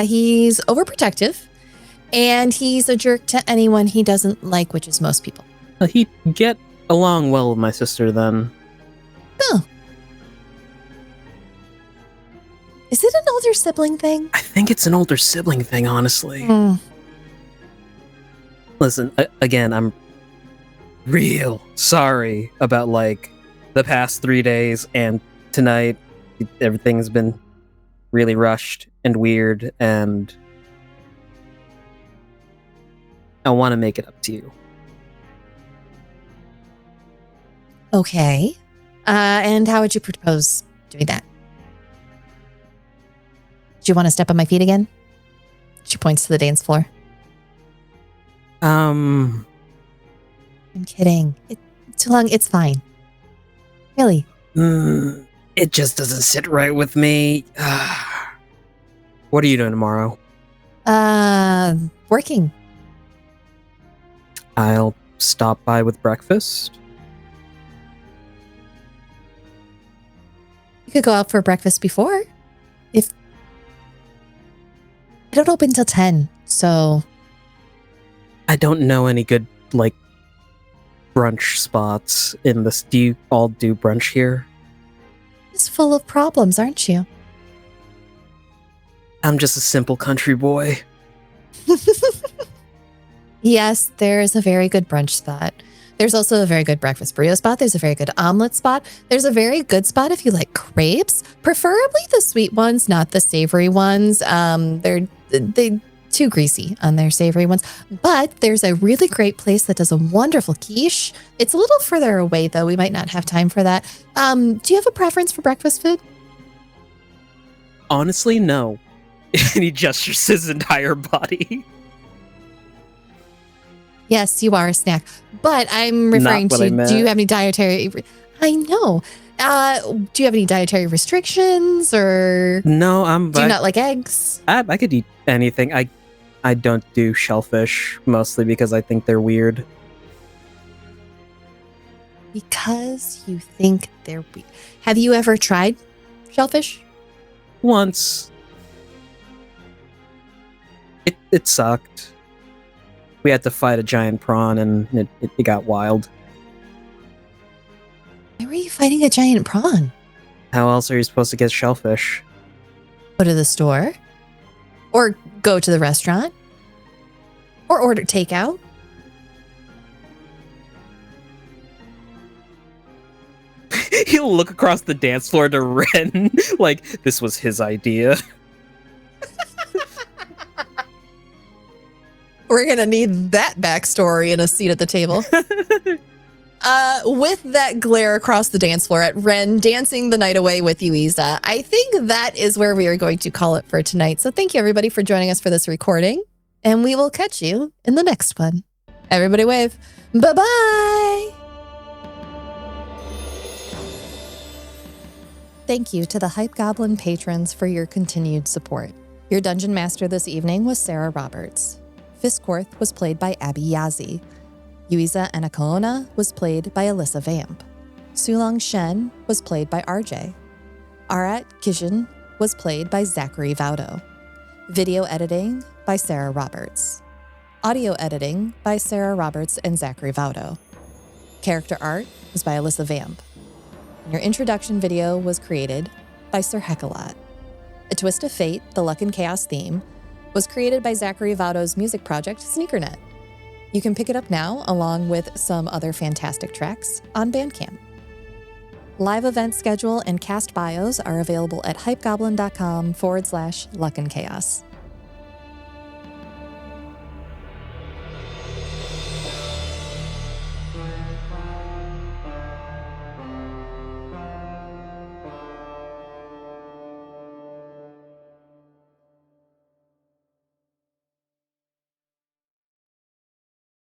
He's overprotective. And he's a jerk to anyone he doesn't like, which is most people. He'd get along well with my sister, then. Oh. Is it an older sibling thing? I think it's an older sibling thing, honestly. Listen, again, I'm real sorry about, like, the past 3 days and tonight. Everything's been really rushed and weird, and I want to make it up to you. Okay. And how would you propose doing that? Do you want to step on my feet again? She points to the dance floor. I'm kidding. Too long. It's fine. Really. It just doesn't sit right with me. What are you doing tomorrow? Working. I'll stop by with breakfast. You could go out for breakfast before. If I don't open till 10, so I don't know any good, like, brunch spots in this. Do you all do brunch here? it's full of problems, aren't you? I'm just a simple country boy. Yes, there is a very good brunch spot. There's also a very good breakfast burrito spot. There's a very good omelet spot. There's a very good spot if you like crepes, preferably the sweet ones, not the savory ones. They're too greasy on their savory ones. But there's a really great place that does a wonderful quiche. It's a little further away, though. We might not have time for that. Do you have a preference for breakfast food? Honestly, no. And he gestures his entire body. Yes, you are a snack. But I'm referring to, do you have any dietary... I know. Do you have any dietary restrictions or... No, do you not like eggs? I could eat anything. I don't do shellfish, mostly because I think they're weird. Because you think they're weird. Have you ever tried shellfish? Once. It sucked. We had to fight a giant prawn and it got wild. Why were you fighting a giant prawn? How else are you supposed to get shellfish? Go to the store? Or go to the restaurant? Or order takeout? He'll look across the dance floor to Ren like this was his idea. We're going to need that backstory and a seat at the table. With that glare across the dance floor at Ren dancing the night away with Yuiza, I think that is where we are going to call it for tonight. So thank you, everybody, for joining us for this recording. And we will catch you in the next one. Everybody wave. Bye-bye. Thank you to the Hype Goblin patrons for your continued support. Your Dungeon Master this evening was Sara Roberts. Fisscourth was played by Abby Yazzie. Yuiza Anacaona was played by Alessa Vamp. Sulong Shen was played by RJ. Arat Kshizhin was played by Zachary Vaudo. Video editing by Sara Roberts. Audio editing by Sara Roberts and Zachary Vaudo. Character art was by Alessa Vamp. And your introduction video was created by SirHeckALot. A Twist of Fate, the Luck and Chaos theme, was created by Zachary Vaudo's music project, Sneakernet. You can pick it up now, along with some other fantastic tracks, on Bandcamp. Live event schedule and cast bios are available at hypegoblin.com/luckandchaos.